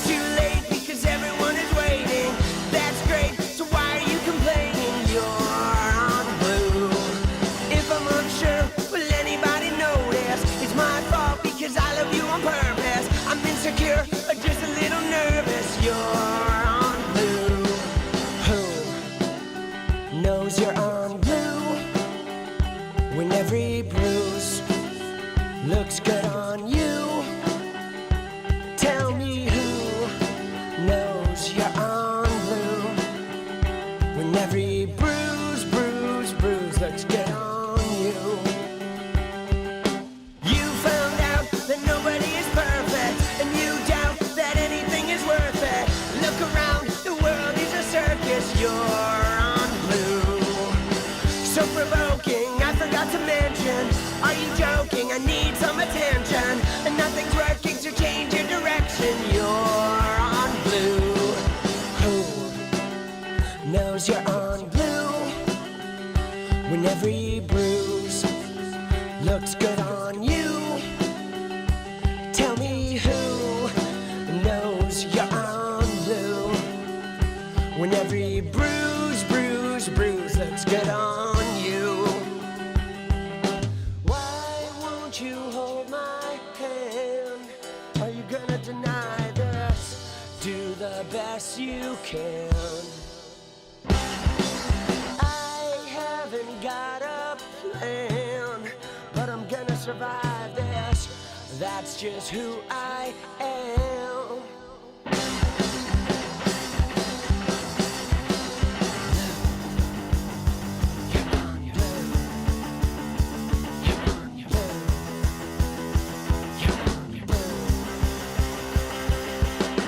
It's too late because everyone is waiting. That's great, so why are you complaining? You're on blue. If I'm unsure, will anybody notice? It's my fault because I love you on purpose. I'm insecure or just a little nervous. You're on blue. Who knows you're on blue? When every bruise looks good on you, tell me who knows you're on blue. When every bruise looks good on you. You found out that nobody is perfect, and you doubt that anything is worth it. Look around, the world is a circus. You're on blue. So provoking, I forgot to mention. Are you joking? I need some attention. And nothing's working, so change your direction. You're on blue. Who knows you're on blue? When every bruise looks good on you, tell me who knows you're on blue. When every bruise looks good on you. Why won't you hold my hand? Are you gonna deny this? Do the best you can. I haven't got a plan, but I'm gonna survive this. That's just who I am.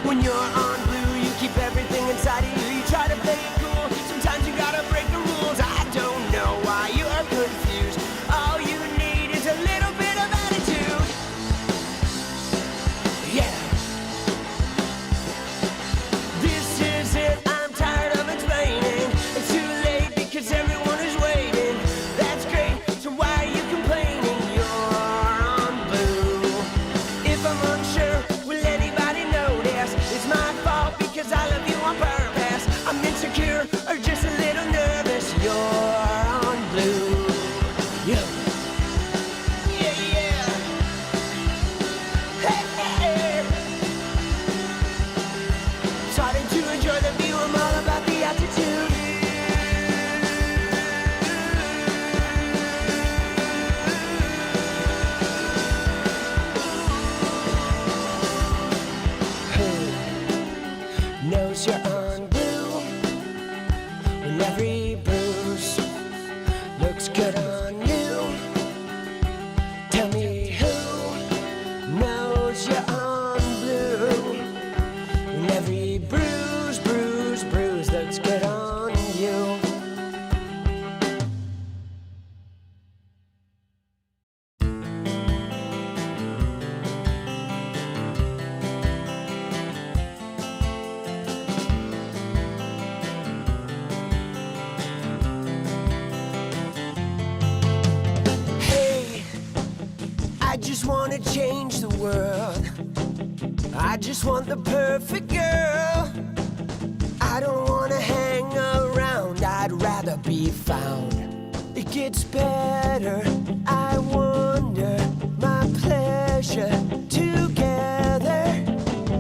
When you're on blue, you keep everything inside of you. You try to play it cool. Sometimes you gotta break the rules. I don't know why you are confused. All you need is a little bit of attitude. Yeah. This is it. I'm tired of explaining. It's too late because everyone is waiting. That's great, so why are you complaining? You're on blue. If I'm unsure, will anybody notice? It's my fault because I love you on purpose. I'm insecure or just a little nervous. You're on blue. Yeah. Yeah, yeah. Hey, hey. Starting to enjoy the view. I'm all about the attitude. Who knows you're on blue? When every bruise looks good on you, tell me who knows you're on blue? When every bruise looks good on you. I just wanna change the world. I just want the perfect girl. I don't wanna hang around, I'd rather be found. It gets better, I wonder, my pleasure together.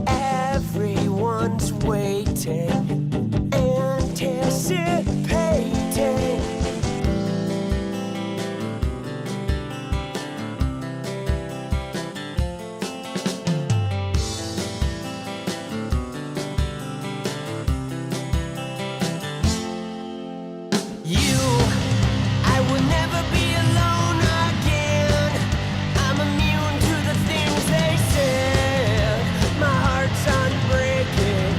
Everyone's waiting, anticipating. I will never be alone again. I'm immune to the things they said. My heart's unbreaking.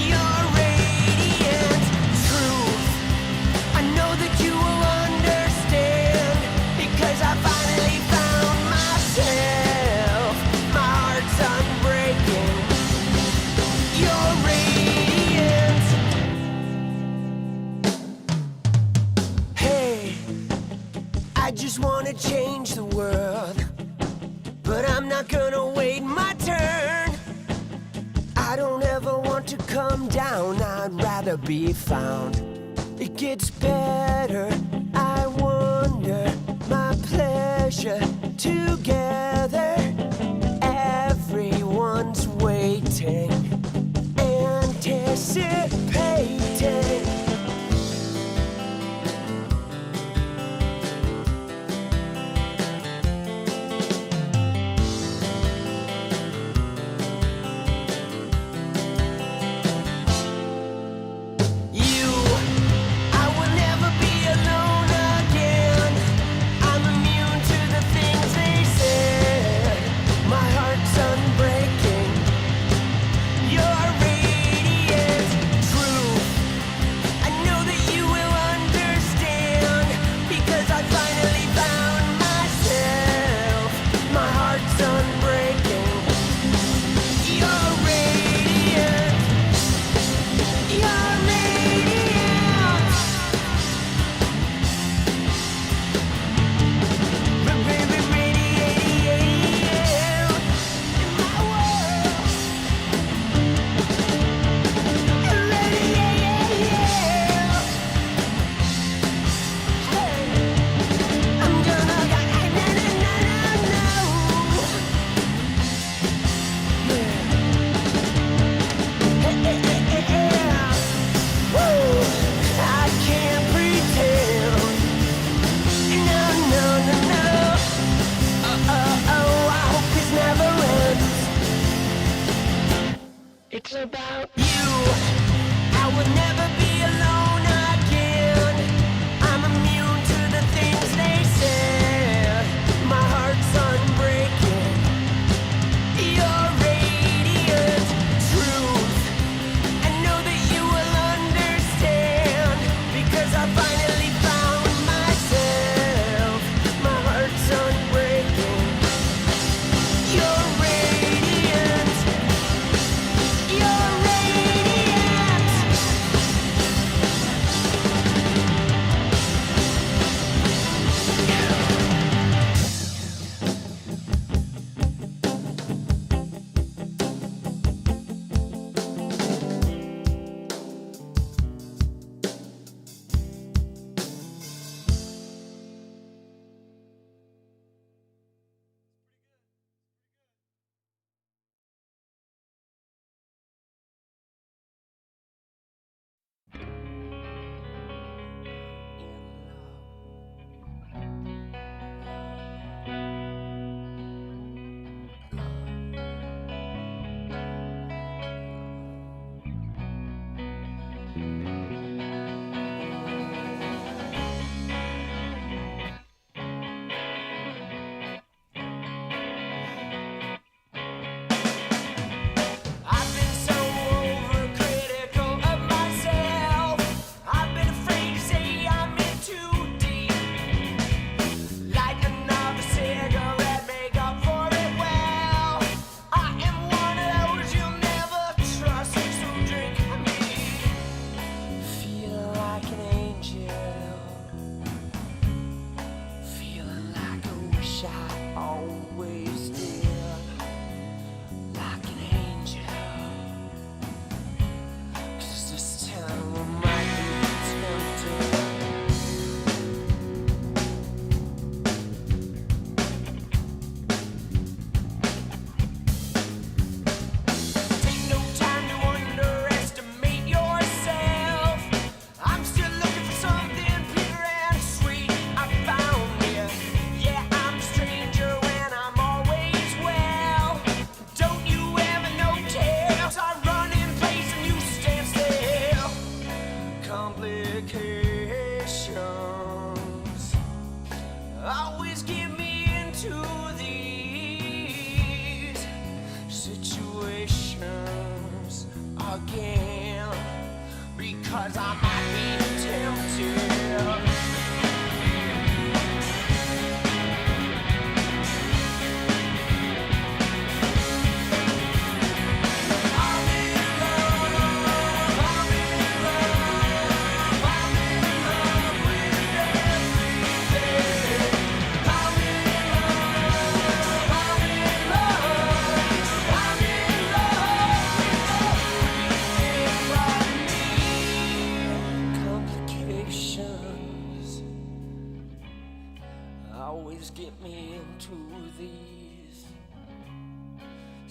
You're radiant truth. I know that you will understand because I finally found myself. My heart's unbreaking. You're radiant. Hey, I just wanna change the world, but I'm not gonna wait my turn. want to come down, I'd rather be found. It gets better, I wonder, my pleasure together. Everyone's waiting, anticipating. It's about you. I would never be alone again. I'm immune to the things they said. My heart's unbreaking. You're radiant truth. I know that you will understand, because I finally found myself. My heart's unbreaking. You're radiant. You're radiant.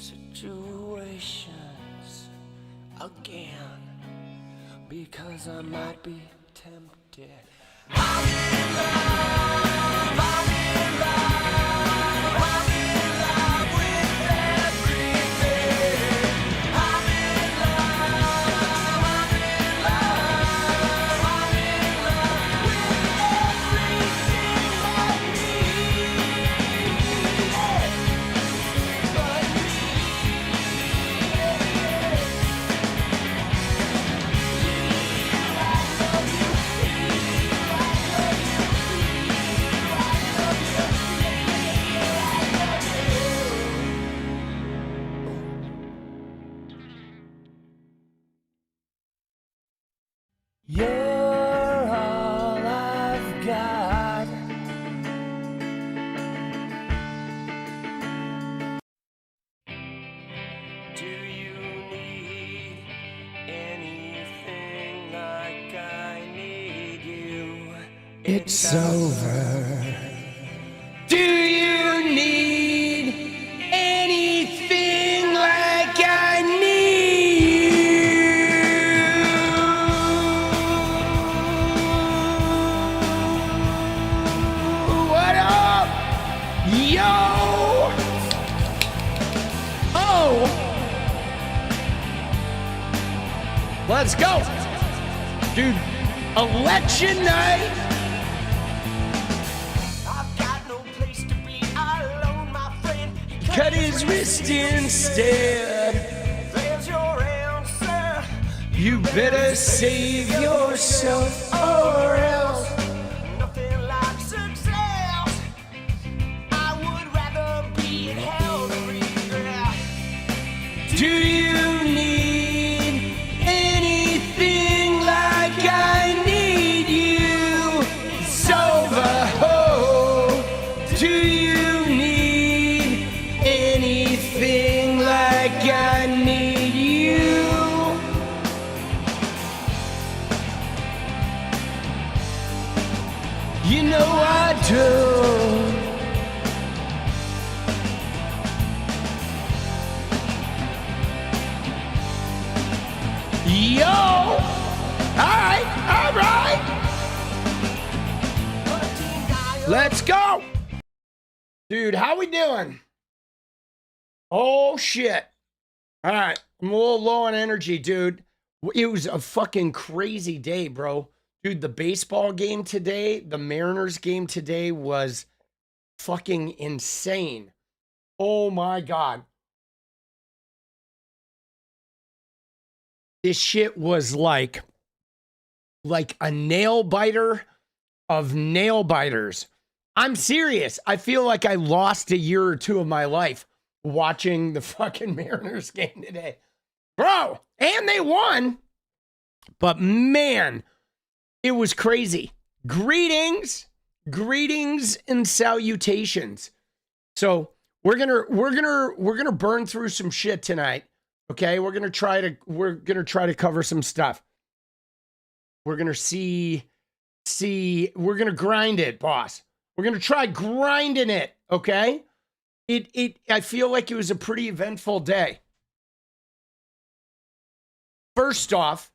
situations again, because I might be tempted. I'm in love, I'm in love, I'm in love with everything. I'm in love, I'm in love, I'm in love with everything but me. But you're all I've got. Do you need anything like I need you? It's over. Do you need anything like I need you? What up? Yo! Oh! Let's go! Dude, election night! I've got no place to be alone, my friend. Cut his wrist instead. There's your answer. You better save yourself or else. Nothing like success. I would rather be in hell than regret. Do you need anything like I need you? It's over. Oh, do you need anything like I need you? You know I do. Yo! Alright, alright! Let's go! Dude, how we doing? Oh shit. Alright, I'm a little low on energy, dude. It was a fucking crazy day, bro. Dude, the baseball game today, the Mariners game today was fucking insane. Oh my God. This shit was like a nail biter of nail biters. I'm serious. I feel like I lost a year or two of my life watching the fucking Mariners game today. Bro, and they won. But man, it was crazy. Greetings and salutations. So we're gonna burn through some shit tonight. Okay, we're gonna try to cover some stuff. We're gonna see. We're gonna grind it, boss. We're gonna try grinding it. Okay. I feel like it was a pretty eventful day. First off,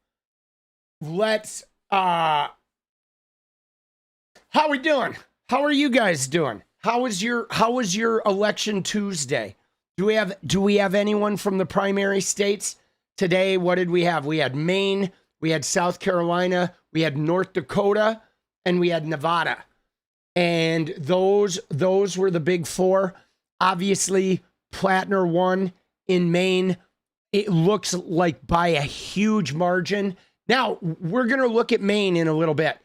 let's. How we doing? How are you guys doing? How was your election Tuesday? Do we have anyone from the primary states today? What did we have? We had Maine, we had South Carolina, we had North Dakota, and we had Nevada. And those were the big four. Obviously, Platner won in Maine. It looks like by a huge margin. Now, we're going to look at Maine in a little bit.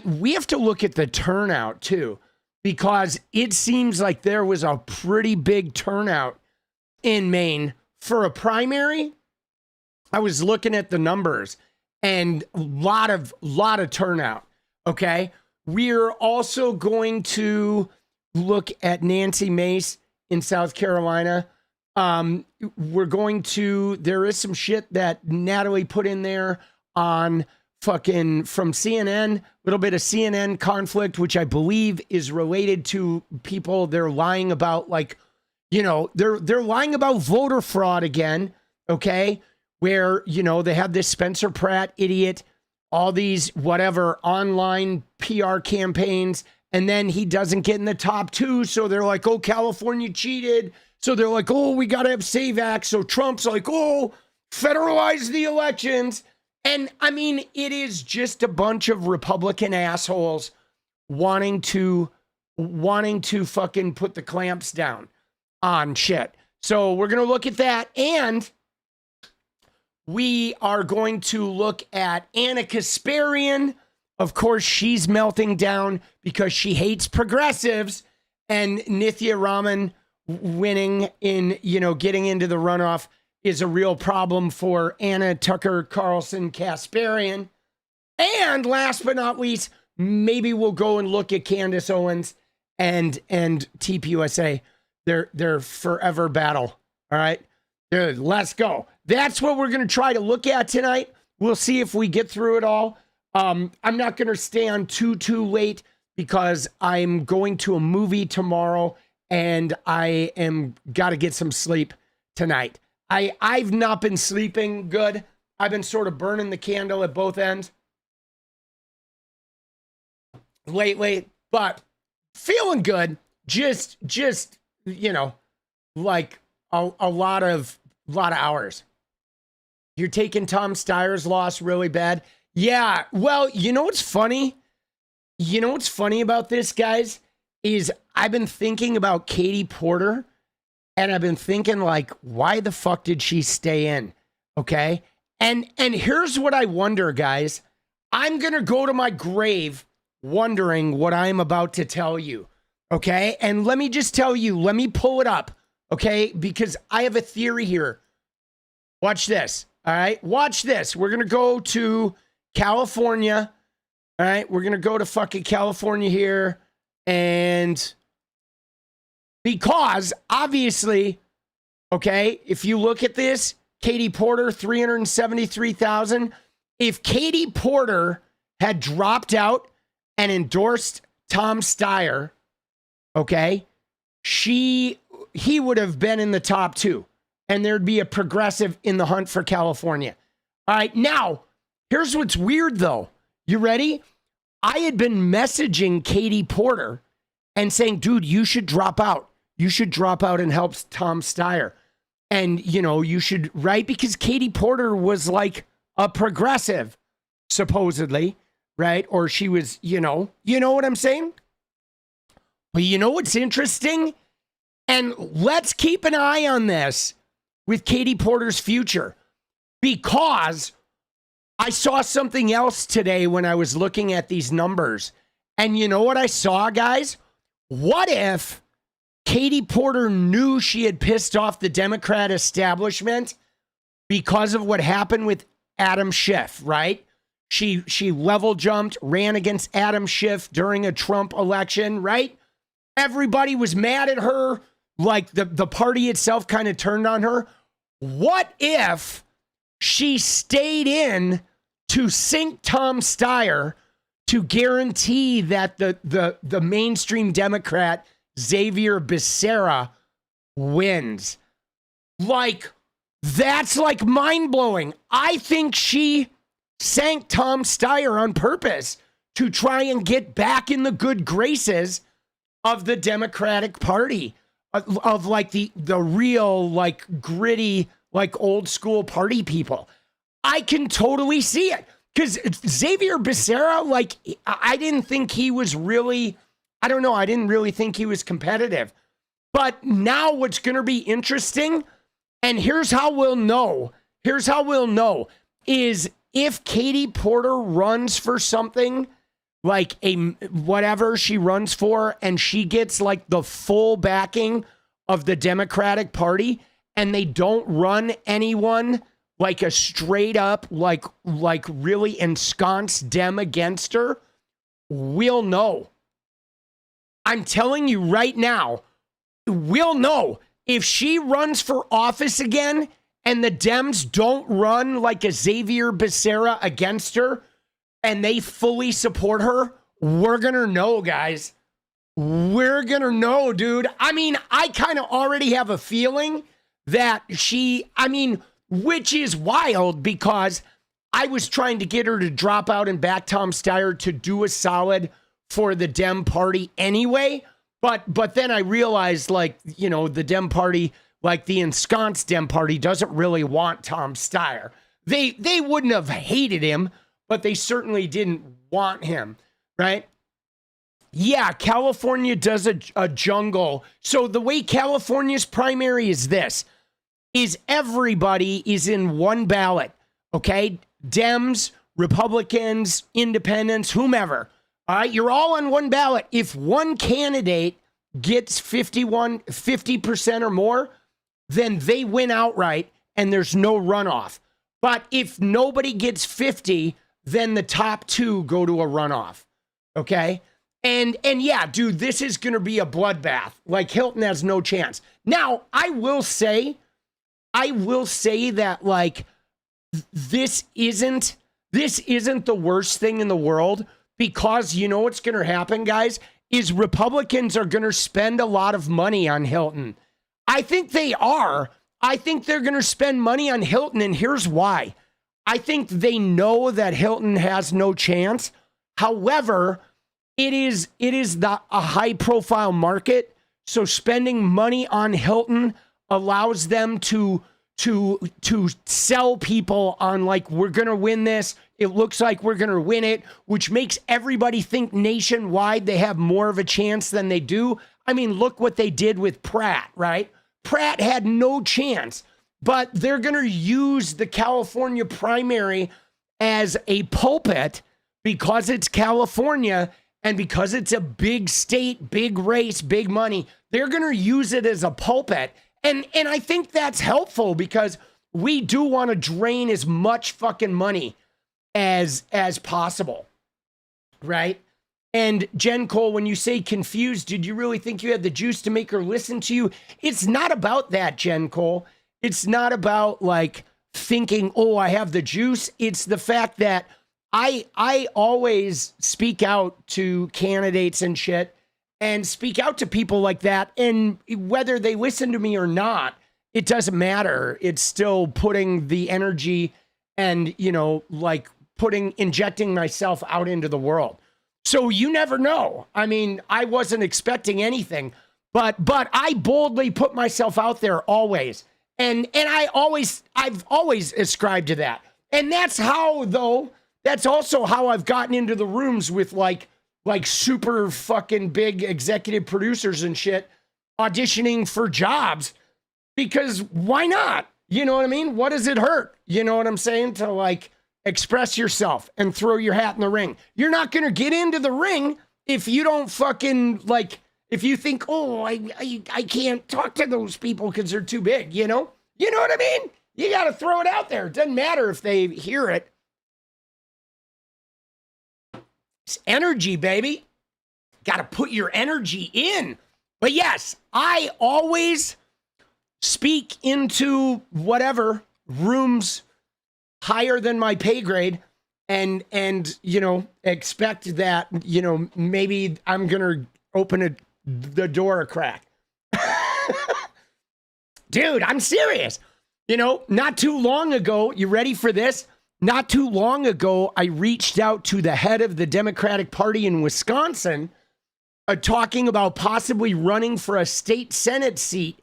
We have to look at the turnout too, because it seems like there was a pretty big turnout in Maine for a primary. I was looking at the numbers and lot of turnout. Okay. We're also going to look at Nancy Mace in South Carolina. There is some shit that Natalie put in there on fucking from CNN, a little bit of CNN conflict, which I believe is related to people they're lying about, like, they're lying about voter fraud again, okay? Where, they have this Spencer Pratt idiot, all these whatever online PR campaigns, and then he doesn't get in the top 2, so they're like, oh, California cheated. So they're like, oh, we got to have SAVE Act. So Trump's like, oh, federalize the elections. And I mean, it is just a bunch of Republican assholes wanting to fucking put the clamps down on shit. So we're going to look at that. And we are going to look at Kasparian. Of course, she's melting down because she hates progressives, and Nithya Raman winning in, getting into the runoff is a real problem for Anna Tucker Carlson Kasparian. And last but not least, maybe we'll go and look at Candace Owens and TPUSA, their forever battle. All right, dude, let's go. That's what we're going to try to look at tonight. We'll see if we get through it all. I'm not going to stay on too late because I'm going to a movie tomorrow and I am got to get some sleep tonight. I've not been sleeping good. I've been sort of burning the candle at both ends lately, but feeling good. Just like a lot of hours. You're taking Tom Steyer's loss really bad. Yeah, well, you know what's funny? You know what's funny about this, guys, is I've been thinking about Katie Porter, and I've been thinking, like, why the fuck did she stay in? Okay? And here's what I wonder, guys. I'm going to go to my grave wondering what I'm about to tell you, okay? And let me just tell you, let me pull it up, okay? Because I have a theory here. Watch this, all right? Watch this. We're going to go to California. All right, we're going to go to fucking California here. And because obviously, okay, if you look at this, Katie Porter, 373,000. If Katie Porter had dropped out and endorsed Tom Steyer, okay, he would have been in the top 2. And there'd be a progressive in the hunt for California. All right, now, here's what's weird, though. You ready? I had been messaging Katie Porter and saying, dude, you should drop out. You should drop out and help Tom Steyer. And, you should, right? Because Katie Porter was like a progressive, supposedly, right? Or she was, you know what I'm saying? But you know what's interesting? And let's keep an eye on this with Katie Porter's future, because I saw something else today when I was looking at these numbers. And you know what I saw, guys? What if Katie Porter knew she had pissed off the Democrat establishment because of what happened with Adam Schiff, right? She level jumped, ran against Adam Schiff during a Trump election, right? Everybody was mad at her, like the party itself kind of turned on her. What if she stayed in to sink Tom Steyer to guarantee that the mainstream Democrat Becerra wins? Like, that's like mind-blowing. I think she sank Tom Steyer on purpose to try and get back in the good graces of the Democratic Party, of like the real, like, gritty, like, old school party people. I can totally see it. Because Becerra, like, I didn't think he was really, I don't know, I didn't really think he was competitive. But now what's going to be interesting, and here's how we'll know, is if Katie Porter runs for something, like a whatever she runs for, and she gets like the full backing of the Democratic Party, and they don't run anyone like a straight up, like really ensconced Dem against her, we'll know. I'm telling you right now, we'll know. If she runs for office again and the Dems don't run like a Becerra against her and they fully support her, we're going to know, guys. We're going to know, dude. I mean, I kind of already have a feeling that which is wild because I was trying to get her to drop out and back Tom Steyer to do a solid for the Dem party anyway. But then I realized, like, you know, the Dem party, like the ensconced Dem party, doesn't really want Tom Steyer. They wouldn't have hated him, but they certainly didn't want him, right? Yeah, California does a jungle. So the way California's primary is this, is everybody is in one ballot, okay? Dems, Republicans, independents, whomever. All right, you're all on one ballot. If one candidate gets 50% or more, then they win outright and there's no runoff. But if nobody gets 50, then the top two go to a runoff, okay? And yeah, dude, this is going to be a bloodbath. Like, Hilton has no chance. Now, I will say that, like, this isn't the worst thing in the world, because you know what's going to happen, guys, is Republicans are going to spend a lot of money on Hilton. I think they are. I think they're going to spend money on Hilton, and here's why. I think they know that Hilton has no chance. However, it is a high-profile market, so spending money on Hilton allows them to sell people on, like, we're going to win this. It looks like we're going to win it, which makes everybody think nationwide they have more of a chance than they do. I mean, look what they did with Pratt, right? Pratt had no chance, but they're going to use the California primary as a pulpit because it's California and because it's a big state, big race, big money. They're going to use it as a pulpit. And I think that's helpful because we do want to drain as much fucking money as possible, right? And Jen Cole, when you say confused, did you really think you had the juice to make her listen to you? It's not about that, Jen Cole. It's not about, like, thinking, oh, I have the juice. It's the fact that I always speak out to candidates and shit and speak out to people like that. And whether they listen to me or not, it doesn't matter. It's still putting the energy and, you know, like injecting myself out into the world. So you never know. I mean, I wasn't expecting anything, but I boldly put myself out there always. And I've always ascribed to that. And that's how, though, that's also how I've gotten into the rooms with like super fucking big executive producers and shit auditioning for jobs, because why not? You know what I mean? What does it hurt? You know what I'm saying? To, like, express yourself and throw your hat in the ring. You're not going to get into the ring if you don't fucking, like, if you think, oh, I can't talk to those people because they're too big, you know? You know what I mean? You got to throw it out there. It doesn't matter if they hear it. It's energy, baby. Got to put your energy in. But yes, I always speak into whatever rooms higher than my pay grade and you know, expect that, you know, maybe I'm going to open the door a crack. Dude, I'm serious. You know, not too long ago, you ready for this? Not too long ago, I reached out to the head of the Democratic Party in Wisconsin, talking about possibly running for a state Senate seat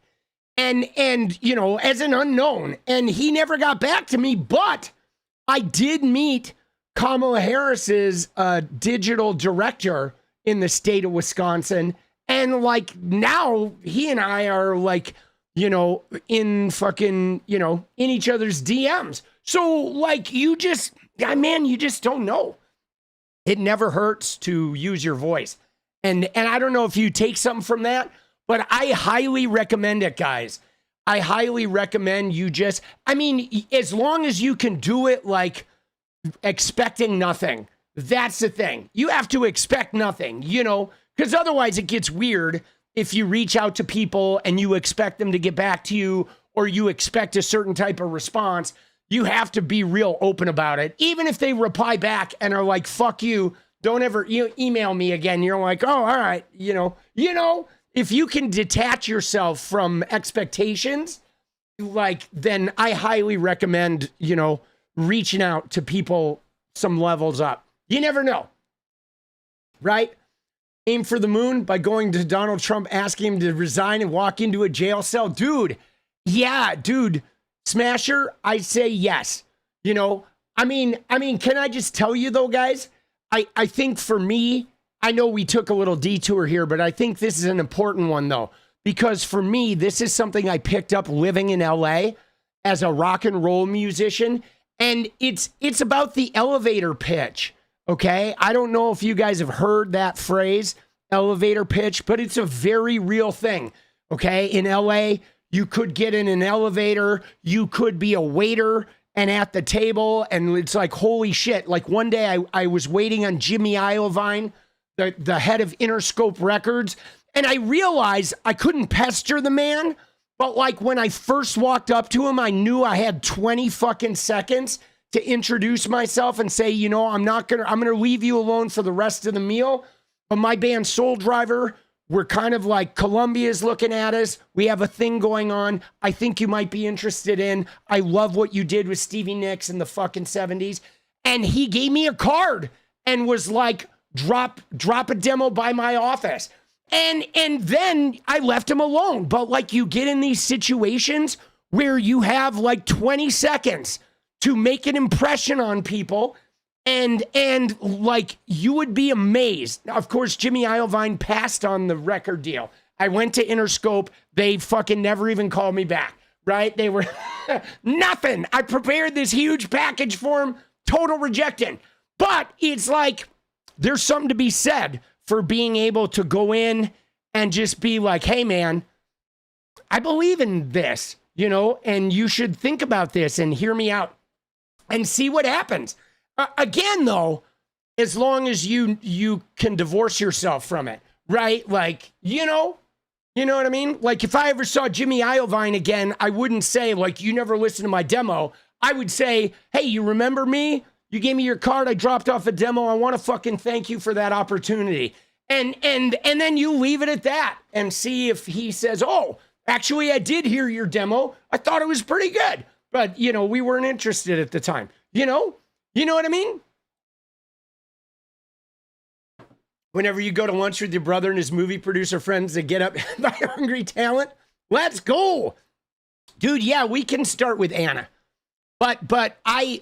and you know, as an unknown. And he never got back to me, but I did meet Kamala Harris's digital director in the state of Wisconsin. And, like, now he and I are, like, you know, in fucking, you know, in each other's DMs. So, like, you just don't know. It never hurts to use your voice. And I don't know if you take something from that, but I highly recommend it, guys. I highly recommend you just, I mean, as long as you can do it, like, expecting nothing. That's the thing. You have to expect nothing, you know, because otherwise it gets weird if you reach out to people and you expect them to get back to you, or you expect a certain type of response. You have to be real open about it. Even if they reply back and are like, fuck you, don't ever email me again. You're like, oh, all right, if you can detach yourself from expectations, like, then I highly recommend, reaching out to people some levels up. You never know, right? Aim for the moon by going to Donald Trump, asking him to resign and walk into a jail cell. Dude, Smasher, I say yes. I mean, can I just tell you though, guys? I think for me, I know we took a little detour here, but I think this is an important one though, because for me, this is something I picked up living in LA as a rock and roll musician, and it's about the elevator pitch. Okay, I don't know if you guys have heard that phrase, elevator pitch, but it's a very real thing. Okay, in LA, you could get in an elevator, you could be a waiter and at the table, and it's like, holy shit. Like one day I was waiting on 𝗙𝗎𝗪𝗀, the head of Interscope Records, and I realized I couldn't pester the man, but like when I first walked up to him, I knew I had 20 fucking seconds to introduce myself and say, I'm going to leave you alone for the rest of the meal. But my band Soul Driver, we're kind of like, Columbia's looking at us. We have a thing going on. I think you might be interested in. I love what you did with Stevie Nicks in the fucking 70s. And he gave me a card and was like, drop a demo by my office. And then I left him alone. But like, you get in these situations where you have like 20 seconds to make an impression on people, and like, you would be amazed. Now, of course, 𝗙𝗎𝗪 passed on the record deal. I went to Interscope. They fucking never even called me back, right? They were nothing. I prepared this huge package for him, total rejecting. But it's like, there's something to be said for being able to go in and just be like, hey man, I believe in this, and you should think about this and hear me out. And see what happens. Again, though, as long as you can divorce yourself from it, right? Like, you know what I mean? Like, if I ever saw 𝗙𝗎𝗪𝗀 again, I wouldn't say, like, you never listened to my demo. I would say, hey, you remember me? You gave me your card. I dropped off a demo. I want to fucking thank you for that opportunity. And then you leave it at that and see if he says, oh, actually, I did hear your demo. I thought it was pretty good. But, we weren't interested at the time. You know what I mean? Whenever you go to lunch with your brother and his movie producer friends that get up by hungry talent, let's go. Dude, yeah, we can start with Anna. But I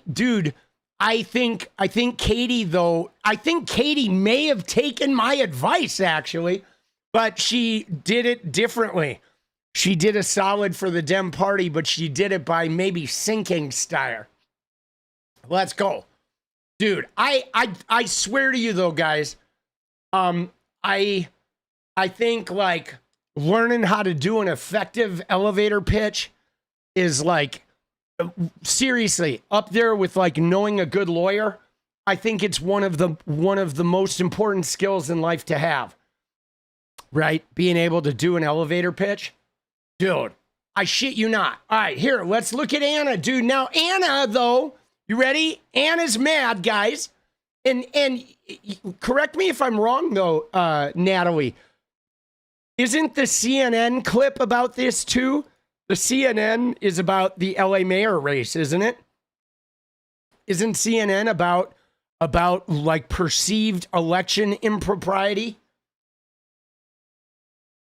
think Katie, though, I think Katie may have taken my advice, actually, but she did it differently. She did a solid for the Dem party, but she did it by maybe sinking style. Let's go. Dude, I swear to you though, guys, I think like learning how to do an effective elevator pitch is like seriously up there with like knowing a good lawyer. I think it's one of the most important skills in life to have. Right? Being able to do an elevator pitch. Dude, I shit you not. All right, here, let's look at Anna, dude. Now, Anna, though, you ready? Anna's mad, guys. And correct me if I'm wrong, though, Natalie. Isn't the CNN clip about this, too? The CNN is about the LA mayor race, isn't it? Isn't CNN about like perceived election impropriety?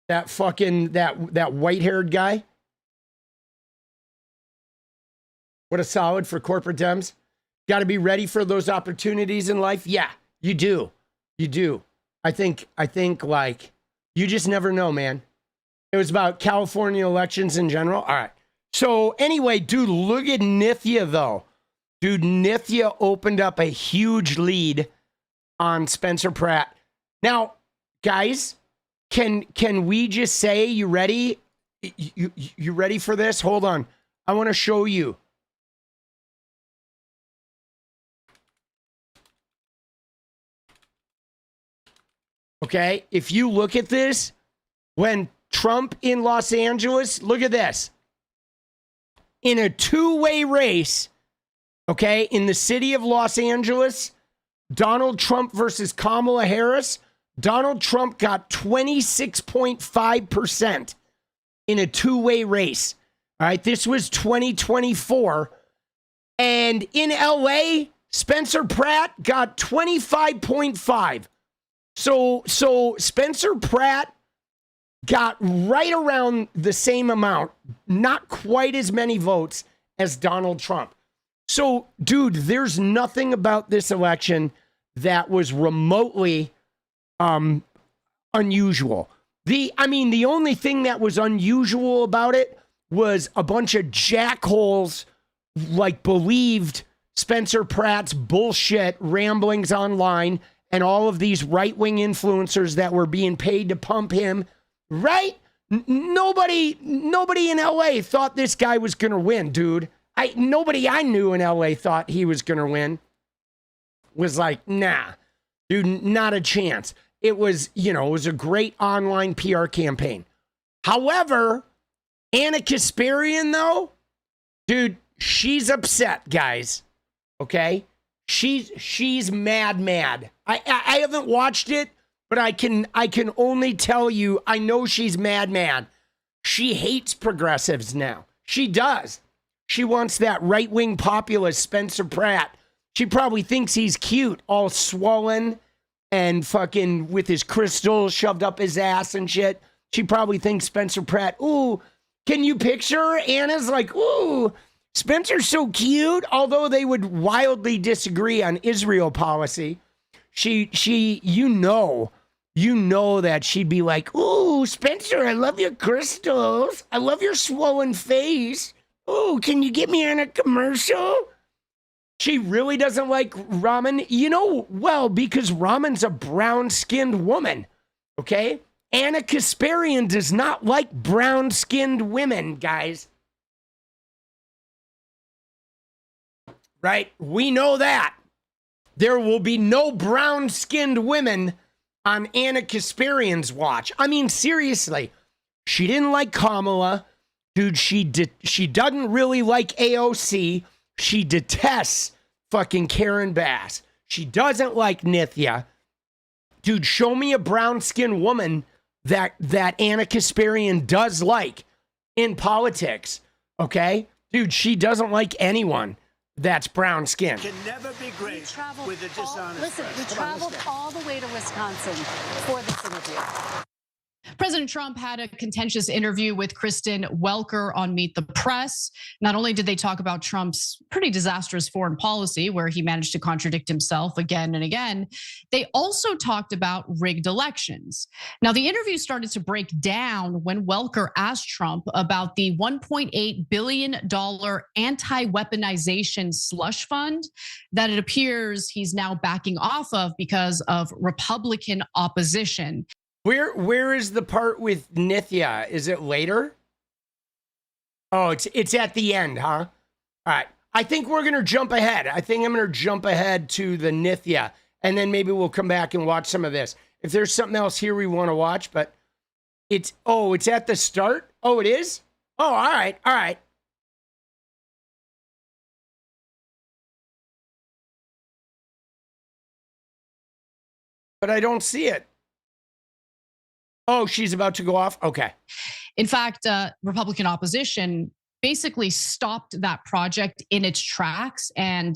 That fucking, that white-haired guy. What a solid for corporate Dems. Got to be ready for those opportunities in life. Yeah, you do. You do. I think like, you just never know, man. It was about California elections in general. All right. So anyway, dude, look at Nithya, though. Dude, Nithya opened up a huge lead on Spencer Pratt. Now, guys, can we just say, you ready? You ready for this? Hold on. I want to show you. Okay, if you look at this, when Trump in Los Angeles, look at this. In a two-way race, okay, in the city of Los Angeles, Donald Trump versus Kamala Harris. Donald Trump got 26.5% in a two-way race. All right, this was 2024. And in LA, Spencer Pratt got 25.5. So Spencer Pratt got right around the same amount, not quite as many votes as Donald Trump. So, dude, there's nothing about this election that was remotely unusual. The only thing that was unusual about it was a bunch of jackholes believed Spencer Pratt's bullshit ramblings online and all of these right-wing influencers that were being paid to pump him, right? Nobody in LA thought this guy was going to win, dude. Nobody I knew in LA thought he was going to win. Was like, nah, dude, not a chance. It was a great online PR campaign. However, 𝗙cie Kasparian, though, dude, she's upset, guys. Okay? She's mad. I haven't watched it, but I can only tell you, I know she's mad. She hates progressives now. She does. She wants that right-wing populist Spencer Pratt. She probably thinks he's cute, all swollen and fucking with his crystals shoved up his ass and shit. She probably thinks Spencer Pratt, ooh, can you picture her? Anna's like, ooh, Spencer's so cute. Although they would wildly disagree on Israel policy, you know that she'd be like, ooh, Spencer, I love your crystals. I love your swollen face. Ooh, can you get me on a commercial? She really doesn't like Raman, because Raman's a brown-skinned woman, okay? 𝗙cie Kasparian does not like brown-skinned women, guys. Right? We know that. There will be no brown-skinned women on 𝗙cie Kasparian's watch. I mean, seriously, she didn't like Kamala. Dude, she doesn't really like AOC. She detests fucking Karen Bass. She doesn't like Nithya. Dude, show me a brown-skinned woman that 𝗙cie Kasparian does like in politics, okay? Dude, she doesn't like anyone that's brown-skinned. Can never be great with a dishonest Listen, we traveled all the way to Wisconsin for this interview. President Trump had a contentious interview with Kristen Welker on Meet the Press. Not only did they talk about Trump's pretty disastrous foreign policy, where he managed to contradict himself again and again, they also talked about rigged elections. Now, the interview started to break down when Welker asked Trump about the $1.8 billion anti-weaponization slush fund that it appears he's now backing off of because of Republican opposition. Where is the part with Nithya? Is it later? Oh, it's at the end, huh? All right. I think we're going to jump ahead. I think I'm going to jump ahead to the Nithya, and then maybe we'll come back and watch some of this. If there's something else here we want to watch, but it's at the start? Oh, it is? Oh, all right. All right. But I don't see it. Oh, she's about to go off? Okay. In fact, Republican opposition basically stopped that project in its tracks. And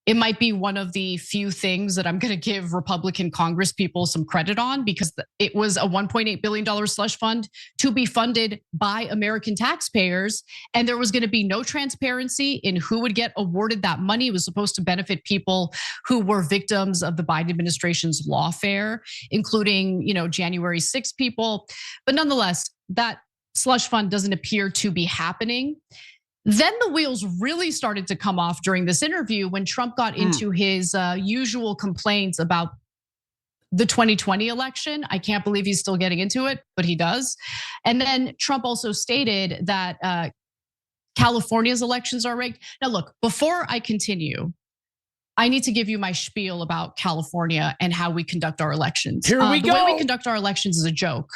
it might be one of the few things that I'm going to give Republican Congress people some credit on, because it was a $1.8 billion slush fund to be funded by American taxpayers. And there was going to be no transparency in who would get awarded that money. It was supposed to benefit people who were victims of the Biden administration's lawfare, including, January 6 people. But nonetheless, that slush fund doesn't appear to be happening. Then the wheels really started to come off during this interview when Trump got into his usual complaints about the 2020 election. I can't believe he's still getting into it, but he does. And then Trump also stated that California's elections are rigged. Now, look, before I continue, I need to give you my spiel about California and how we conduct our elections. Here we go. The way we conduct our elections is a joke.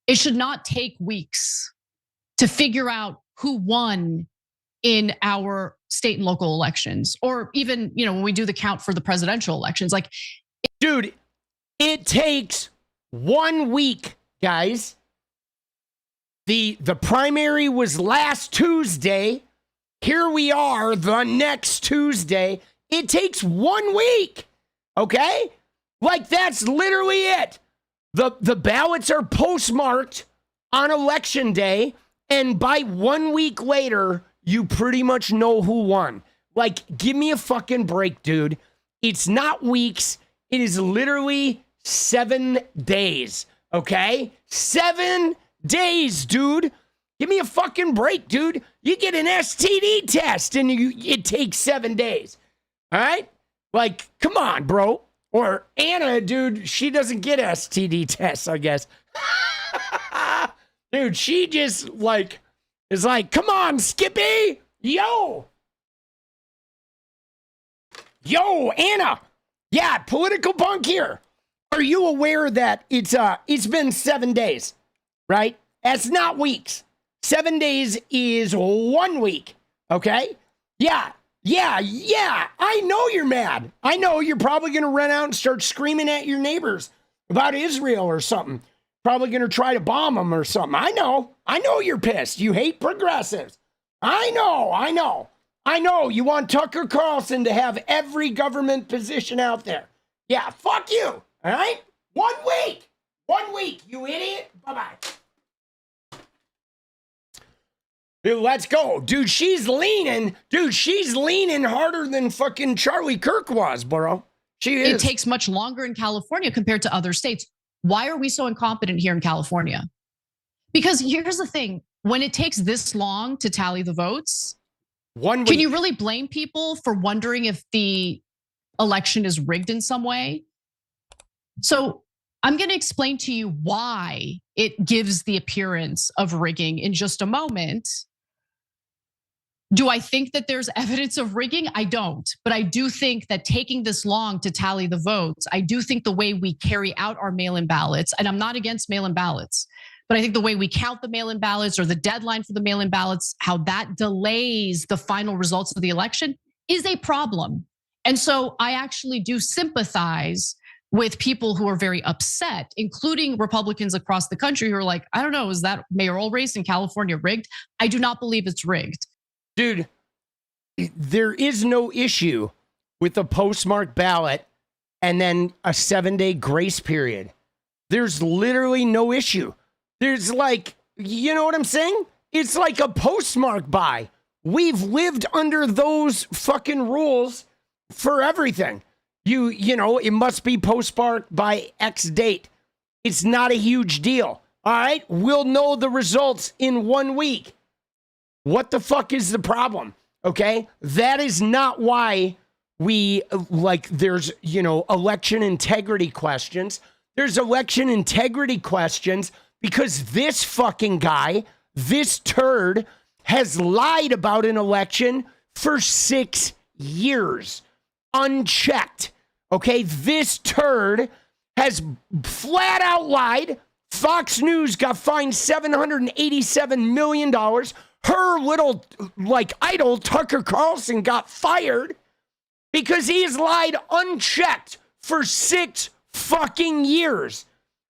It should not take weeks to figure out who won in our state and local elections, or even, when we do the count for the presidential elections. Like, dude, it takes 1 week, guys. The primary was last Tuesday. Here we are the next Tuesday. It takes 1 week. Okay? Like, that's literally it. The ballots are postmarked on election day, and by 1 week later, you pretty much know who won. Like, give me a fucking break, dude. It's not weeks. It is literally 7 days. Okay? 7 days, dude. Give me a fucking break, dude. You get an STD test and it takes 7 days. All right? Like, come on, bro. Or Anna, dude, she doesn't get STD tests, I guess. Dude, she just is like, come on, Skippy. Yo, Anna. Yeah, political punk here. Are you aware that it's been 7 days, right? That's not weeks. 7 days is 1 week, okay? Yeah. I know you're mad. I know you're probably going to run out and start screaming at your neighbors about Israel or something. Probably going to try to bomb them or something. I know you're pissed. You hate progressives. I know. You want Tucker Carlson to have every government position out there. Yeah, fuck you. All right? 1 week. 1 week, you idiot. Bye-bye. Dude, let's go. Dude, she's leaning harder than fucking Charlie Kirk was, bro. She is. It takes much longer in California compared to other states. Why are we so incompetent here in California? Because here's the thing. When it takes this long to tally the votes, 1 week. Can you really blame people for wondering if the election is rigged in some way? So I'm going to explain to you why it gives the appearance of rigging in just a moment. Do I think that there's evidence of rigging? I don't, but I do think that taking this long to tally the votes, I do think the way we carry out our mail-in ballots, and I'm not against mail-in ballots, but I think the way we count the mail-in ballots or the deadline for the mail-in ballots, how that delays the final results of the election is a problem. And so I actually do sympathize with people who are very upset, including Republicans across the country who are like, I don't know, is that mayoral race in California rigged? I do not believe it's rigged. Dude, there is no issue with a postmarked ballot and then a 7-day grace period. There's literally no issue. There's you know what I'm saying? It's like a postmark buy. We've lived under those fucking rules for everything. You know, it must be postmarked by X date. It's not a huge deal. All right? We'll know the results in 1 week. What the fuck is the problem? Okay? That is not why we there's, election integrity questions. There's election integrity questions because this fucking guy, this turd, has lied about an election for 6 years. Unchecked. Okay? This turd has flat out lied. Fox News got fined $787 million. Her little, idol, Tucker Carlson, got fired because he's lied unchecked for 6 fucking years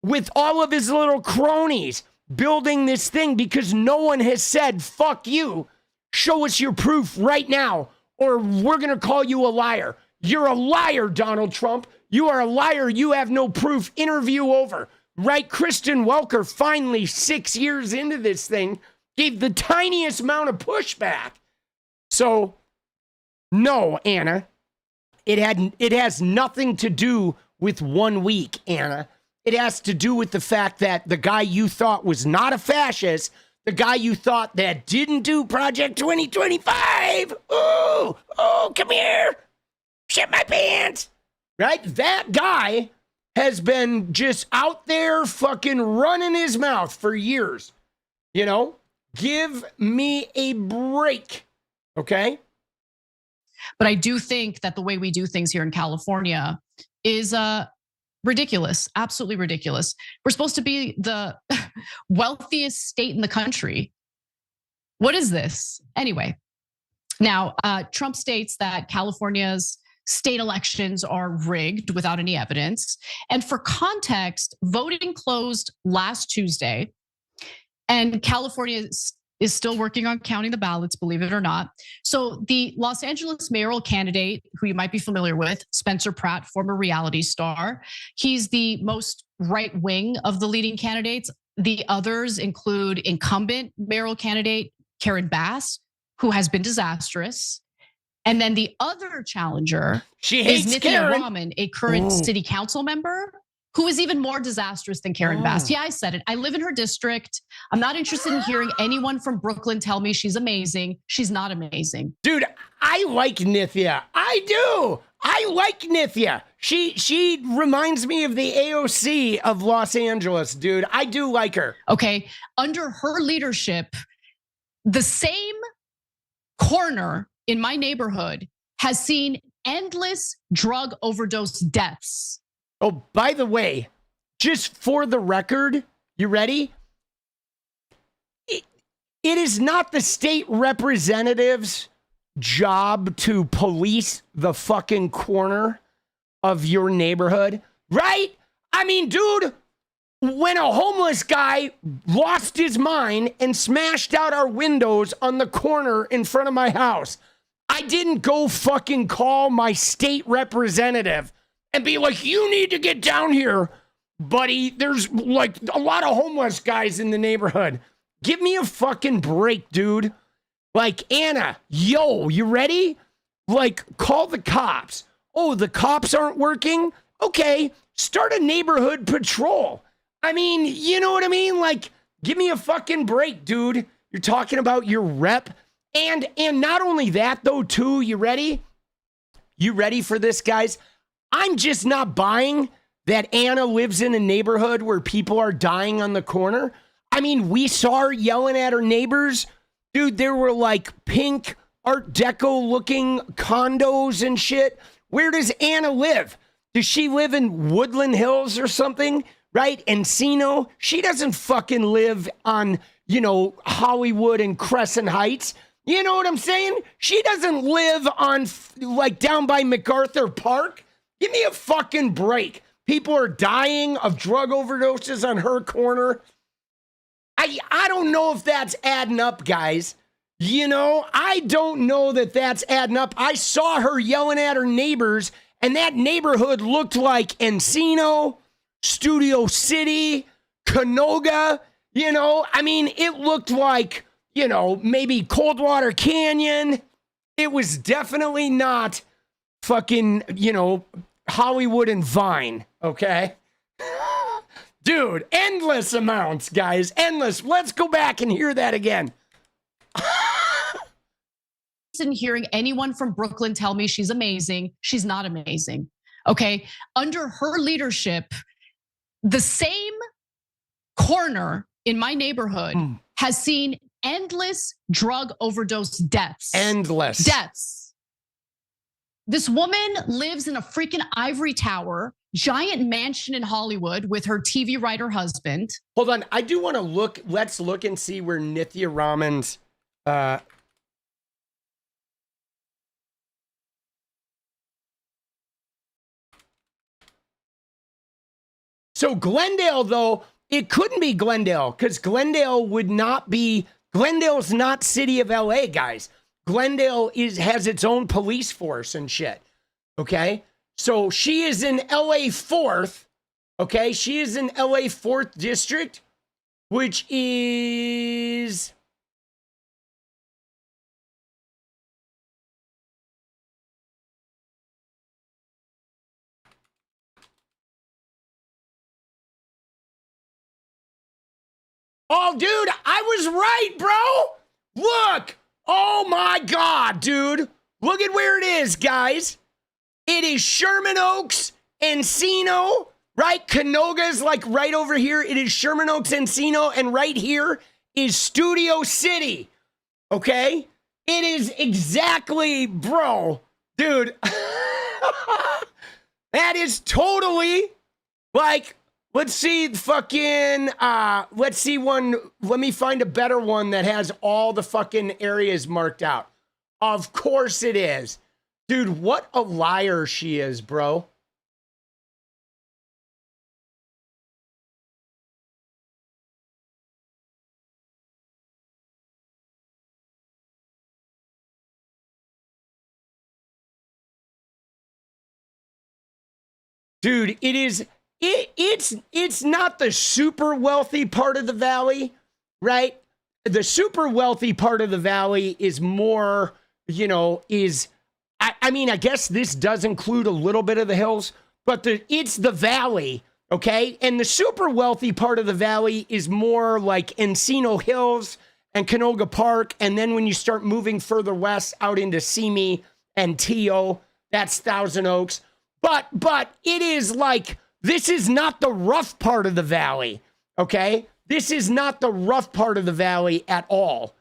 with all of his little cronies building this thing because no one has said, fuck you, show us your proof right now or we're going to call you a liar. You're a liar, Donald Trump. You are a liar. You have no proof. Interview over. Right? Kristen Welker finally 6 years into this thing gave the tiniest amount of pushback. So, no, Anna, it has nothing to do with 1 week, Anna. It has to do with the fact that the guy you thought was not a fascist, the guy you thought that didn't do Project 2025, come here, shit my pants, right? That guy has been just out there fucking running his mouth for years, Give me a break, okay? But I do think that the way we do things here in California is ridiculous, absolutely ridiculous. We're supposed to be the wealthiest state in the country. What is this? Anyway, Now, Trump states that California's state elections are rigged without any evidence. And for context, voting closed last Tuesday, and California is still working on counting the ballots, believe it or not. So the Los Angeles mayoral candidate, who you might be familiar with, Spencer Pratt, former reality star, he's the most right wing of the leading candidates. The others include incumbent mayoral candidate Karen Bass, who has been disastrous. And then the other challenger is Nithya Raman, a current city council member who is even more disastrous than Karen Bass. Yeah, I said it. I live in her district. I'm not interested in hearing anyone from Brooklyn tell me she's amazing. She's not amazing. Dude, I like Nithya. I do. I like Nithya. She reminds me of the AOC of Los Angeles, dude. I do like her. Okay, under her leadership, the same corner in my neighborhood has seen endless drug overdose deaths. Oh, by the way, just for the record, you ready? It is not the state representative's job to police the fucking corner of your neighborhood, right? I mean, dude, when a homeless guy lost his mind and smashed out our windows on the corner in front of my house, I didn't go fucking call my state representative and be like, you need to get down here, buddy. There's like a lot of homeless guys in the neighborhood. Give me a fucking break, dude. Like, Anna, yo, you ready? Like, call the cops. Oh, the cops aren't working? Okay, start a neighborhood patrol. I mean, you know what I mean? Like, give me a fucking break, dude. You're talking about your rep. And not only that, though, too, you ready? You ready for this, guys? I'm just not buying that Anna lives in a neighborhood where people are dying on the corner. I mean, we saw her yelling at her neighbors. Dude, there were like pink Art Deco looking condos and shit. Where does Anna live? Does she live in Woodland Hills or something? Right? Encino? She doesn't fucking live on, Hollywood and Crescent Heights. You know what I'm saying? She doesn't live on like down by MacArthur Park. Give me a fucking break. People are dying of drug overdoses on her corner. I don't know if that's adding up, guys. I don't know that that's adding up. I saw her yelling at her neighbors, and that neighborhood looked like Encino, Studio City, Canoga. It looked like, maybe Coldwater Canyon. It was definitely not fucking, Hollywood and Vine, okay? Dude, endless amounts, guys, endless. Let's go back and hear that again. In hearing anyone from Brooklyn tell me she's amazing, she's not amazing, okay? Under her leadership, the same corner in my neighborhood has seen endless drug overdose deaths. Endless. Deaths. This woman lives in a freaking ivory tower, giant mansion in Hollywood with her TV writer husband. Hold on, I do want to look. Let's look and see where Nithya Raman's. So Glendale, though, it couldn't be Glendale because Glendale would not be. Glendale's not city of LA, guys. Glendale has its own police force and shit. Okay, so she is in LA 4th. Okay, she is in LA 4th district, which is. Oh, dude, I was right, bro. Look. Oh my God, dude. Look at where it is, guys. It is Sherman Oaks, Encino, right? Canoga's like right over here. It is Sherman Oaks, Encino, and right here is Studio City. Okay? It is exactly, bro. Dude. That is totally like, let's see fucking, let's see one. Let me find a better one that has all the fucking areas marked out. Of course it is. Dude, what a liar she is, bro. Dude, it's not the super wealthy part of the valley, right? The super wealthy part of the valley is more, you know, I mean, I guess this does include a little bit of the hills, but it's the valley, okay? And the super wealthy part of the valley is more like Encino Hills and Canoga Park. And then when you start moving further west out into 𝗙cie and 𝗙𝗪, that's Thousand Oaks. But it is like, this is not the rough part of the valley, okay? This is not the rough part of the valley at all.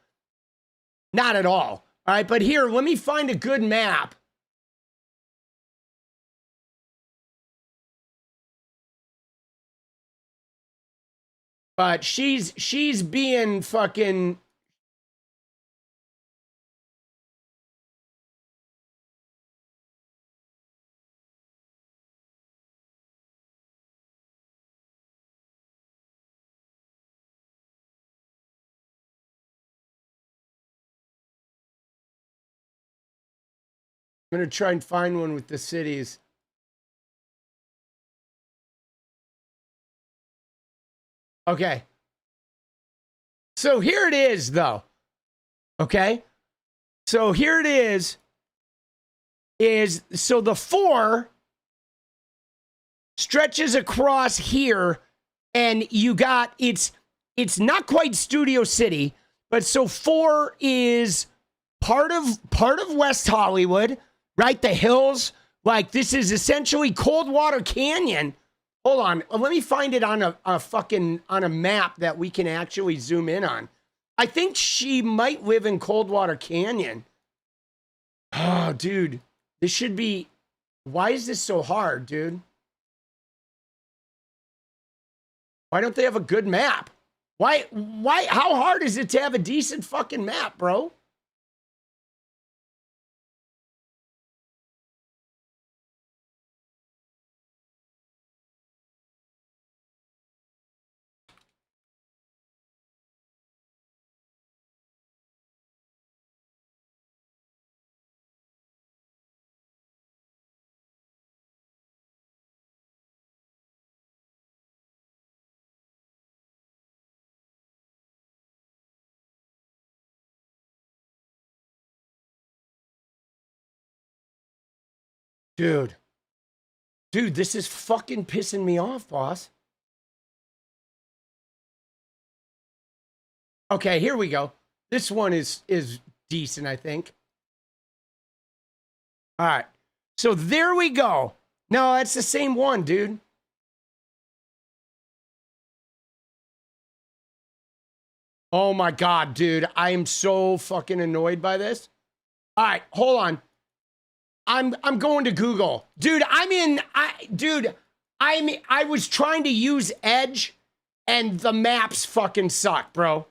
Not at all. All right, but here, let me find a good map. But she's being fucking... I'm going to try and find one with the cities. Okay. So here it is, though. Okay. So here it is so the 4 stretches across here, and you got, it's not quite Studio City, but so 4 is part of West Hollywood. Right? The hills, like this is essentially Coldwater Canyon. Hold on. Let me find it on a map that we can actually zoom in on. I think she might live in Coldwater Canyon. Oh, dude. This should be... Why is this so hard, dude? Why don't they have a good map? Why? How hard is it to have a decent fucking map, bro? Dude, this is fucking pissing me off, boss. Okay, here we go. This one is decent, I think. All right. So there we go. No, that's the same one, dude. Oh my God, dude. I am so fucking annoyed by this. All right, hold on. I'm going to Google. Dude, I was trying to use Edge and the maps fucking suck, bro.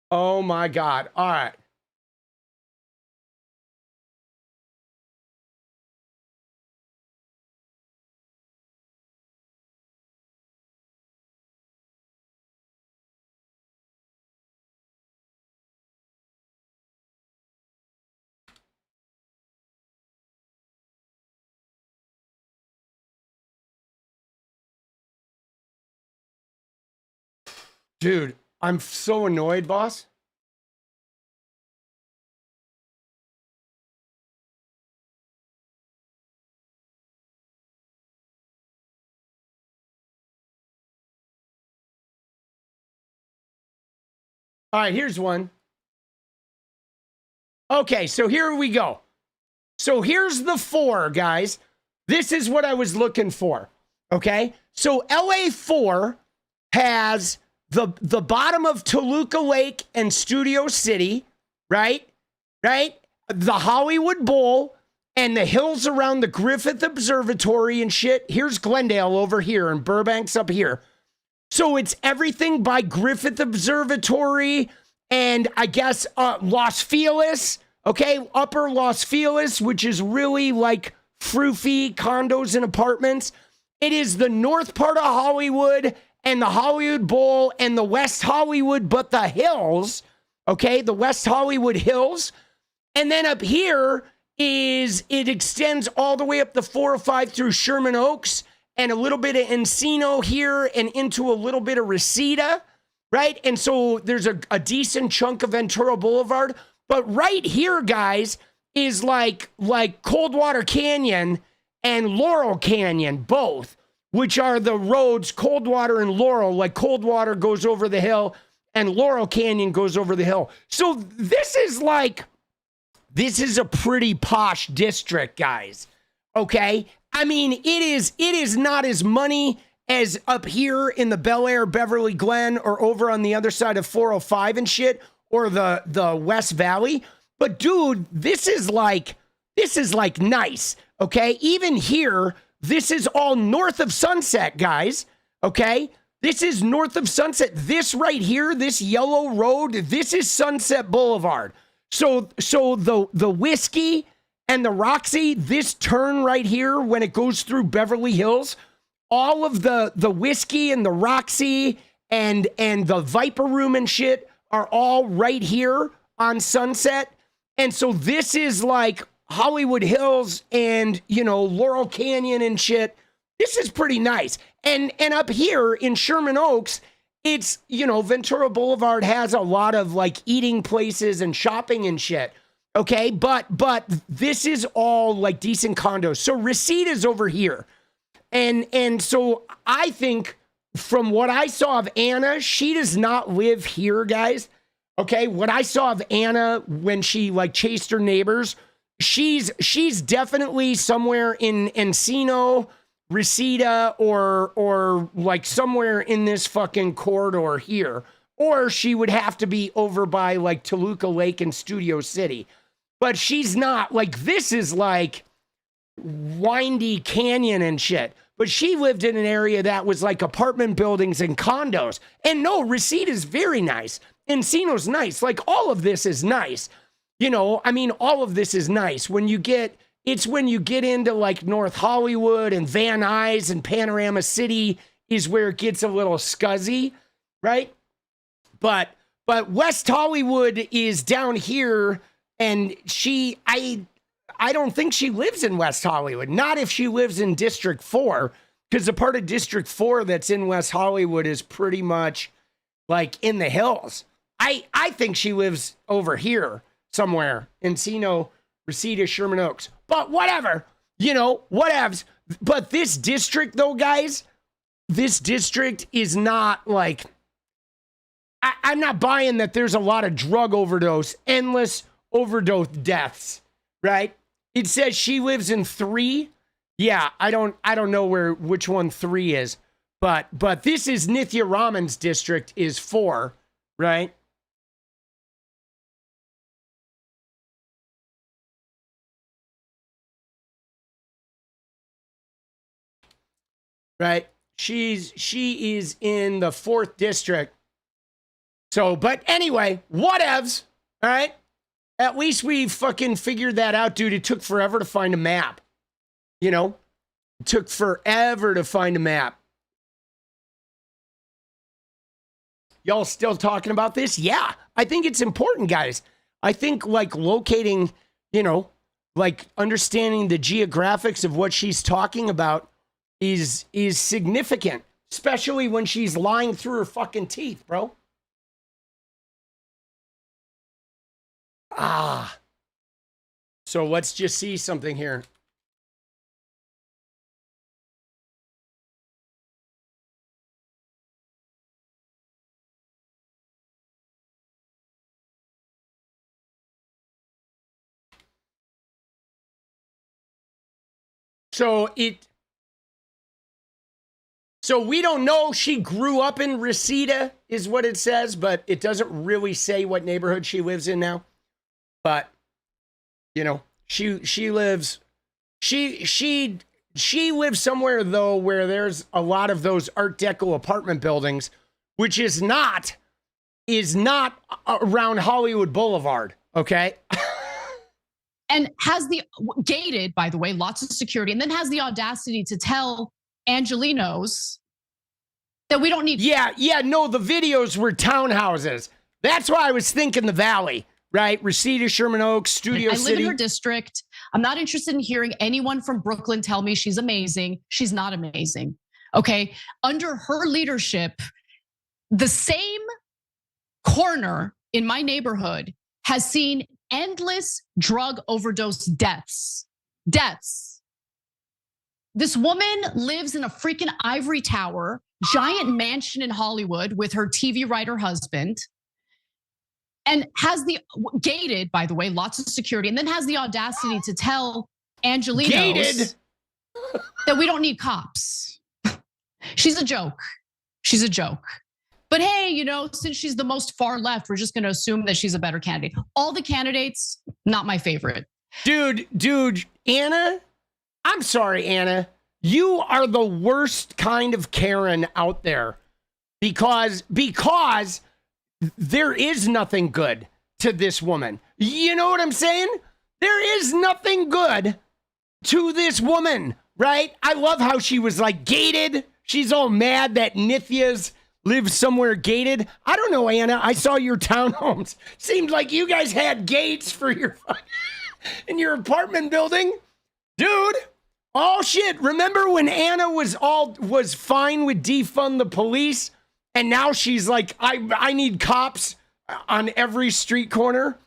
Oh my God. All right. Dude, I'm so annoyed, boss. All right, here's one. Okay, so here we go. So here's the 4, guys. This is what I was looking for. Okay, so LA4 has the bottom of Toluca Lake and Studio City, right? Right? The Hollywood Bowl and the hills around the Griffith Observatory and shit. Here's Glendale over here and Burbank's up here. So it's everything by Griffith Observatory and I guess Los Feliz, okay? Upper Los Feliz, which is really like froofy condos and apartments. It is the north part of Hollywood and the Hollywood Bowl and the West Hollywood, but the hills, okay? The West Hollywood Hills. And then up here is, it extends all the way up the 405 through Sherman Oaks and a little bit of Encino here and into a little bit of Reseda, right? And so there's a decent chunk of Ventura Boulevard. But right here, guys, is like Coldwater Canyon and Laurel Canyon, both, which are the roads, Coldwater and Laurel. Like Coldwater goes over the hill and Laurel Canyon goes over the hill. So this is a pretty posh district, guys. Okay? I mean, it is not as money as up here in the Bel Air, Beverly Glen, or over on the other side of 405 and shit, or the West Valley. But dude, this is like nice. Okay? Even here, this is all north of Sunset, guys. Okay? This is north of Sunset. This right here, this yellow road, this is Sunset Boulevard. So the Whiskey and the Roxy, this turn right here, when it goes through Beverly Hills, all of the Whiskey and the Roxy and the Viper Room and shit are all right here on Sunset. And so this is like Hollywood Hills and, Laurel Canyon and shit. This is pretty nice. And up here in Sherman Oaks, it's, Ventura Boulevard has a lot of like eating places and shopping and shit. Okay. But this is all like decent condos. So Reseda's over here. And so I think from what I saw of Anna, she does not live here, guys. Okay. What I saw of Anna when she like chased her neighbors, she's definitely somewhere in Encino, Reseda, or like somewhere in this fucking corridor here. Or she would have to be over by like Toluca Lake and Studio City. But she's not. Like, this is like windy canyon and shit. But she lived in an area that was like apartment buildings and condos. And no, Reseda is very nice. Encino's nice. Like, all of this is nice. All of this is nice. When you get into like North Hollywood and Van Nuys and Panorama City is where it gets a little scuzzy, right? But West Hollywood is down here, and I don't think she lives in West Hollywood. Not if she lives in District 4, because the part of District 4 that's in West Hollywood is pretty much like in the hills. I think she lives over here somewhere, Encino, Reseda, Sherman Oaks. But whatever, whatevs. But this district, though, guys, this district is not like, I'm not buying that there's a lot of drug overdose, endless overdose deaths, right? It says she lives in 3. Yeah, I don't know which one 3 is, but this is Nithya Raman's district is 4, right? Right? She is in the 4th district. So, but anyway, whatevs, all right? At least we fucking figured that out, dude. It took forever to find a map. It took forever to find a map. Y'all still talking about this? Yeah, I think it's important, guys. I think like locating, like understanding the geographics of what she's talking about is significant, especially when she's lying through her fucking teeth, bro. So let's just see something here. So we don't know she grew up in Reseda is what it says, but it doesn't really say what neighborhood she lives in now. But, She lives somewhere though where there's a lot of those Art Deco apartment buildings, which is not around Hollywood Boulevard, okay? And has the gated, by the way, lots of security, and then has the audacity to tell Angelenos that we don't need. Yeah, no, the videos were townhouses. That's why I was thinking the Valley, right? Reseda, Sherman Oaks, Studio City. I live in her district. I'm not interested in hearing anyone from Brooklyn tell me she's amazing. She's not amazing, okay? Under her leadership, the same corner in my neighborhood has seen endless drug overdose deaths. This woman lives in a freaking ivory tower, giant mansion in Hollywood with her TV writer husband, and has the gated, by the way, lots of security, and then has the audacity to tell Angelenos that we don't need cops. She's a joke. But hey, since she's the most far left, we're just gonna assume that she's a better candidate. All the candidates, not my favorite. Dude, Anna, I'm sorry, Anna. You are the worst kind of Karen out there because there is nothing good to this woman. You know what I'm saying? There is nothing good to this woman, right? I love how she was like gated. She's all mad that Nithya's live somewhere gated. I don't know, Anna. I saw your townhomes. Seemed like you guys had gates for your in your apartment building. Dude, oh shit. Remember when Anna was fine with defund the police and now she's like, I need cops on every street corner?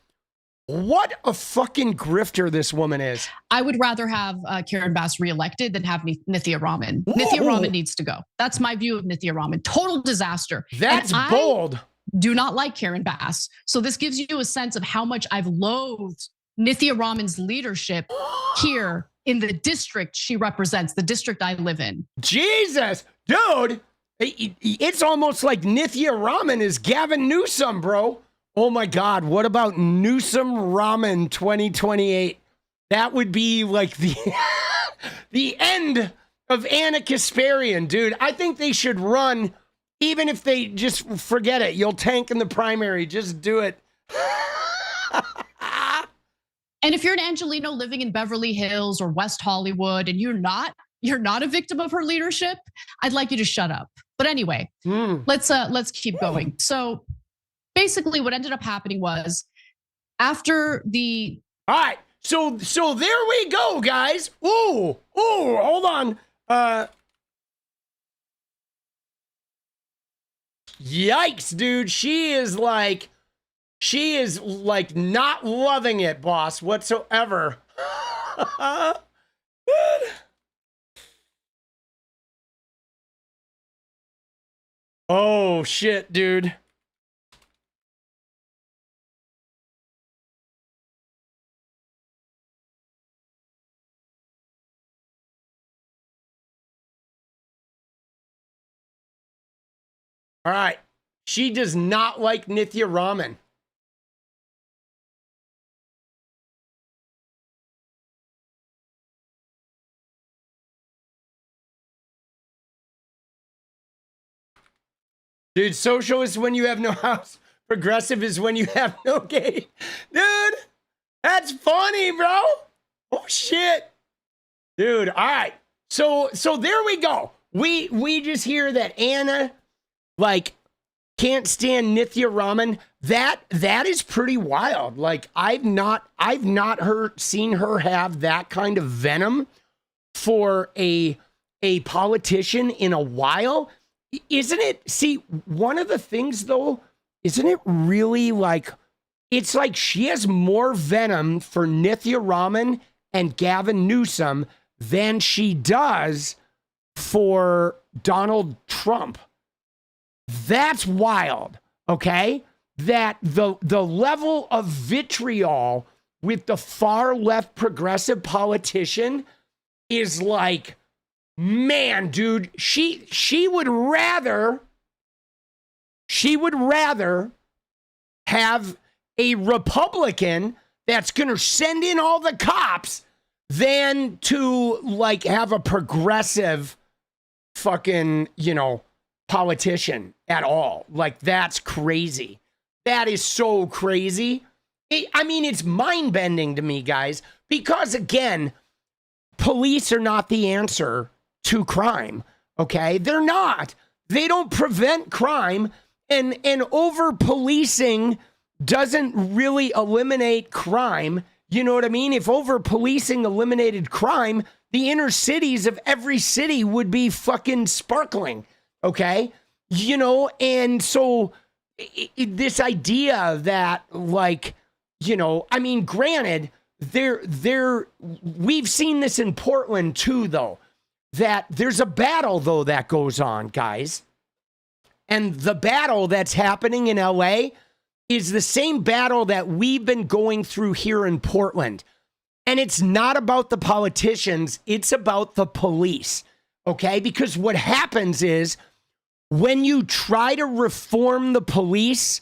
What a fucking grifter this woman is. I would rather have Karen Bass reelected than have Nithya Raman. Nithya Raman needs to go. That's my view of Nithya Raman. Total disaster. That's bold. Do not like Karen Bass. So this gives you a sense of how much I've loathed Nithya Raman's leadership here in the district she represents, the district I live in. Jesus, dude. It's almost like Nithya Raman is Gavin Newsom, bro. Oh my God, what about Newsom Raman 2028? That would be like the the end of Anna Kasparian, dude. I think they should run, even if they just forget it. You'll tank in the primary, just do it. And if you're an Angeleno living in Beverly Hills or West Hollywood and you're not a victim of her leadership, I'd like you to shut up. But anyway, let's keep going. So basically what ended up happening was after the... All right, so there we go, guys. Ooh, hold on. Yikes, dude. She is like not loving it, boss, whatsoever. Oh, shit, dude. All right. She does not like Nithya Raman. Dude, social is when you have no house. Progressive is when you have no gate. Dude, that's funny, bro. Oh, shit. Dude, all right. So there we go. We just hear that Anna, like, can't stand Nithya Raman. That is pretty wild. Like, I've not seen her have that kind of venom for a politician in a while. Isn't it? See, one of the things though, isn't it really like, it's like she has more venom for Nithya Raman and Gavin Newsom than she does for Donald Trump. That's wild, okay? That the level of vitriol with the far left progressive politician is like, man, dude, she would rather have a Republican that's going to send in all the cops than to like have a progressive fucking, politician at all. Like, that's crazy. That is so crazy. It's mind-bending to me, guys, because again, police are not the answer to crime, okay? They're not. They don't prevent crime, and over-policing doesn't really eliminate crime. You know what I mean? If over-policing eliminated crime, the inner cities of every city would be fucking sparkling, okay? And so this idea that, like, granted, we've seen this in Portland too, though, that there's a battle, though, that goes on, guys. And the battle that's happening in LA is the same battle that we've been going through here in Portland. And it's not about the politicians, it's about the police, okay? Because what happens is when you try to reform the police,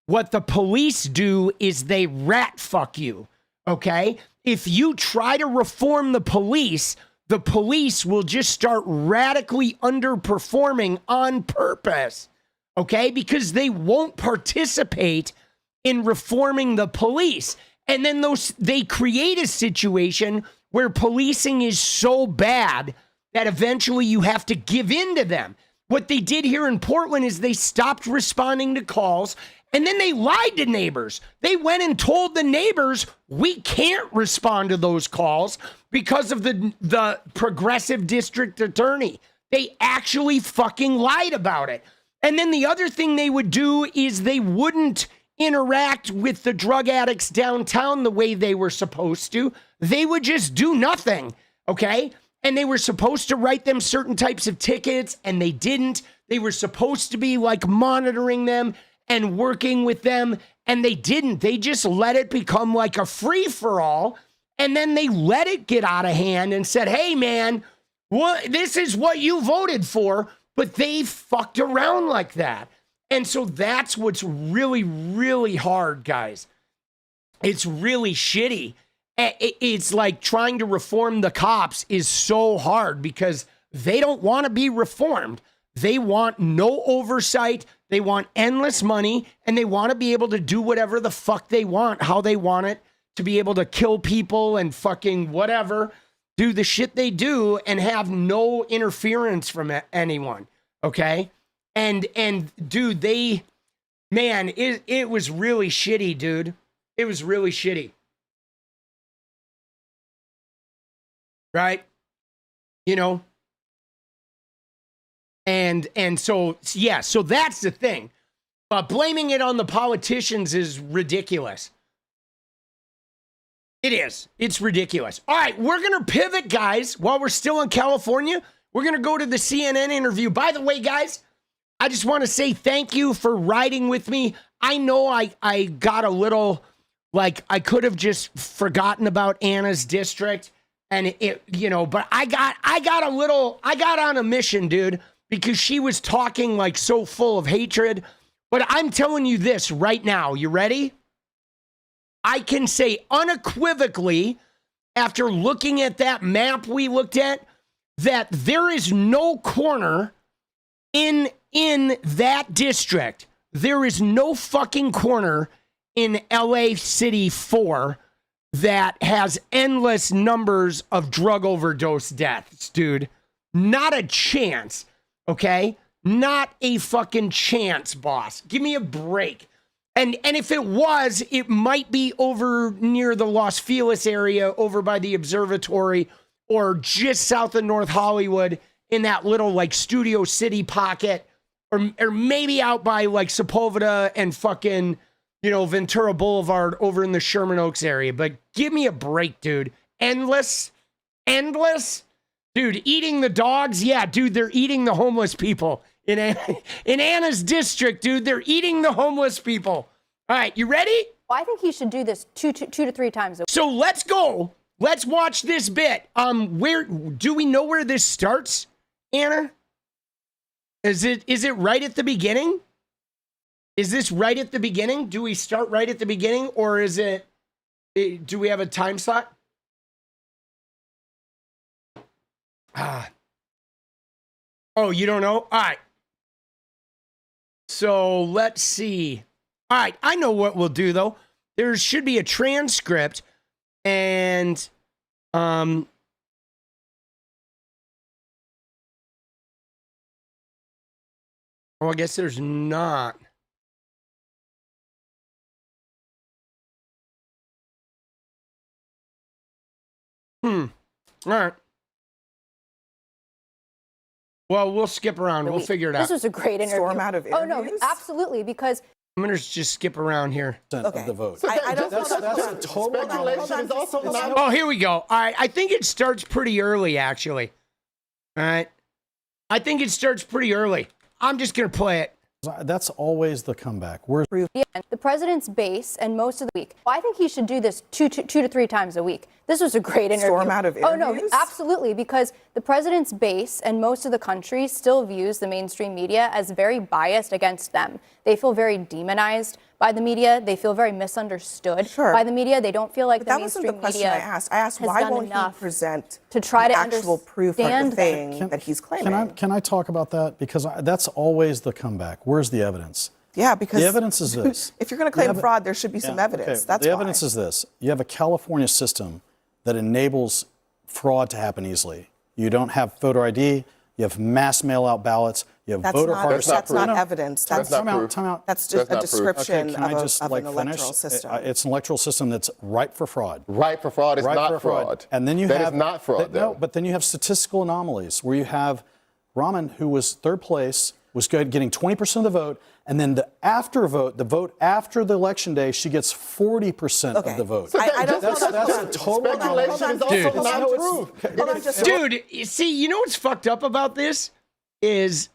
what the police do is they rat fuck you, okay? If you try to reform the police will just start radically underperforming on purpose, okay? Because they won't participate in reforming the police. And then they create a situation where policing is so bad that eventually you have to give in to them. What they did here in Portland is they stopped responding to calls, and then they lied to neighbors. They went and told the neighbors, we can't respond to those calls because of the progressive district attorney. They actually fucking lied about it. And then the other thing they would do is they wouldn't interact with the drug addicts downtown the way they were supposed to. They would just do nothing, okay? And they were supposed to write them certain types of tickets, and they didn't. They were supposed to be like monitoring them and working with them, and they didn't. They just let it become like a free-for-all, and then they let it get out of hand and said, hey, man, this is what you voted for, but they fucked around like that. And so that's what's really, really hard, guys. It's really shitty. It's like trying to reform the cops is so hard because they don't want to be reformed. They want no oversight. They want endless money, and they want to be able to do whatever the fuck they want, how they want it, to be able to kill people and fucking whatever, do the shit they do and have no interference from anyone, okay? And dude, it was really shitty, dude. It was really shitty. Right? And so, yeah, so that's the thing. But blaming it on the politicians is ridiculous. It is. It's ridiculous. All right, we're going to pivot, guys, while we're still in California. We're going to go to the CNN interview. By the way, guys, I just want to say thank you for riding with me. I know I got a little, like, I could have just forgotten about Anna's district, and but I got on a mission, dude, because she was talking like so full of hatred. But I'm telling you this right now. You ready? I can say unequivocally, after looking at that map we looked at, that there is no corner in that district. There is no fucking corner in LA City 4 that has endless numbers of drug overdose deaths, dude. Not a chance, okay? Not a fucking chance, boss. Give me a break. And if it was, it might be over near the Los Feliz area, over by the observatory, or just south of North Hollywood in that little like Studio City pocket, or maybe out by like Sepulveda and fucking, Ventura Boulevard over in the Sherman Oaks area. But give me a break, dude. Endless. Dude, eating the dogs? Yeah, dude, they're eating the homeless people. In Anna's district, dude, they're eating the homeless people. All right, you ready? Well, I think he should do this two to three times a week. So let's go. Let's watch this bit. Where do we know where this starts, Anna? Is it right at the beginning? Is this right at the beginning? Do we start right at the beginning, or is it Do we have a time slot? Oh, you don't know? All right. So let's see. All right. I know what we'll do, though. There should be a transcript and oh, I guess there's not. All right. Well, we'll skip around. We'll figure it out. This was a great interview. Storm out of interviews? Oh, no, absolutely, because I'm going to just skip around here. Okay. Of the vote. I don't that's a total speculation is also not. Oh, here we go. All right. I think it starts pretty early, actually. All right. I think it starts pretty early. I'm just going to play it. That's always the comeback. the president's base and most of the week. Well, I think he should do this two to three times a week. This was a great interview. Storm out of interviews? Oh, no, absolutely, because the president's base and most of the country still views the mainstream media as very biased against them. They feel very demonized by the media. They feel very misunderstood by the media. They don't feel like the mainstream media. That wasn't the question I asked. I asked why won't he present to try to actual proof of the thing that he's claiming. Can I talk about that? Because that's always the comeback. Where's the evidence? Yeah, because the evidence is this. If you're going to claim fraud, there should be some evidence. Okay. That's the evidence is this. You have a California system that enables fraud to happen easily. You don't have voter ID. You have mass mail-out ballots. You have voter cards. That's not evidence. That's time out. That's just a description of an electoral system. It's an electoral system that's ripe for fraud. Ripe for fraud is not fraud. And then you that have is not fraud. No, but then you have statistical anomalies where you have Raman, who was third place, was getting 20% of the vote, and then the vote after the election day, she gets 40% of the vote. So that's a total speculation is also not true. Dude, see, you know what's fucked up about this is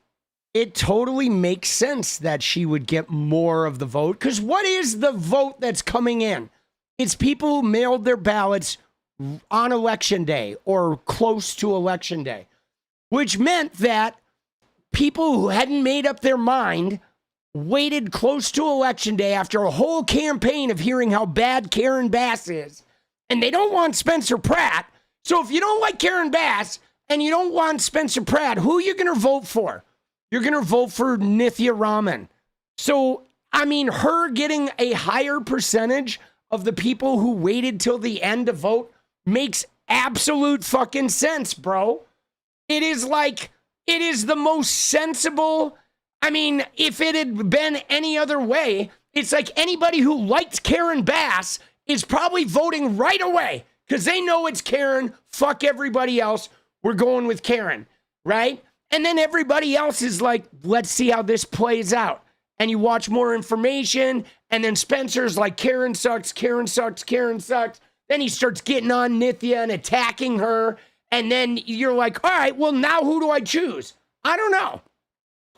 it totally makes sense that she would get more of the vote. Because what is the vote that's coming in? It's people who mailed their ballots on election day or close to election day, which meant that people who hadn't made up their mind waited close to election day after a whole campaign of hearing how bad Karen Bass is. And they don't want Spencer Pratt. So if you don't like Karen Bass and you don't want Spencer Pratt, who are you going to vote for? You're going to vote for Nithya Raman. So, I mean, her getting a higher percentage of the people who waited till the end to vote makes absolute fucking sense, bro. It is the most sensible. I mean, if it had been any other way, it's like anybody who liked Karen Bass is probably voting right away because they know it's Karen. Fuck everybody else. We're going with Karen, right? And then everybody else is like, let's see how this plays out. And you watch more information, and then Spencer's like, Karen sucks, Karen sucks, Karen sucks. Then he starts getting on Nithya and attacking her. And then you're like, all right, well, now who do I choose? I don't know.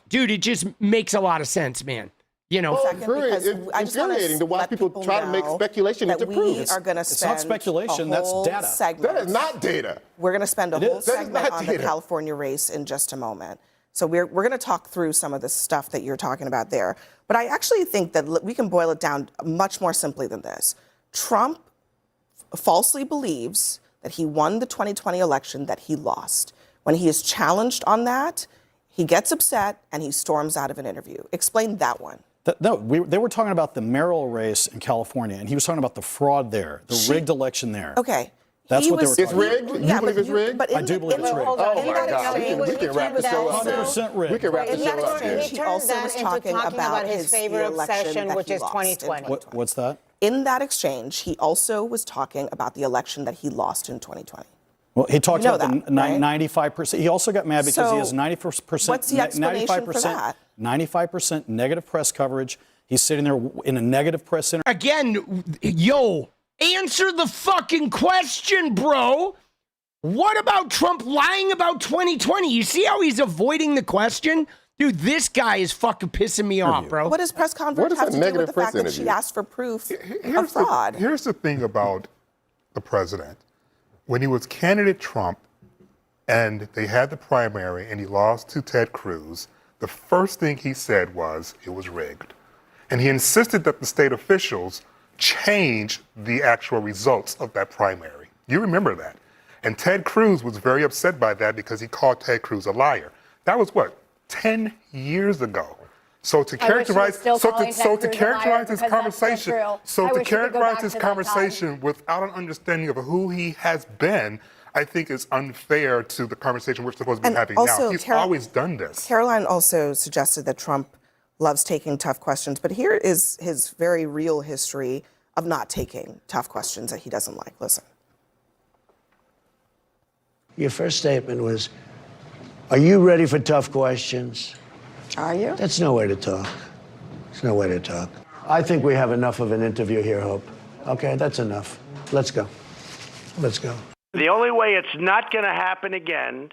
Dude, it just makes a lot of sense, man. You know, it's infuriating to watch people try to make speculation into proof. It's not speculation, that's data. That is not data. We're going to spend a whole segment on the California race in just a moment. So we're going to talk through some of the stuff that you're talking about there. But I actually think that we can boil it down much more simply than this. Trump falsely believes that he won the 2020 election that he lost. When he is challenged on that, he gets upset and he storms out of an interview. Explain that one. No, they were talking about the mayoral race in California, and he was talking about the fraud there, the rigged election there. Okay. That's what they were talking about. It's rigged? You believe it's rigged? I do believe it's rigged. Oh, my God. We can wrap the show up. 100% rigged. We can wrap the show up. He also was talking about his favorite obsession, which is 2020. What's that? In that exchange, he also was talking about the election that he lost in 2020. Well, he talked about that, the 95%. He also got mad because he has 94%. What's the explanation for that? 95% negative press coverage. He's sitting there in a negative press interview. Again, answer the fucking question, bro. What about Trump lying about 2020? You see how he's avoiding the question? Dude, this guy is fucking pissing me off, bro. What does press conference have to do with the fact that she asked for proof of fraud? Here's the thing about the president. When he was candidate Trump and they had the primary and he lost to Ted Cruz, the first thing he said was it was rigged. And he insisted that the state officials change the actual results of that primary. You remember that. And Ted Cruz was very upset by that because he called Ted Cruz a liar. That was what, 10 years ago. So to characterize, this conversation without an understanding of who he has been, I think is unfair to the conversation we're supposed to be having now. He's always done this. Caroline also suggested that Trump loves taking tough questions, but here is his very real history of not taking tough questions that he doesn't like. Listen. Your first statement was, are you ready for tough questions? Are you? That's no way to talk. It's no way to talk. I think we have enough of an interview here, Hope. Okay, that's enough. Let's go. Let's go. The only way it's not going to happen again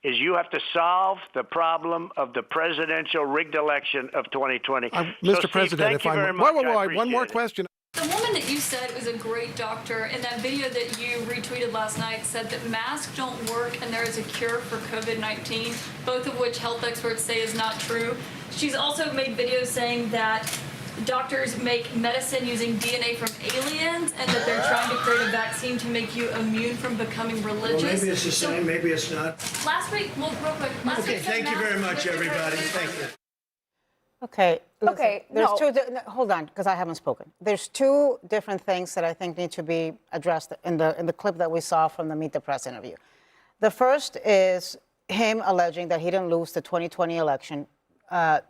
is you have to solve the problem of the presidential rigged election of 2020. Mr. President, if I'm... Wait, one more question. The woman that you said was a great doctor in that video that you retweeted last night said that masks don't work and there is a cure for COVID-19, both of which health experts say is not true. She's also made videos saying that doctors make medicine using DNA from aliens and that they're trying to create a vaccine to make you immune from becoming religious. Well, maybe it's the same, maybe it's not. Last week, well, real quick. Okay, thank you very much, everybody. Thank you. Okay. Listen, Okay, there's no. hold on, because I haven't spoken. There's two different things that I think need to be addressed in the clip that we saw from the Meet the Press interview. The first is him alleging that he didn't lose the 2020 election.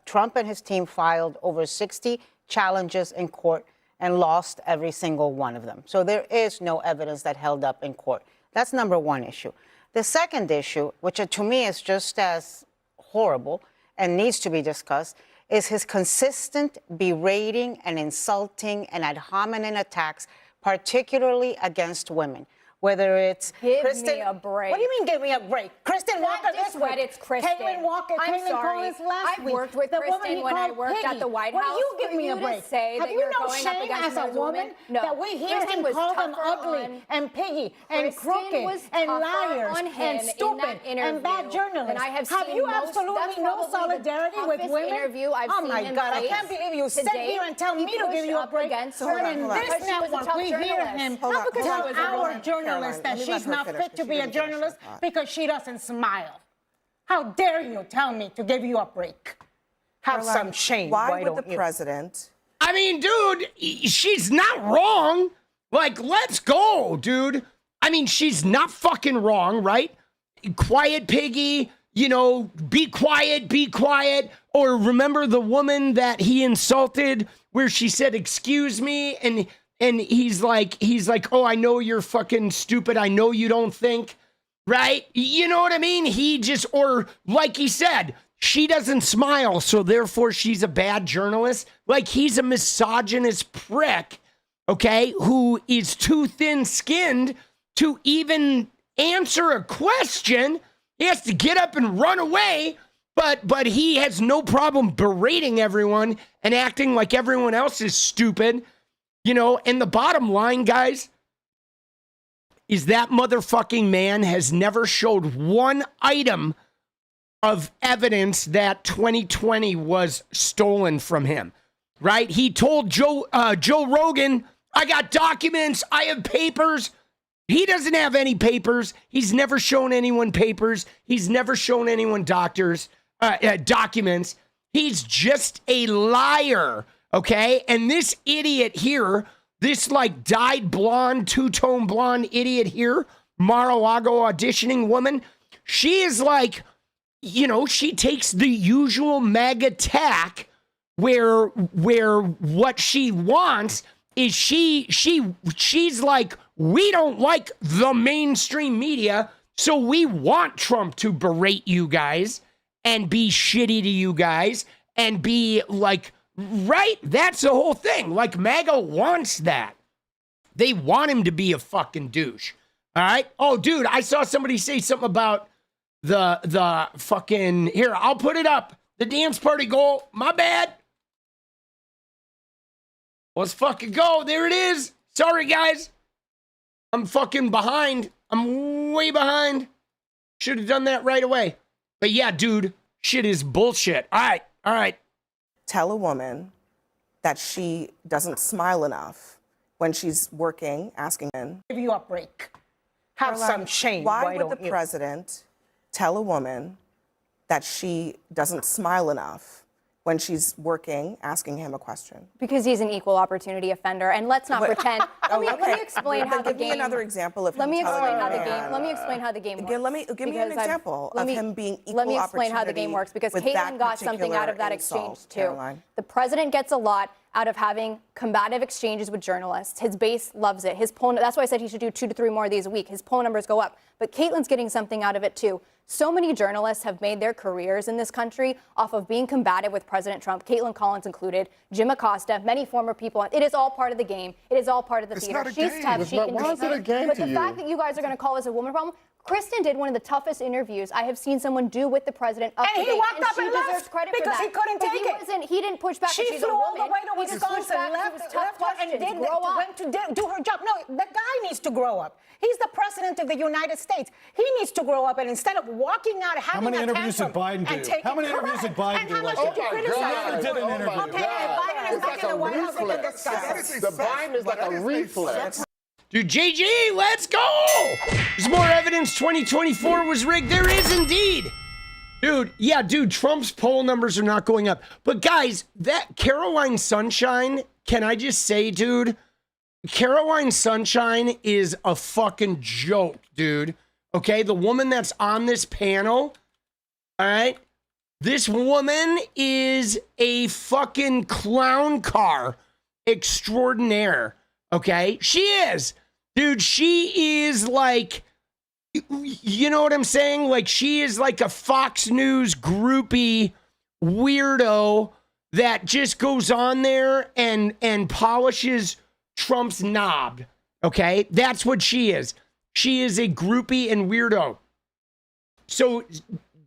Trump and his team filed over 60 challenges in court and lost every single one of them. So there is no evidence that held up in court. That's number one issue. The second issue, which to me is just as horrible and needs to be discussed, is his consistent berating and insulting and ad hominem attacks, particularly against women. Whether it's Give Kristen, me a break. What do you mean give me a break? Kristen Walker this week. It's Kristen. Caitlin Walker, I'm Caitlin sorry. Collins last I've week. worked with The woman Kristen he when I called worked Piggy. at the White What House. do you give For me you a to break? say Have that you you're no going up shame against as a those woman women? No. that we hear Kristen him was call them tougher ugly on- and piggy and Kristen crooked was and tougher liars on him and in stupid that and bad interview journalists? than I have Have seen you most. absolutely That's no probably the solidarity with toughest women? interview I've Oh seen my him God, I face can't believe you to sit date. here and tell He me to give pushed you a up break. against But her in because this she was a network, tough we hear journalist. him Not because she tell was a our woman. journalist that Caroline, let me she's let her not finish, fit to because be she a didn't finish her journalist thought. because she doesn't smile. How dare you tell me to give you a break? Have Caroline, some shame. Why would don't the you? president... I mean, dude, she's not wrong. Like, let's go, dude. I mean, she's not fucking wrong, right? Quiet piggy, you know, be quiet, be quiet. Or remember the woman that he insulted where she said, excuse me, and he's like, oh, I know you're fucking stupid. I know you don't think, right? You know what I mean? He just, or like he said, she doesn't smile, so therefore she's a bad journalist. Like, he's a misogynist prick, okay, who is too thin-skinned to even answer a question. He has to get up and run away, but he has no problem berating everyone and acting like everyone else is stupid, you know. And the bottom line, guys, is that motherfucking man has never showed one item of evidence that 2020 was stolen from him, right? He told Joe Rogan, I got documents, I have papers. He doesn't have any papers. He's never shown anyone papers. He's never shown anyone documents. He's just a liar, okay? And this idiot here, this like dyed blonde, two-tone blonde idiot here, Mar-a-Lago auditioning woman, she is like, you know, she takes the usual MAGA tack where what she wants is she's like, we don't like the mainstream media, so we want Trump to berate you guys and be shitty to you guys and be like, right? That's the whole thing. Like, MAGA wants that. They want him to be a fucking douche. All right? Oh, dude, I saw somebody say something about the fucking, here, I'll put it up. The dance party goal. My bad. Let's fucking go. There it is. Sorry, guys. I'm fucking behind. I'm way behind. Should have done that right away. But yeah, dude, shit is bullshit. All right. Tell a woman that she doesn't smile enough when she's working, asking him, give you a break. Have some shame. Why would the president tell a woman that she doesn't smile enough when she's working, asking him a question? Because he's an equal opportunity offender, and let's not pretend. Let me explain how the game. Give me another example of him Let me explain how the telling game. Let me explain how the game works. Give me an example of him being equal opportunity. Let me explain how the game works, because Caitlin got something out of that exchange too. The president gets a lot out of having combative exchanges with journalists. His base loves it. His poll, that's why I said he should do 2 to 3 more of these a week. His poll numbers go up. But Caitlin's getting something out of it too. So many journalists have made their careers in this country off of being combative with President Trump, Caitlin Collins included, Jim Acosta, many former people. It is all part of the game. It is all part of the theater. She's tough. She can do it. But the fact that you guys are going to call this a woman problem, Kristen did one of the toughest interviews I have seen someone do with the president up to date. And he walked up and she deserves left credit because for that. he couldn't take it. He didn't push back. She flew all the way to Wisconsin, left her, and went to do her job. No, the guy needs to grow up. He's the president of the United States. He needs to grow up, and instead of walking out, having How many interviews did Biden do? How many interviews did Biden do? And how much did you criticize him? Did an interview. Okay, Biden is back in the White House. We can discuss it. The Biden is like a reflex. Dude, JG, let's go! There's more evidence 2024 was rigged. There is indeed. Dude, Trump's poll numbers are not going up. But guys, that Caroline Sunshine, can I just say, dude, Caroline Sunshine is a fucking joke, dude. Okay, the woman that's on this panel, all right? This woman is a fucking clown car extraordinaire, okay? She is. Dude, she is like, you know what I'm saying? Like, she is like a Fox News groupie weirdo that just goes on there and polishes Trump's knob, okay? That's what she is. She is a groupie and weirdo. So,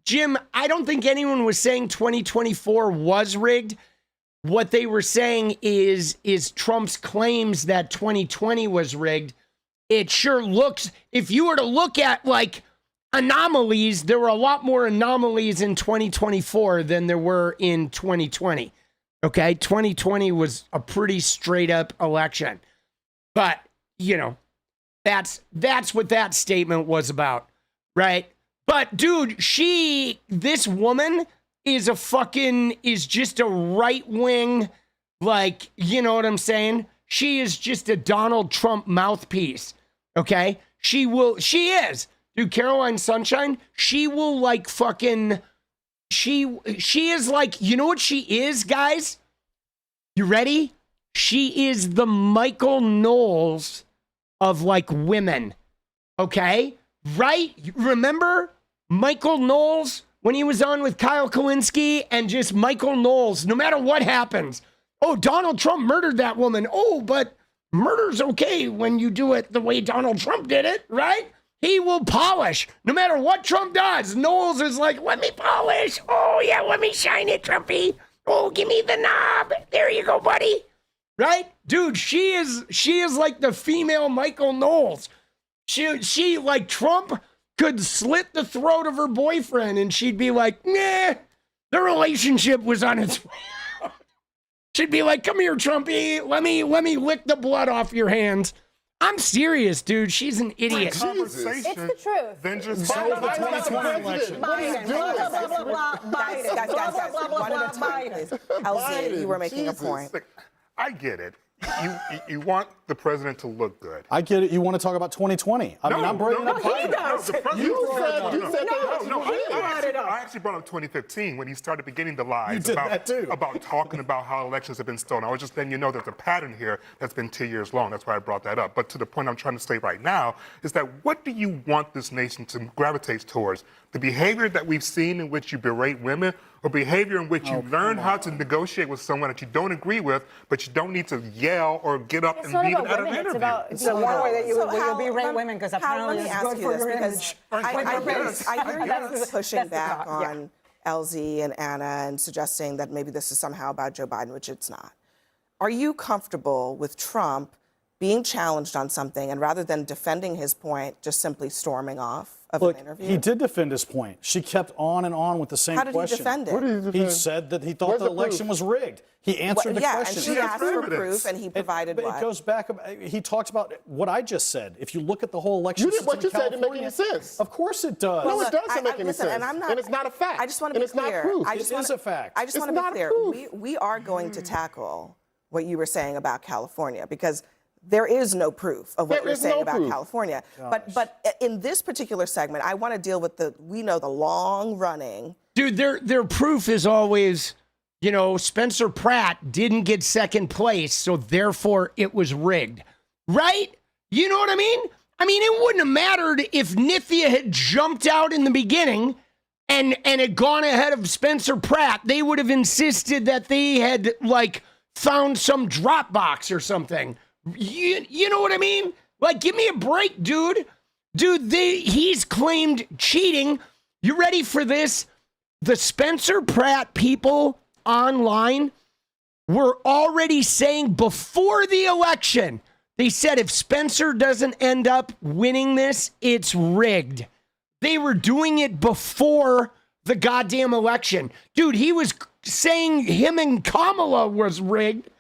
Jim, I don't think anyone was saying 2024 was rigged. What they were saying is Trump's claims that 2020 was rigged. It sure looks, if you were to look at like anomalies, there were a lot more anomalies in 2024 than there were in 2020. Okay, 2020 was a pretty straight up election. But, you know, that's what that statement was about, right? But dude, this woman is just a right wing, like, you know what I'm saying? She is just a Donald Trump mouthpiece, okay? She is. Dude, Caroline Sunshine, she will like fucking, she is like, you know what she is, guys? You ready? She is the Michael Knowles of like women, okay? Right? Remember Michael Knowles when he was on with Kyle Kalinske, and just Michael Knowles, no matter what happens, oh, Donald Trump murdered that woman. Oh, but murder's okay when you do it the way Donald Trump did it, right? He will polish no matter what Trump does. Knowles is like, let me polish. Oh, yeah, let me shine it, Trumpy. Oh, give me the knob. There you go, buddy. Right? Dude, she is like the female Michael Knowles. She like Trump could slit the throat of her boyfriend and she'd be like, nah, the relationship was on its way. She'd be like, come here, Trumpy. Let me lick the blood off your hands. I'm serious, dude. She's an idiot. It's the truth. Then just vote for the 2020 election. 𝗙𝐿𝐶, you were making a point. I get it. You want the president to look good. I get it. You want to talk about 2020. I mean, I'm bringing up You said I actually brought up 2015 when he started beginning the lies about talking about how elections have been stolen. I was just letting you know there's a pattern here that's been 2 years long. That's why I brought that up. But to the point I'm trying to say right now is that what do you want this nation to gravitate towards? The behavior that we've seen in which you berate women, or behavior in which you learn how to negotiate with someone that you don't agree with, but you don't need to yell or get up and leave it out of an interview. It's the one way that you will berate women, because apparently it's good for your image. I hear you guys pushing back on 𝗙𝐿𝐶 and Anna and suggesting that maybe this is somehow about Joe Biden, which it's not. Are you comfortable with Trump being challenged on something, and rather than defending his point, just simply storming off of Look, an interview? he did defend his point. She kept on and on with the same question. How did he defend it? What did he defend? He said that he thought the election was rigged. He answered the question. And she asked for proof, and he provided but what? it goes back. He talks about what I just said. If you look at the whole election system What you in said didn't make California, any sense. Of course it does. No, it doesn't make any sense. And I'm not. And it's not a fact. I just want to be clear. And it's not proof. It is a fact. I just want It's to be not clear. proof. We are going to tackle what you were saying about California, because there is no proof of what There you're is saying no about proof. California. But in this particular segment, I want to deal with the long running. Dude, their proof is always, you know, Spencer Pratt didn't get second place, so therefore it was rigged. Right? You know what I mean? I mean, it wouldn't have mattered if Nithya had jumped out in the beginning and had gone ahead of Spencer Pratt. They would have insisted that they had, like, found some Dropbox or something. You know what I mean? Like, give me a break, dude. Dude, he's claimed cheating. You ready for this? The Spencer Pratt people online were already saying before the election, they said if Spencer doesn't end up winning this, it's rigged. They were doing it before the goddamn election. Dude, he was saying him and Kamala was rigged,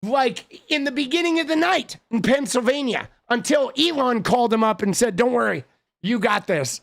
like in the beginning of the night in Pennsylvania, until Elon called him up and said, don't worry, you got this.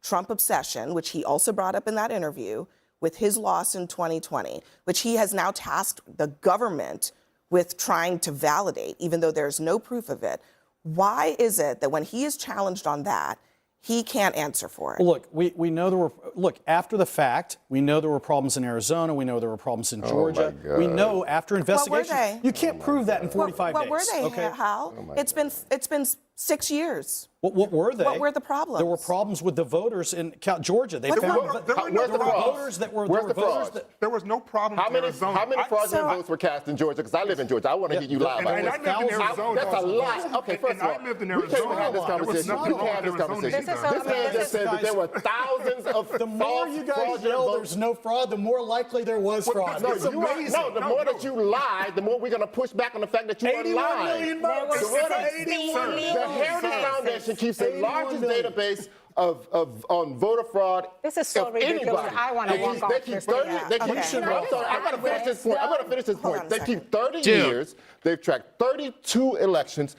Trump obsession, which he also brought up in that interview, with his loss in 2020, which he has now tasked the government with trying to validate, even though there's no proof of it. Why is it that when he is challenged on that, he can't answer for it? Well, look, we know there were, after the fact, we know there were problems in Arizona. We know there were problems in Georgia. my We God. know after investigation. What were they? You can't prove that in 45 what days. were they, okay? Hal? It's been 6 years. What were they? What were the problems? There were problems with the voters in Georgia. They What found were- There were no there were problems. voters that were. Where's there were the voters fraud? that, There was no problem How in many Arizona. fraudulent votes were cast in Georgia? Because I live in Georgia. I want to hear you live. And I lived in Arizona. That's a lot. Okay, first of all, I lived in we can't Arizona. have this There was conversation. nothing We wrong can't have this with Arizona conversation. either. This man just said that there were thousands of the more false you guys fraudulent yell votes. there's no fraud, the more likely there was fraud. No, It's the amazing. more that you lie, the more we're going to push back on the fact that you are 81 lying. million votes. The Heritage Foundation keeps the largest database on voter fraud. This is so of ridiculous. anybody. I want to walk off They keep this. 30. They keep. Okay. I'm sorry. I got to finish this point. Hold on a They second. keep 30 Dude. years. They've tracked 32 elections,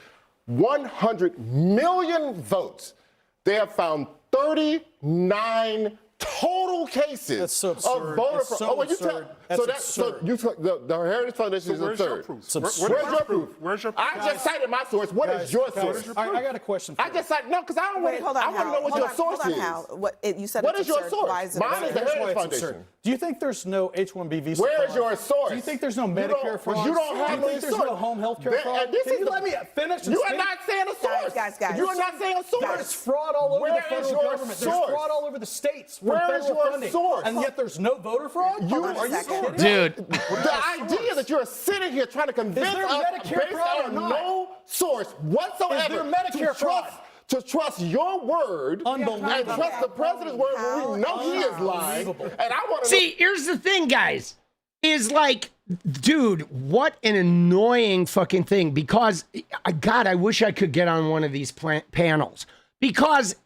100 million votes. They have found 39 total cases That's so absurd. of voter It's fraud. so Well, you absurd. so That's so absurd. you took the Heritage Foundation is where's the your third. proof? Where's Where's your proof? Where's your proof? I just cited my source. What is your source? I got a question for I you. just cited because I don't want Wait, to. hold on, I want to Hal. know what your source hold on, is. Hal. You said What it's is your absurd. source? Why is it Mine absurd? is the Here's why Heritage it's absurd. Foundation. Do you think there's no H-1B visa Where is fraud? your source? Do you think there's no You Medicare don't- fraud? you don't have Do you any think there's source. no home health care Then- fraud? and this Can is you the- let me finish? and You are speak? not saying a source. Guys. You are not saying a source. There's fraud all over Where the is federal your government. There's source? fraud all over the states from Where is federal your funding. source? And yet there's no voter fraud? You on a are you second. Dude. The idea that you're sitting here trying to convince there us Medicare based fraud or on not? no source whatsoever Is there Medicare fraud? to trust your word and Unbelievable. trust the president's word when we know he is lying. And I want to See, here's the thing, guys, is like, dude, what an annoying fucking thing. Because, God, I wish I could get on one of these panels. Because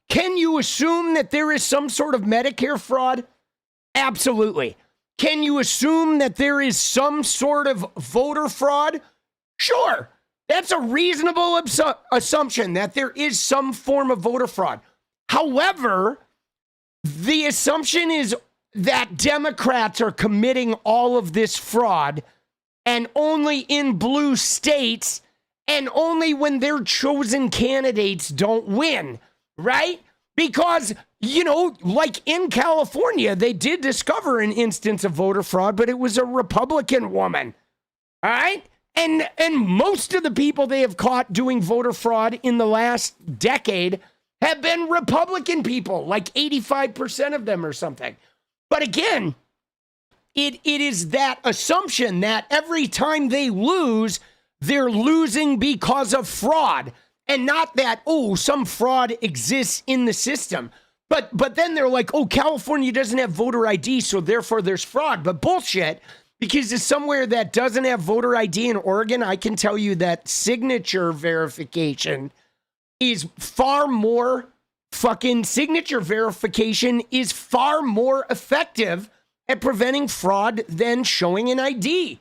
can you assume that there is some sort of Medicare fraud? Absolutely. Can you assume that there is some sort of voter fraud? Sure. That's a reasonable assumption that there is some form of voter fraud. However, the assumption is that Democrats are committing all of this fraud, and only in blue states, and only when their chosen candidates don't win, right? Because, you know, like in California, they did discover an instance of voter fraud, but it was a Republican woman, all right? And most of the people they have caught doing voter fraud in the last decade have been Republican people, like 85% of them or something. But again, it is that assumption that every time they lose, they're losing because of fraud, and not that, oh, some fraud exists in the system. But then they're like, oh, California doesn't have voter ID, so therefore there's fraud. But bullshit. Because it's somewhere that doesn't have voter ID in Oregon, I can tell you that signature verification is far more effective at preventing fraud than showing an ID.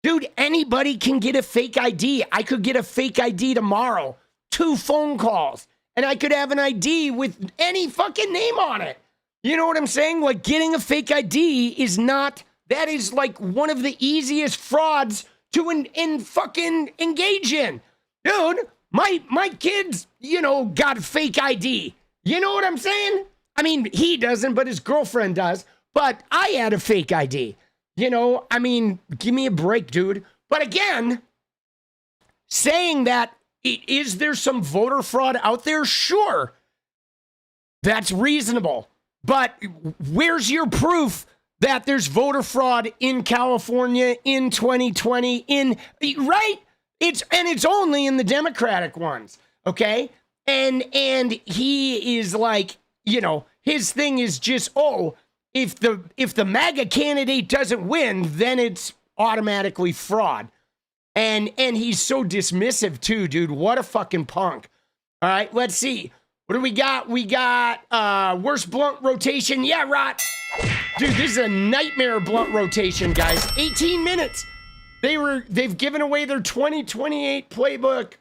Dude, anybody can get a fake ID. I could get a fake ID tomorrow, 2 phone calls, and I could have an ID with any fucking name on it. You know what I'm saying? Like, getting a fake ID is not, that is like one of the easiest frauds to fucking engage in. Dude, my kids, got a fake ID. You know what I'm saying? I mean, he doesn't, but his girlfriend does. But I had a fake ID. Give me a break, dude. But again, saying that, is there some voter fraud out there? Sure. That's reasonable. But where's your proof that there's voter fraud in California in 2020? Right? It's only in the Democratic ones, okay? And he is like, his thing is just, if the MAGA candidate doesn't win, then it's automatically fraud. And he's so dismissive too, dude. What a fucking punk. All right, let's see. What do we got? We got worst blunt rotation. Yeah, right. Dude, this is a nightmare blunt rotation, guys. 18 minutes. They've given away their 2028 playbook.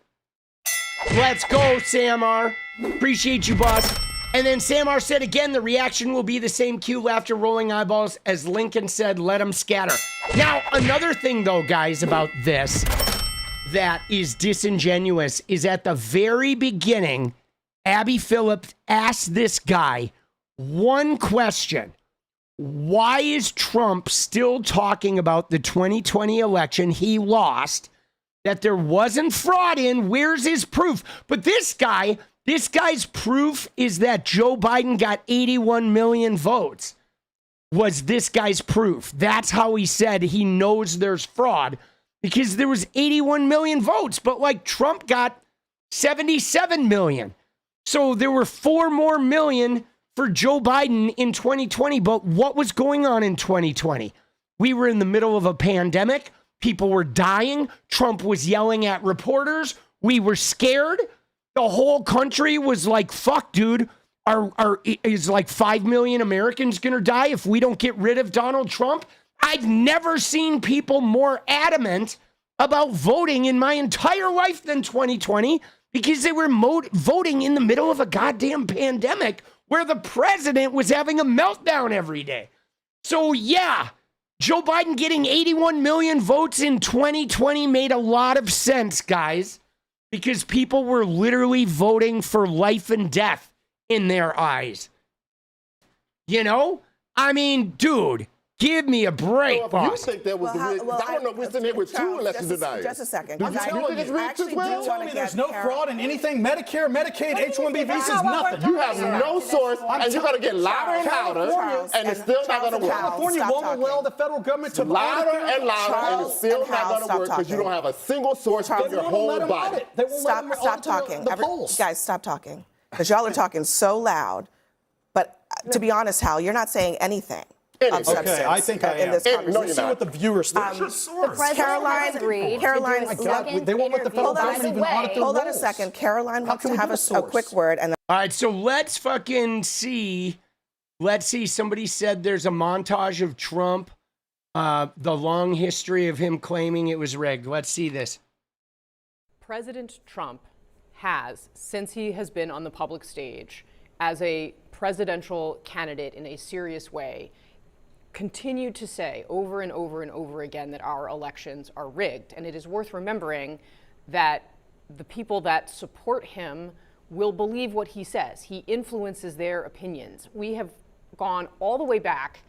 Let's go, Samar. Appreciate you, boss. And then Samar said again, the reaction will be the same cue, laughter, rolling eyeballs, as Lincoln said, let them scatter. Now, another thing, though, guys, about this that is disingenuous is at the very beginning, Abby Phillips asked this guy one question. Why is Trump still talking about the 2020 election he lost, that there wasn't fraud in? Where's his proof? But this guy's proof is that Joe Biden got 81 million votes. Was this guy's proof? That's how he said he knows there's fraud, because there was 81 million votes, but like Trump got 77 million. So there were 4 more million for Joe Biden in 2020. But what was going on in 2020? We were in the middle of a pandemic. People were dying. Trump was yelling at reporters. We were scared. The whole country was like, fuck, dude. Is like 5 million Americans going to die if we don't get rid of Donald Trump? I've never seen people more adamant about voting in my entire life than 2020, because they were voting in the middle of a goddamn pandemic where the president was having a meltdown every day. So yeah, Joe Biden getting 81 million votes in 2020 made a lot of sense, guys, because people were literally voting for life and death in their eyes. Dude, give me a break, boss. You think that was I don't know. We're sitting here with 2 election deniers. Just a second. Do you think it's rigged as well? Tell me there's no fraud in anything. Medicare, Medicaid, H-1B visas, nothing. You have no source, and you're going to get louder and louder, and it's still not going to work. California won't allow the federal government to louder and louder, and it's still not going to work because you don't have a single source for your whole body. Stop talking. Guys, stop talking. Because y'all are talking so loud. But to be honest, Hal, you're not saying anything. Okay, I think I am. This no, see what the viewers think. Caroline, they won't let the federal government even audit their Hold on a second. Caroline wants to have a quick word. And all right, so let's fucking see. Let's see. Somebody said there's a montage of Trump, the long history of him claiming it was rigged. Let's see this. President Trump has, since he has been on the public stage as a presidential candidate in a serious way, continued to say over and over and over again that our elections are rigged. And it is worth remembering that the people that support him will believe what he says. He influences their opinions. We have gone all the way back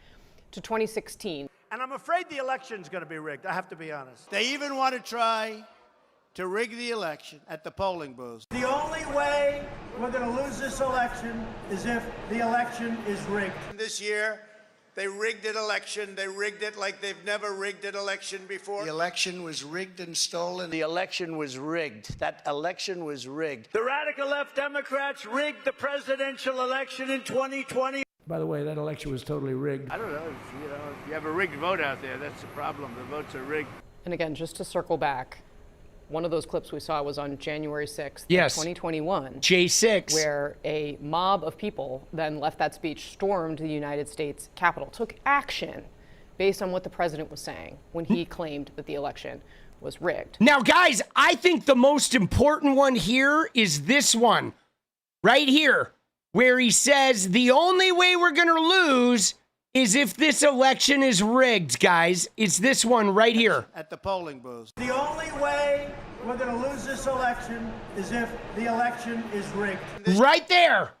to 2016. And I'm afraid the election's going to be rigged, I have to be honest. They even want to try to rig the election at the polling booths. The only way we're going to lose this election is if the election is rigged. This year, they rigged an election. They rigged it like they've never rigged an election before. The election was rigged and stolen. The election was rigged. That election was rigged. The radical left Democrats rigged the presidential election in 2020. By the way, that election was totally rigged. I don't know. You know, if you have a rigged vote out there, that's the problem. The votes are rigged. And again, just to circle back, one of those clips we saw was on January 6th, yes. 2021. J6. Where a mob of people then left that speech, stormed the United States Capitol, took action based on what the president was saying when he claimed that the election was rigged. Now, guys, I think the most important one here is this one right here, where he says the only way we're going to lose is if this election is rigged, guys. It's this one right here. At the polling booths. The only way we're going to lose this election is if the election is rigged. Right there.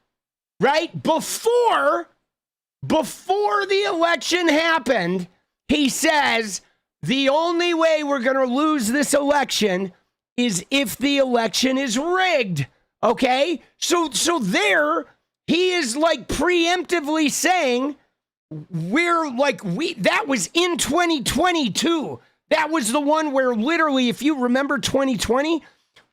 Right? Before the election happened, he says the only way we're going to lose this election is if the election is rigged. Okay? So there he is like preemptively saying that was in 2022. That was the one where literally, if you remember 2020,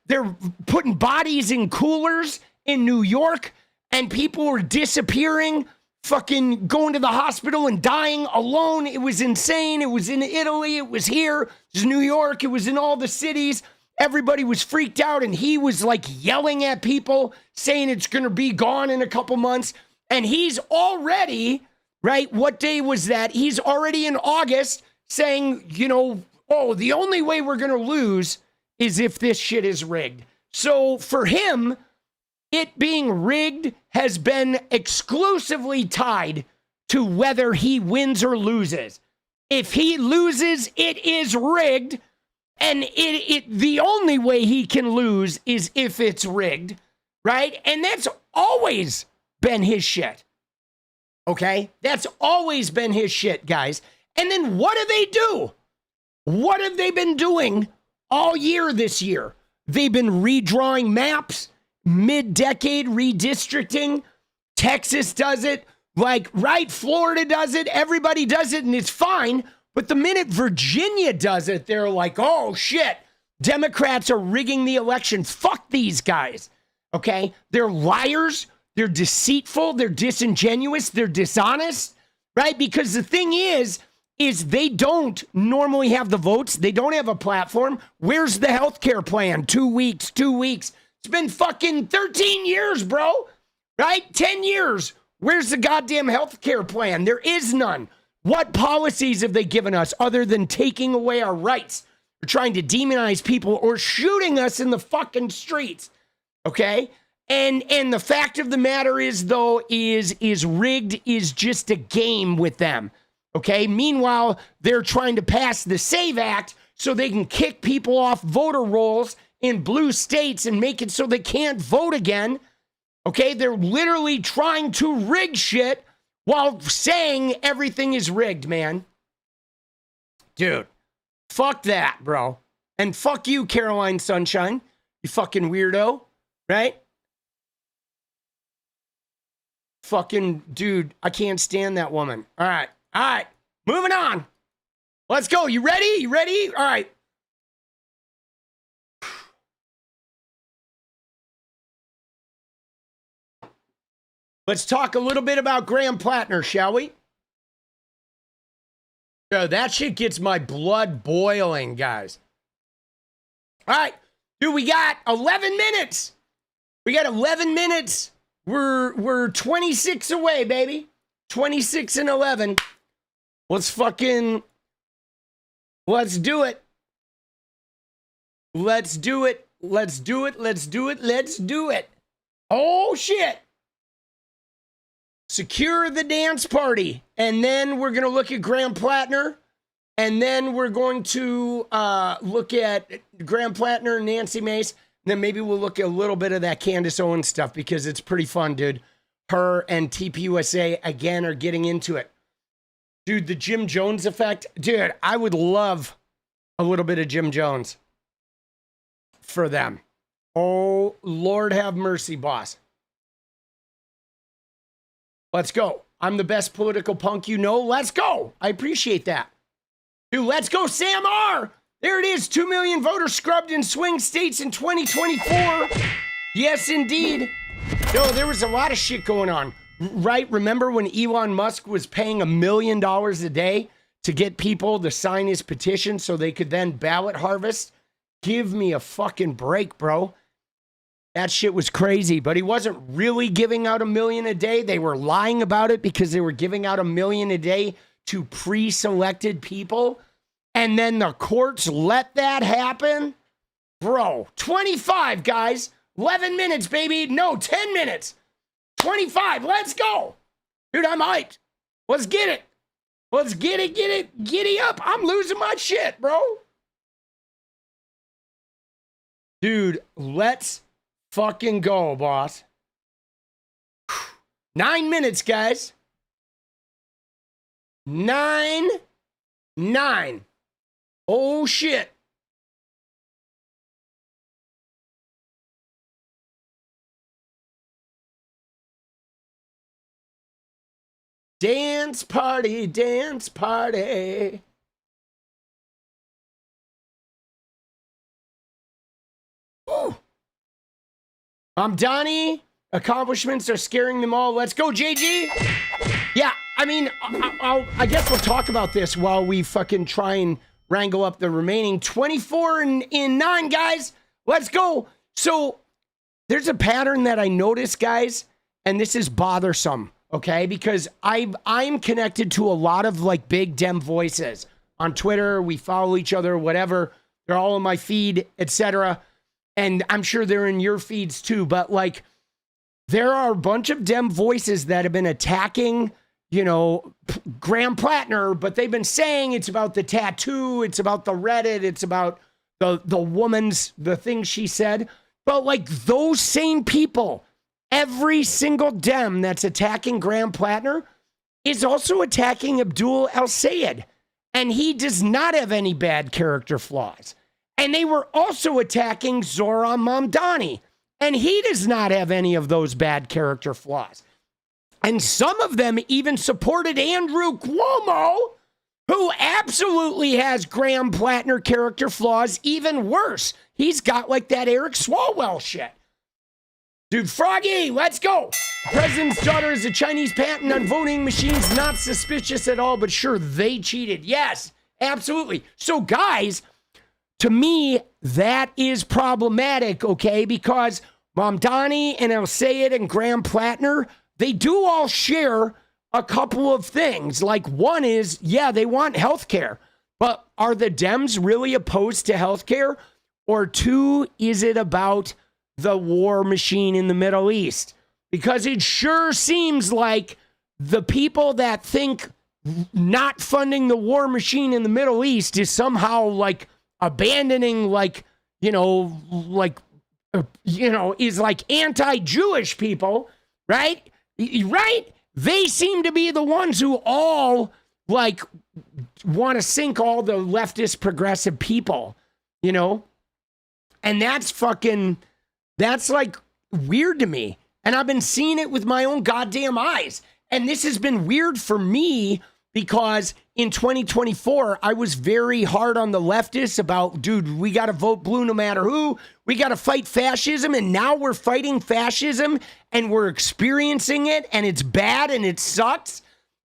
they're putting bodies in coolers in New York and people were disappearing, fucking going to the hospital and dying alone. It was insane. It was in Italy. It was here. It was New York. It was in all the cities. Everybody was freaked out, and he was like yelling at people, saying it's going to be gone in a couple months. And he's already, right? What day was that? He's already in August saying, you know, oh, the only way we're going to lose is if this shit is rigged. So for him, it being rigged has been exclusively tied to whether he wins or loses. If he loses, it is rigged. And the only way he can lose is if it's rigged, right? And that's always been his shit. Okay? That's always been his shit, guys. And then what do? What have they been doing all year this year? They've been redrawing maps, mid-decade redistricting. Texas does it, right? Florida does it. Everybody does it, and it's fine. But the minute Virginia does it, they're like, oh, shit, Democrats are rigging the election. Fuck these guys, okay? They're liars. They're deceitful. They're disingenuous. They're dishonest, right? Because the thing is they don't normally have the votes. They don't have a platform. Where's the healthcare plan? 2 weeks. It's been fucking 13 years, bro, right? 10 years. Where's the goddamn healthcare plan? There is none. What policies have they given us other than taking away our rights or trying to demonize people or shooting us in the fucking streets? Okay? And the fact of the matter is, though, is rigged is just a game with them. Okay? Meanwhile, they're trying to pass the SAVE Act so they can kick people off voter rolls in blue states and make it so they can't vote again. Okay? They're literally trying to rig shit while saying everything is rigged, man. Dude, fuck that, bro. And fuck you, Caroline Sunshine, you fucking weirdo, right? Fucking dude, I can't stand that woman. All right, moving on. Let's go. You ready? All right. Let's talk a little bit about Graham Platner, shall we? Yo, that shit gets my blood boiling, guys. All right, dude, we got 11 minutes. We're 26 away, baby. 26 and 11. Let's do it. Let's do it. Oh, shit. Secure the dance party. And then we're going to look at Graham Platner. And then we're going to look at Graham Platner and Nancy Mace. And then maybe we'll look at a little bit of that Candace Owens stuff because it's pretty fun, dude. Her and TPUSA, again, are getting into it. Dude, the Jim Jones effect. Dude, I would love a little bit of Jim Jones for them. Oh, Lord have mercy, boss. Let's go. I'm the best political punk you know. Let's go. I appreciate that. Dude, let's go, Sam R. There it is. 2 million voters scrubbed in swing states in 2024. Yes, indeed. No, there was a lot of shit going on. right? Remember when Elon Musk was paying $1 million a day to get people to sign his petition so they could then ballot harvest? Give me a fucking break, bro. That shit was crazy, but he wasn't really giving out $1 million a day. They were lying about it because they were giving out $1 million a day to pre-selected people. And then the courts let that happen. Bro, 25, guys. 11 minutes, baby. No, 10 minutes. 25. Let's go. Dude, I'm hyped. Let's get it. Let's get it. Giddy up. I'm losing my shit, bro. Dude, let's fucking go, boss. 9 minutes, guys. 9. Oh, shit. Dance party, dance party. Ooh. I'm Donnie. Accomplishments are scaring them all. Let's go, JG. Yeah, I mean, I guess we'll talk about this while we fucking try and wrangle up the remaining 24 in 9, guys. Let's go. So there's a pattern that I noticed, guys, and this is bothersome, okay? Because I'm connected to a lot of like big Dem voices on Twitter. We follow each other, whatever. They're all in my feed, etc. And I'm sure they're in your feeds too. But like, there are a bunch of Dem voices that have been attacking, you know, Graham Platner, but they've been saying it's about the tattoo, it's about the Reddit, it's about the the thing she said. But like those same people, every single Dem that's attacking Graham Platner is also attacking 𝗙𝗪𝗪𝗡. And he does not have any bad character flaws. And they were also attacking Zohran Mamdani. And he does not have any of those bad character flaws. And some of them even supported Andrew Cuomo, who absolutely has Graham Platner character flaws, even worse. He's got like that Eric Swalwell shit. Dude, Froggy, let's go. The president's daughter is a Chinese patent on voting machines. Not suspicious at all, but sure, they cheated. Yes, absolutely. So guys, to me, that is problematic, okay? Because Mamdani and 𝗙𝗪𝗪𝗡 and Graham Platner, they do all share a couple of things. Like one is, yeah, they want health care. But are the Dems really opposed to health care? Or two, is it about the war machine in the Middle East? Because it sure seems like the people that think not funding the war machine in the Middle East is somehow like abandoning is like anti-Jewish people, right? Right? They seem to be the ones who all like want to sink all the leftist progressive people, you know? And that's like weird to me. And I've been seeing it with my own goddamn eyes. And this has been weird for me because in 2024, I was very hard on the leftists about, dude, we got to vote blue no matter who. We got to fight fascism. And now we're fighting fascism and we're experiencing it and it's bad and it sucks.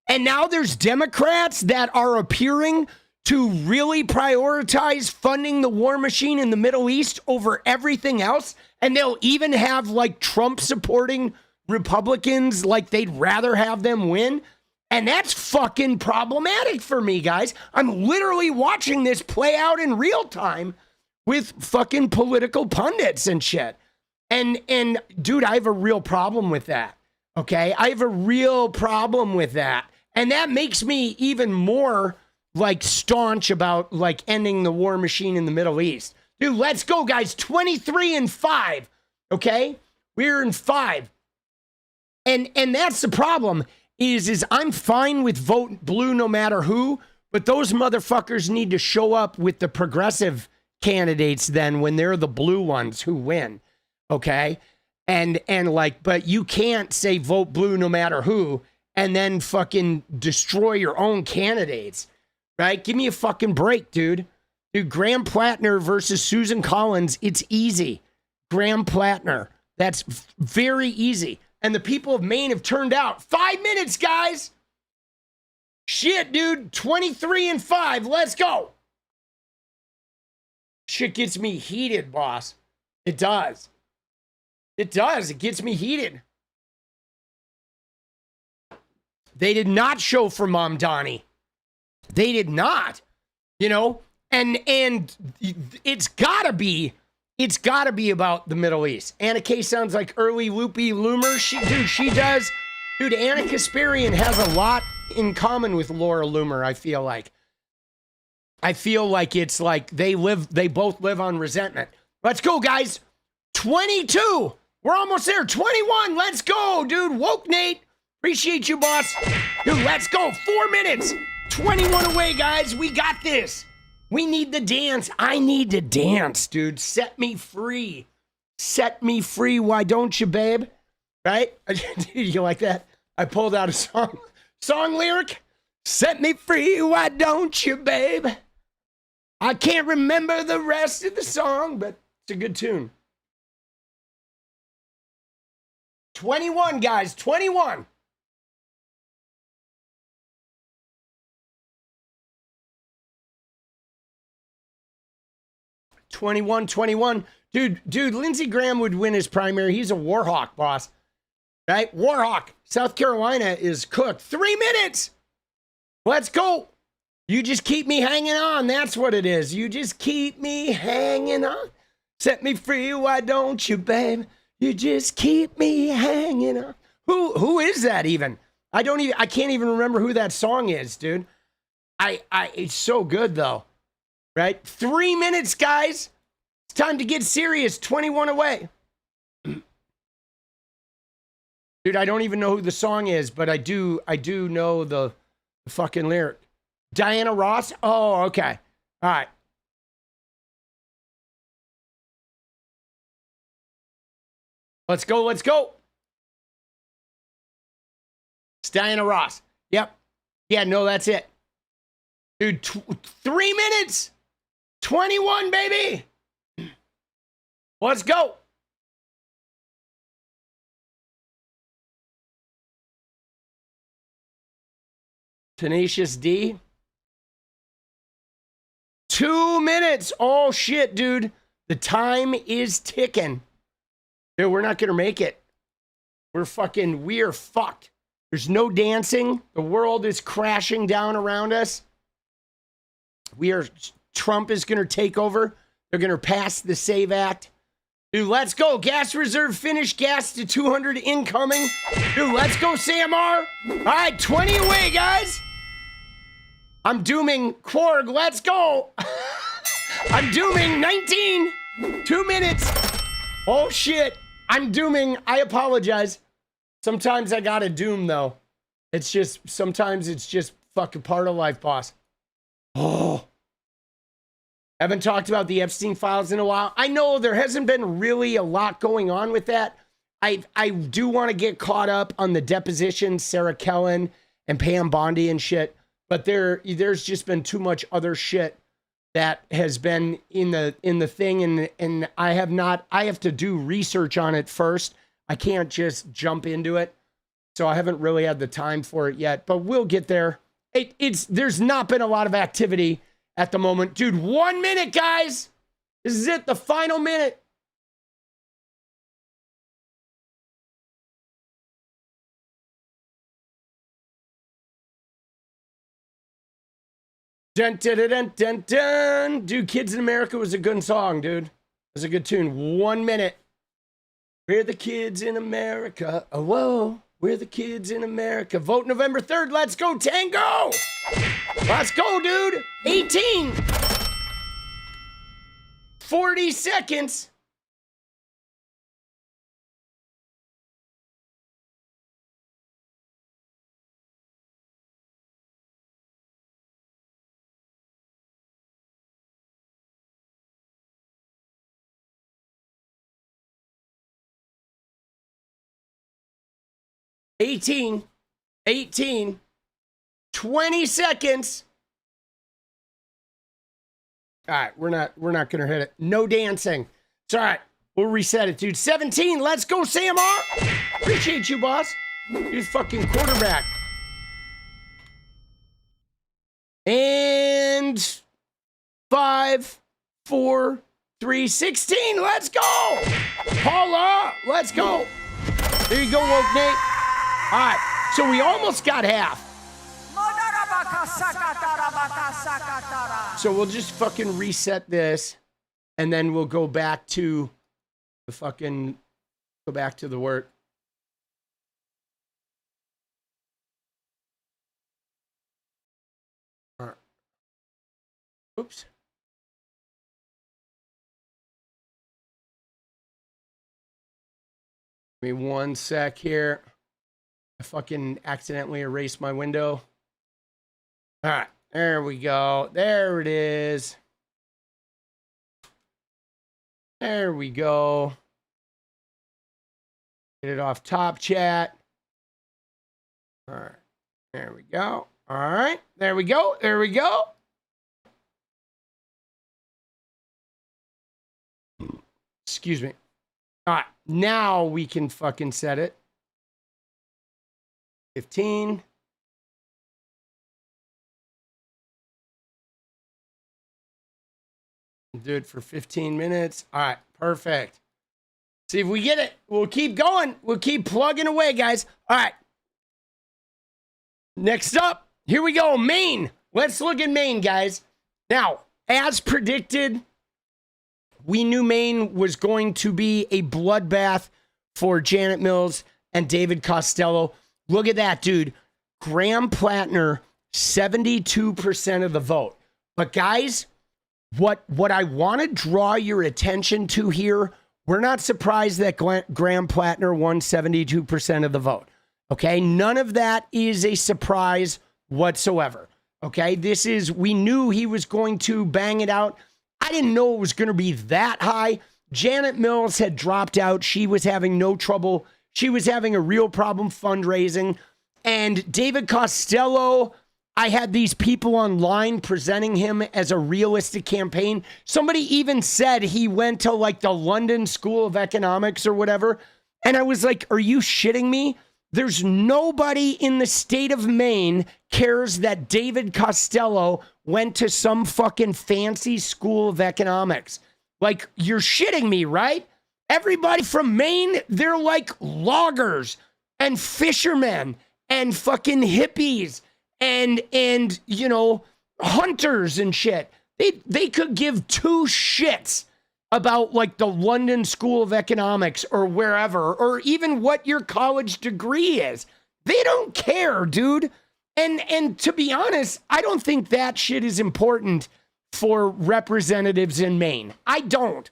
And now there's Democrats that are appearing to really prioritize funding the war machine in the Middle East over everything else. And they'll even have like Trump supporting Republicans, like they'd rather have them win. And that's fucking problematic for me, guys. I'm literally watching this play out in real time with fucking political pundits and shit. And dude, I have a real problem with that. Okay? I have a real problem with that. And that makes me even more like staunch about like ending the war machine in the Middle East. Dude, let's go, guys. 23-5. Okay? We're in 5. And that's the problem. Is I'm fine with vote blue no matter who, but those motherfuckers need to show up with the progressive candidates then when they're the blue ones who win, okay? And like, but you can't say vote blue no matter who and then fucking destroy your own candidates, right? Give me a fucking break, dude. Dude, Graham Platner versus Susan Collins, it's easy. Graham Platner, that's very easy. and the people of Maine have turned out. 5 minutes, guys. Shit, dude. 23-5. Let's go. Shit gets me heated, boss. It does. It does. It gets me heated. They did not show for Mom Donnie. They did not. You know, and it's gotta be about the Middle East. Anna K sounds like early loopy loomer. She does. Dude, Anna Kasparian has a lot in common with Laura Loomer, I feel like. It's like they both live on resentment. Let's go, guys. 22. We're almost there. 21. Let's go, dude. Woke Nate. Appreciate you, boss. Dude, let's go. 4 minutes. 21 away, guys. We got this. We need the dance. I need to dance, dude. Set me free. Set me free. Why don't you, babe? Right? You like that? I pulled out a song lyric. Set me free. Why don't you, babe? I can't remember the rest of the song, but it's a good tune. 21, guys. 21. Dude, Lindsey Graham would win his primary. He's a Warhawk, boss. Right? Warhawk. South Carolina is cooked. 3 minutes. Let's go. You just keep me hanging on. That's what it is. You just keep me hanging on. Set me free. Why don't you, babe? You just keep me hanging on. Who is that even? I can't even remember who that song is, dude. It's so good though. Right? 3 minutes, guys. It's time to get serious. 21 away. Dude, I don't even know who the song is, but I do know the fucking lyric. Diana Ross? Oh, okay. All right. Let's go. Let's go. It's Diana Ross. Yep. Yeah, no, that's it. Dude, 3 minutes. 21, baby. Let's go. Tenacious D. 2 minutes. Oh, shit, dude. The time is ticking. Dude, we're not going to make it. We're fucked. There's no dancing. The world is crashing down around us. Trump is going to take over. They're going to pass the SAVE Act. Dude, let's go. Gas reserve finished. Gas to 200 incoming. Dude, let's go, Sam R. All right, 20 away, guys. I'm dooming Quarg. Let's go. I'm dooming 19. 2 minutes. Oh, shit. I'm dooming. I apologize. Sometimes I got to doom, though. Sometimes it's just fucking part of life, boss. Oh. Haven't talked about the Epstein files in a while. I know there hasn't been really a lot going on with that. I do want to get caught up on the depositions, Sarah Kellen and Pam Bondi and shit. But there's just been too much other shit that has been in the thing, and I have to do research on it first. I can't just jump into it. So I haven't really had the time for it yet, but we'll get there. There's not been a lot of activity at the moment. Dude, 1 minute, guys. This is it, the final minute. Dun, dun, dun, dun, dun, dun. Dude, Kids in America was a good song, dude. It was a good tune. 1 minute. We're the kids in America. Oh, whoa. We're the kids in America. Vote November 3rd. Let's go, Tango. Let's go, dude. 18. 40 seconds. $18, 20 seconds. All right, we're not gonna hit it. No dancing. It's all right. We'll reset it, dude. 17. Let's go, Sam R. Appreciate you, boss. You're fucking quarterback. And 5, 4, 3, 16. Let's go. Paula, let's go. There you go, woke Nate. All right, so we almost got half. So we'll just fucking reset this, and then we'll go back to the work. All right. Oops. Give me 1 sec here. I fucking accidentally erased my window. All right, there we go. There it is. There we go. Get it off top chat. All right, there we go. All right, there we go. There we go. Excuse me. All right, now we can fucking set it. 15. Do it for 15 minutes. All right, perfect. See if we get it. We'll keep going. We'll keep plugging away, guys. All right. Next up, here we go. Maine. Let's look at Maine, guys. Now, as predicted, we knew Maine was going to be a bloodbath for Janet Mills and David Costello. Look at that, dude. Graham Platner, 72% of the vote. But guys, what I want to draw your attention to here, we're not surprised that Graham Platner won 72% of the vote. Okay, none of that is a surprise whatsoever. Okay, we knew he was going to bang it out. I didn't know it was going to be that high. Janet Mills had dropped out. She was having no trouble. She was having a real problem fundraising. And David Costello, I had these people online presenting him as a realistic campaign. Somebody even said he went to like the London School of Economics or whatever. And I was like, are you shitting me? There's nobody in the state of Maine cares that David Costello went to some fucking fancy school of economics. Like, you're shitting me, right? Everybody from Maine, they're like loggers and fishermen and fucking hippies and you know, hunters and shit. They could give two shits about like the London School of Economics or wherever, or even what your college degree is. They don't care, dude. And to be honest, I don't think that shit is important for representatives in Maine. I don't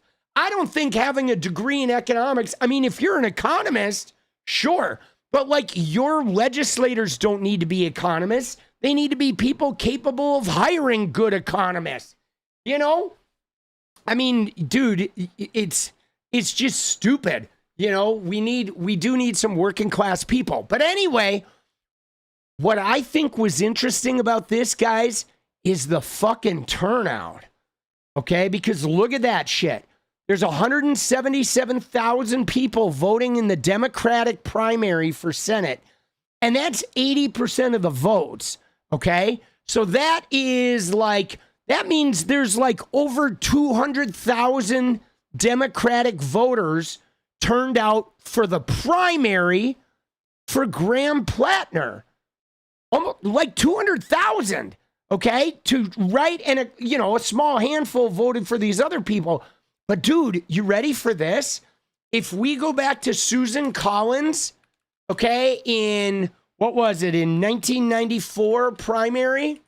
think having a degree in economics, I mean, if you're an economist, sure. But like, your legislators don't need to be economists. They need to be people capable of hiring good economists. You know? I mean, dude, it's just stupid. You know, we do need some working class people. But anyway, what I think was interesting about this, guys, is the fucking turnout. Okay? Because look at that shit. There's 177,000 people voting in the Democratic primary for Senate. And that's 80% of the votes. Okay? So that means there's like over 200,000 Democratic voters turned out for the primary for Graham Platner. Almost like 200,000, okay? And a small handful voted for these other people. But dude, you ready for this? If we go back to Susan Collins, okay, in 1994 primary?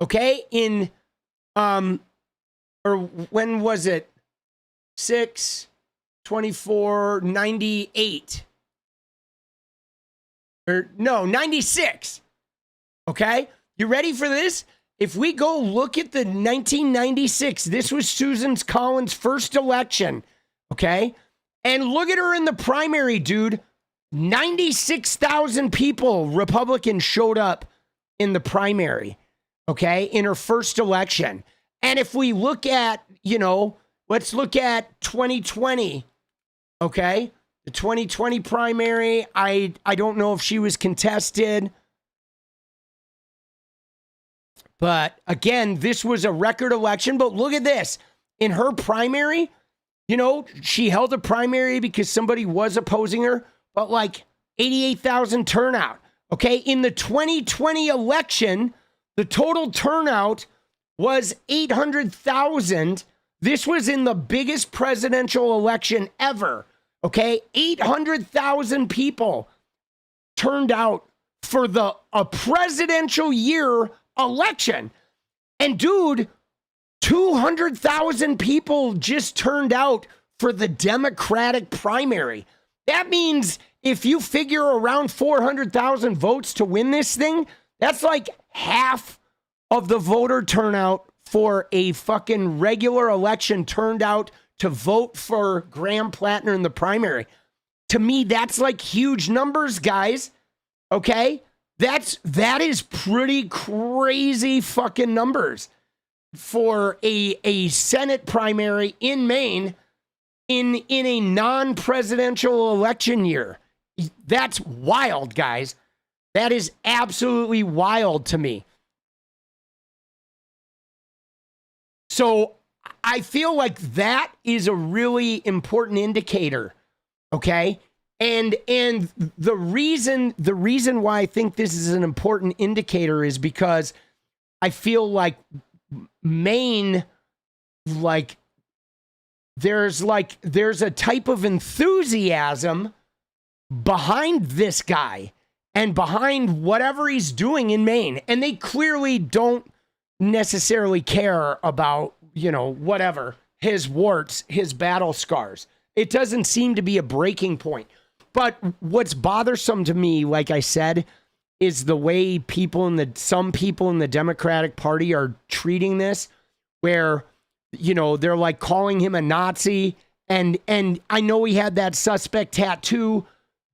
Okay, or when was it? 6/24/98. Or no, 96. Okay, you ready for this? If we go look at the 1996, this was Susan Collins' first election. Okay, and look at her in the primary, dude. 96,000 people, Republicans, showed up in the primary. Okay, in her first election. And if we look at, let's look at 2020. Okay. The 2020 primary, I don't know if she was contested. But again, this was a record election. But look at this. In her primary, you know, she held a primary because somebody was opposing her, but like 88,000 turnout. Okay. In the 2020 election, the total turnout was 800,000. This was in the biggest presidential election ever. Okay, 800,000 people turned out for a presidential year election. And dude, 200,000 people just turned out for the Democratic primary. That means if you figure around 400,000 votes to win this thing, that's like half of the voter turnout for a fucking regular election turned out to vote for Graham Platner in the primary. To me, that's like huge numbers, guys. Okay? That is pretty crazy fucking numbers for a Senate primary in Maine in a non-presidential election year. That's wild, guys. That is absolutely wild to me. So I feel like that is a really important indicator, okay? And the reason why I think this is an important indicator is because I feel like Maine, like there's a type of enthusiasm behind this guy and behind whatever he's doing in Maine, and they clearly don't necessarily care about, you know, whatever, his warts, his battle scars. It doesn't seem to be a breaking point. But what's bothersome to me, like I said, is the way some people in the Democratic Party are treating this, where, you know, they're like calling him a Nazi. And I know he had that suspect tattoo,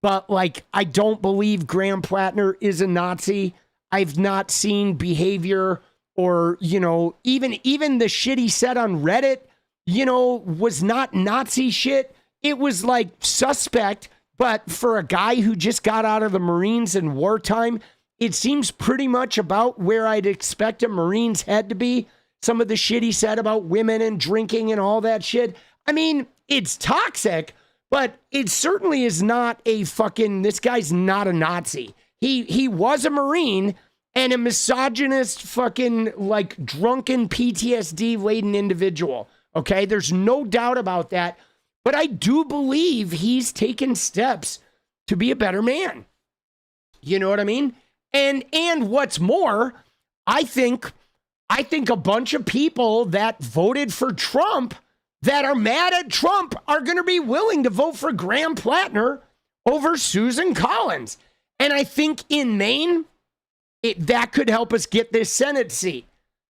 but like, I don't believe Graham Platner is a Nazi. I've not seen behavior or, you know, even the shit he said on Reddit, you know, was not Nazi shit. It was like suspect, but for a guy who just got out of the Marines in wartime, it seems pretty much about where I'd expect a Marine's head to be. Some of the shit he said about women and drinking and all that shit. I mean, it's toxic, but it certainly is not this guy's not a Nazi. He was a Marine and a misogynist, fucking like drunken PTSD laden individual. Okay. There's no doubt about that. But I do believe he's taken steps to be a better man. You know what I mean? And what's more, I think a bunch of people that voted for Trump that are mad at Trump are going to be willing to vote for Graham Platner over Susan Collins. And I think in Maine, that could help us get this Senate seat.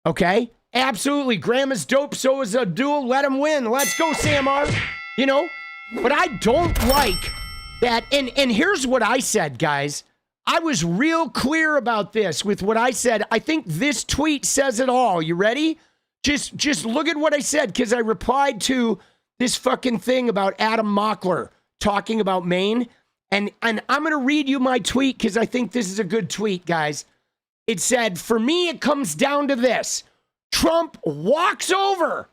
Okay? Absolutely. Graham is dope. So is Abdul. Let him win. Let's go, Samar. You know? But I don't like that. And here's what I said, guys. I was real clear about this with what I said. I think this tweet says it all. You ready? Just look at what I said, because I replied to this fucking thing about Adam Mockler talking about Maine. And I'm going to read you my tweet because I think this is a good tweet, guys. It said, for me, it comes down to this. Trump walks over,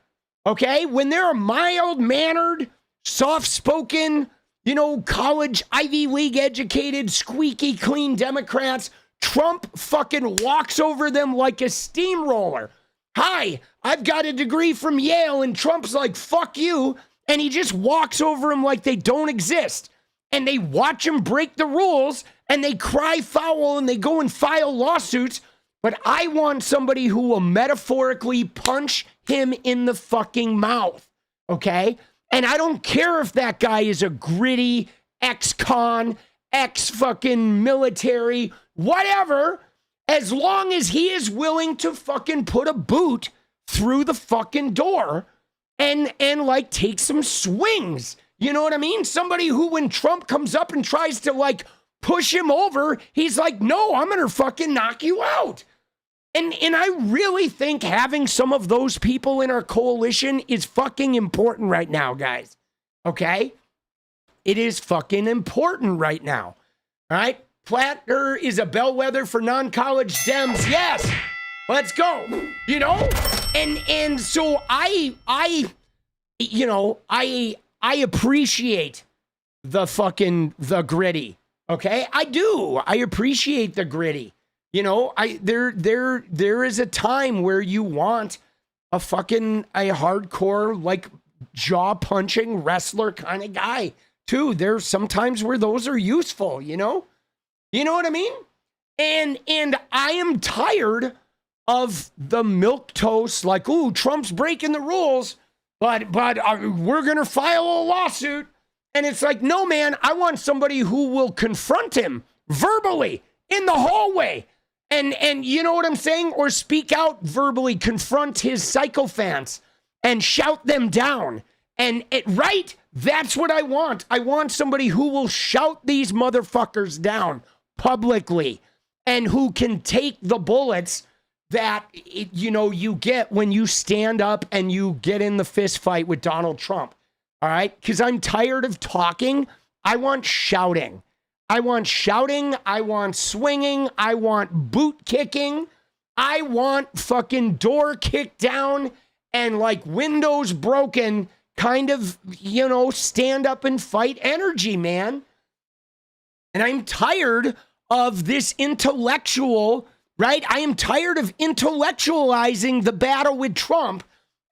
okay? When there are mild-mannered, soft-spoken, you know, college, Ivy League educated, squeaky clean Democrats, Trump fucking walks over them like a steamroller. Hi, I've got a degree from Yale, and Trump's like, fuck you. And he just walks over them like they don't exist. And they watch him break the rules, and they cry foul, and they go and file lawsuits. But I want somebody who will metaphorically punch him in the fucking mouth, okay? And I don't care if that guy is a gritty ex-con, ex-fucking military, whatever, as long as he is willing to fucking put a boot through the fucking door and like take some swings. You know what I mean? Somebody who, when Trump comes up and tries to like push him over, he's like, no, I'm going to fucking knock you out. And I really think having some of those people in our coalition is fucking important right now, guys. Okay? It is fucking important right now. All right? Platner is a bellwether for non-college Dems. Yes. Let's go. You know? And so I appreciate the gritty. Okay? I do. I appreciate the gritty. You know, there is a time where you want a hardcore, like, jaw-punching wrestler kind of guy, too. There's sometimes where those are useful, you know? You know what I mean? And I am tired of the milquetoast, like, ooh, Trump's breaking the rules, but we're going to file a lawsuit. And it's like, no, man, I want somebody who will confront him verbally in the hallway. And you know what I'm saying? Or speak out verbally, confront his sycophants and shout them down. And right? That's what I want. I want somebody who will shout these motherfuckers down publicly and who can take the bullets that, you get when you stand up and you get in the fist fight with Donald Trump. All right? Because I'm tired of talking. I want shouting. I want shouting, I want swinging, I want boot kicking, I want fucking door kicked down and like windows broken kind of, stand up and fight energy, man. And I'm tired of this intellectual, right? I am tired of intellectualizing the battle with Trump,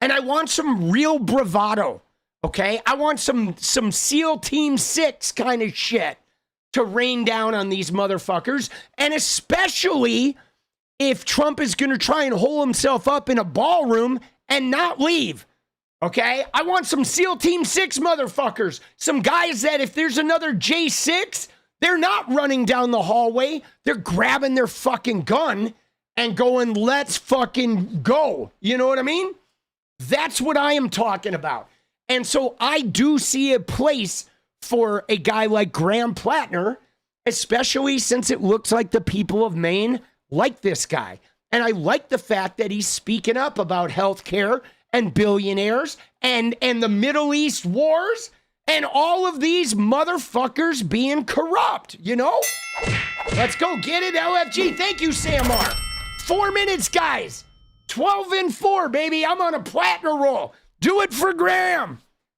and I want some real bravado, okay? I want some SEAL Team 6 kind of shit to rain down on these motherfuckers, and especially if Trump is going to try and hole himself up in a ballroom and not leave, okay? I want some SEAL Team 6 motherfuckers, some guys that if there's another J6, they're not running down the hallway, they're grabbing their fucking gun and going, let's fucking go. You know what I mean? That's what I am talking about. And so I do see a place for a guy like Graham Platner, especially since it looks like the people of Maine like this guy. And I like the fact that he's speaking up about healthcare and billionaires and the Middle East wars and all of these motherfuckers being corrupt, you know? Let's go get it, LFG. Thank you, Sam R. 4 minutes, guys. 12 and 4, baby. I'm on a Platner roll. Do it for Graham.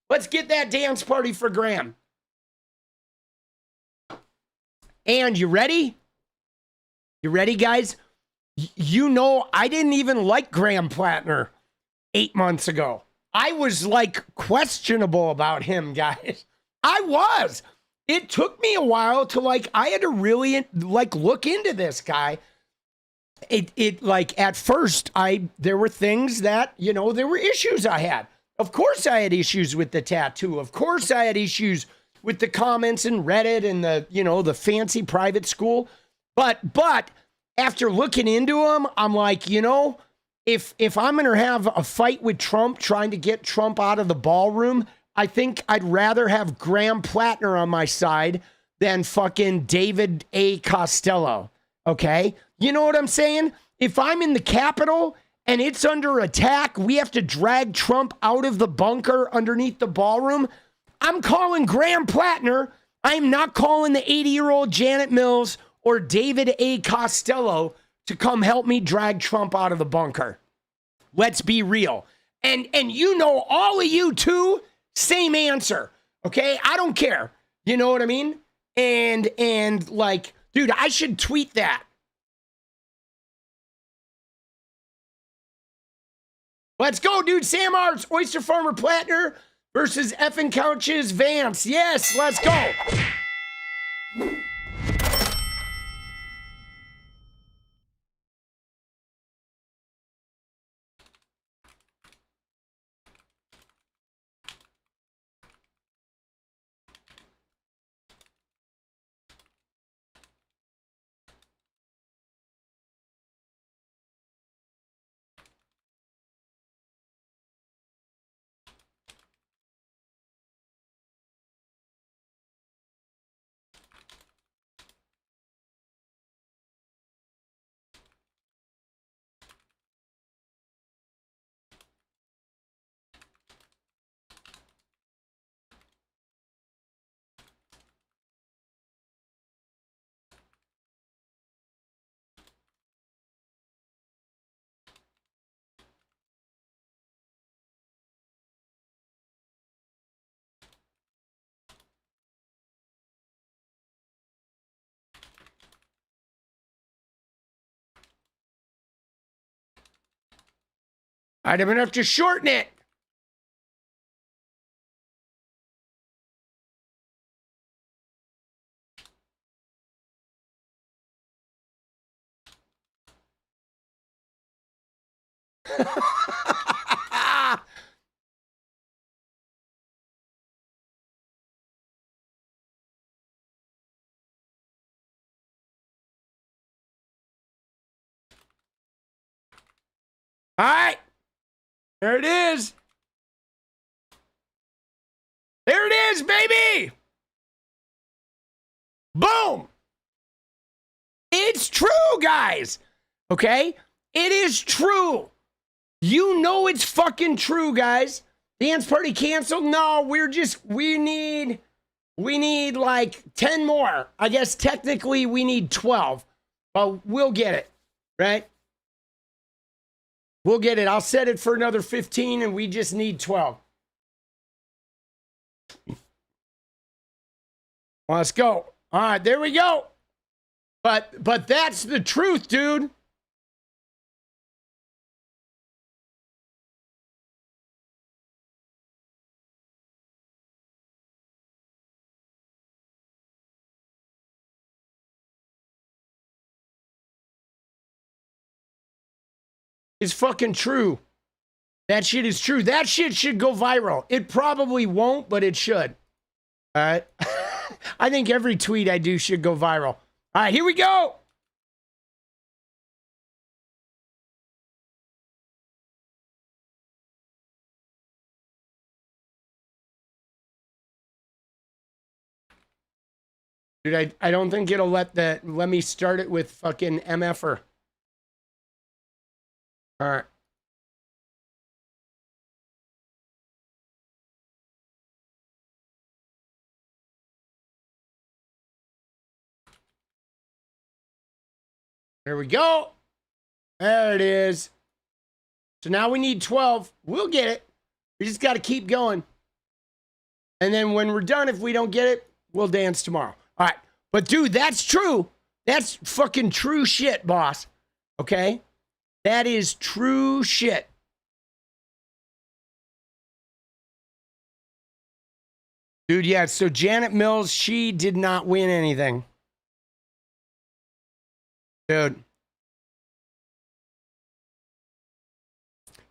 Let's get that dance party for Graham. And you ready? You ready, guys? I didn't even like Graham Platner 8 months ago. I was like questionable about him, guys. I was. It took me a while to I had to really look into this guy. At first there were things that, there were issues I had. Of course I had issues with the tattoo. Of course I had issues with the comments in Reddit and the fancy private school. But after looking into him, I'm like, if I'm going to have a fight with Trump, trying to get Trump out of the ballroom, I think I'd rather have Graham Platner on my side than fucking David A. Costello. Okay? You know what I'm saying? If I'm in the Capitol and it's under attack, we have to drag Trump out of the bunker underneath the ballroom, I'm calling Graham Platner. I'm not calling the 80-year-old Janet Mills or David A. Costello to come help me drag Trump out of the bunker. Let's be real. And all of you too, same answer. Okay? I don't care. You know what I mean? And dude, I should tweet that. Let's go, dude. Sam Arts, Oyster Farmer Platner versus effing Couches Vance. Yes, let's go. I'm going to have to shorten it. All right. There it is. There it is, baby. Boom. It's true, guys. Okay? It is true. You know it's fucking true, guys. Dance party canceled? No, we need like 10 more. I guess technically we need 12, but we'll get it, right? We'll get it. I'll set it for another 15 and we just need 12. Let's go. All right, there we go. But that's the truth, dude. It's fucking true. That shit is true. That shit should go viral. It probably won't, but it should. All right. I think every tweet I do should go viral. All right, here we go. Dude, I don't think it'll let me start it with fucking MFer. All right. There we go. There it is. So now we need 12. We'll get it. We just got to keep going. And then when we're done, if we don't get it, we'll dance tomorrow. All right. But dude, that's true. That's fucking true shit, boss. Okay? That is true shit. Dude, yeah, so Janet Mills, she did not win anything. Dude.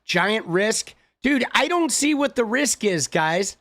Giant risk. Dude, I don't see what the risk is, guys.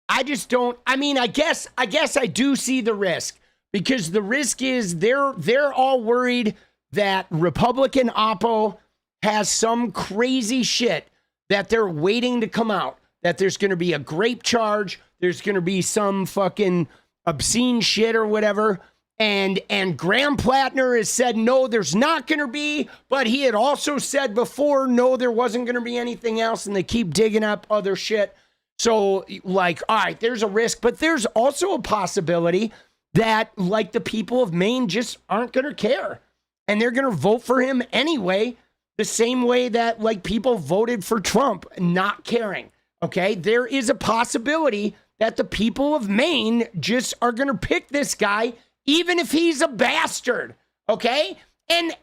I just don't. I mean, I guess I do see the risk. Because the risk is they're all worried that Republican Oppo has some crazy shit that they're waiting to come out. That there's going to be a grape charge. There's going to be some fucking obscene shit or whatever. And Graham Platner has said, no, there's not going to be. But he had also said before, no, there wasn't going to be anything else. And they keep digging up other shit. So, like, all right, there's a risk. But there's also a possibility that, like, the people of Maine just aren't going to care. And they're going to vote for him anyway, the same way that, like, people voted for Trump, not caring. Okay? There is a possibility that the people of Maine just are going to pick this guy, even if he's a bastard. Okay? And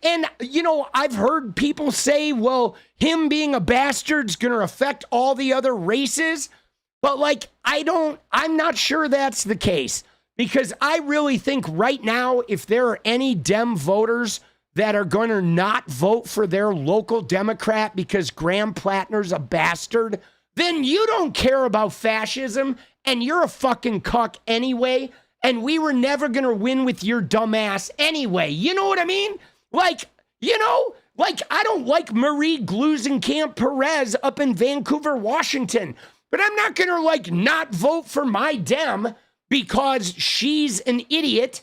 you know, I've heard people say, well, him being a bastard's going to affect all the other races. But, like, I'm not sure that's the case. Because I really think right now, if there are any Dem voters that are going to not vote for their local Democrat because Graham Platner's a bastard, then you don't care about fascism and you're a fucking cuck anyway. And we were never going to win with your dumb ass anyway. You know what I mean? Like, you know, like I don't like Marie 𝗙cie𝗶𝗆𝗆 up in Vancouver, Washington. But I'm not going to, like, not vote for my Dem because she's an idiot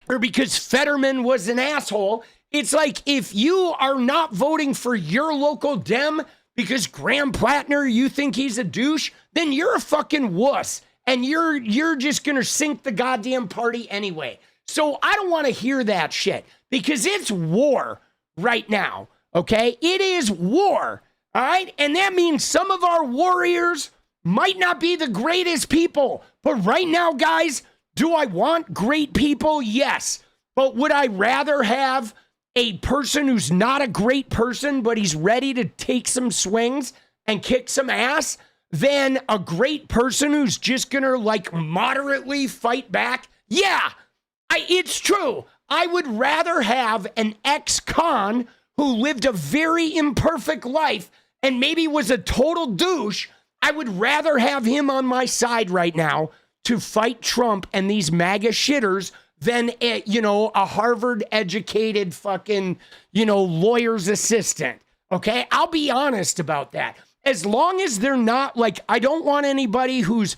or because Fetterman was an asshole. It's like, if you are not voting for your local Dem because Graham Platner, you think he's a douche, then you're a fucking wuss. And you're just going to sink the goddamn party anyway. So I don't want to hear that shit because it's war right now, okay? It is war, all right? And that means some of our warriors might not be the greatest people. But right now, guys, do I want great people? Yes. But would I rather have a person who's not a great person, but he's ready to take some swings and kick some ass, than a great person who's just gonna like moderately fight back? Yeah, it's true. I would rather have an ex-con who lived a very imperfect life and maybe was a total douche. I would rather have him on my side right now to fight Trump and these MAGA shitters than a Harvard-educated fucking, lawyer's assistant, okay? I'll be honest about that. As long as they're not, like, I don't want anybody who's,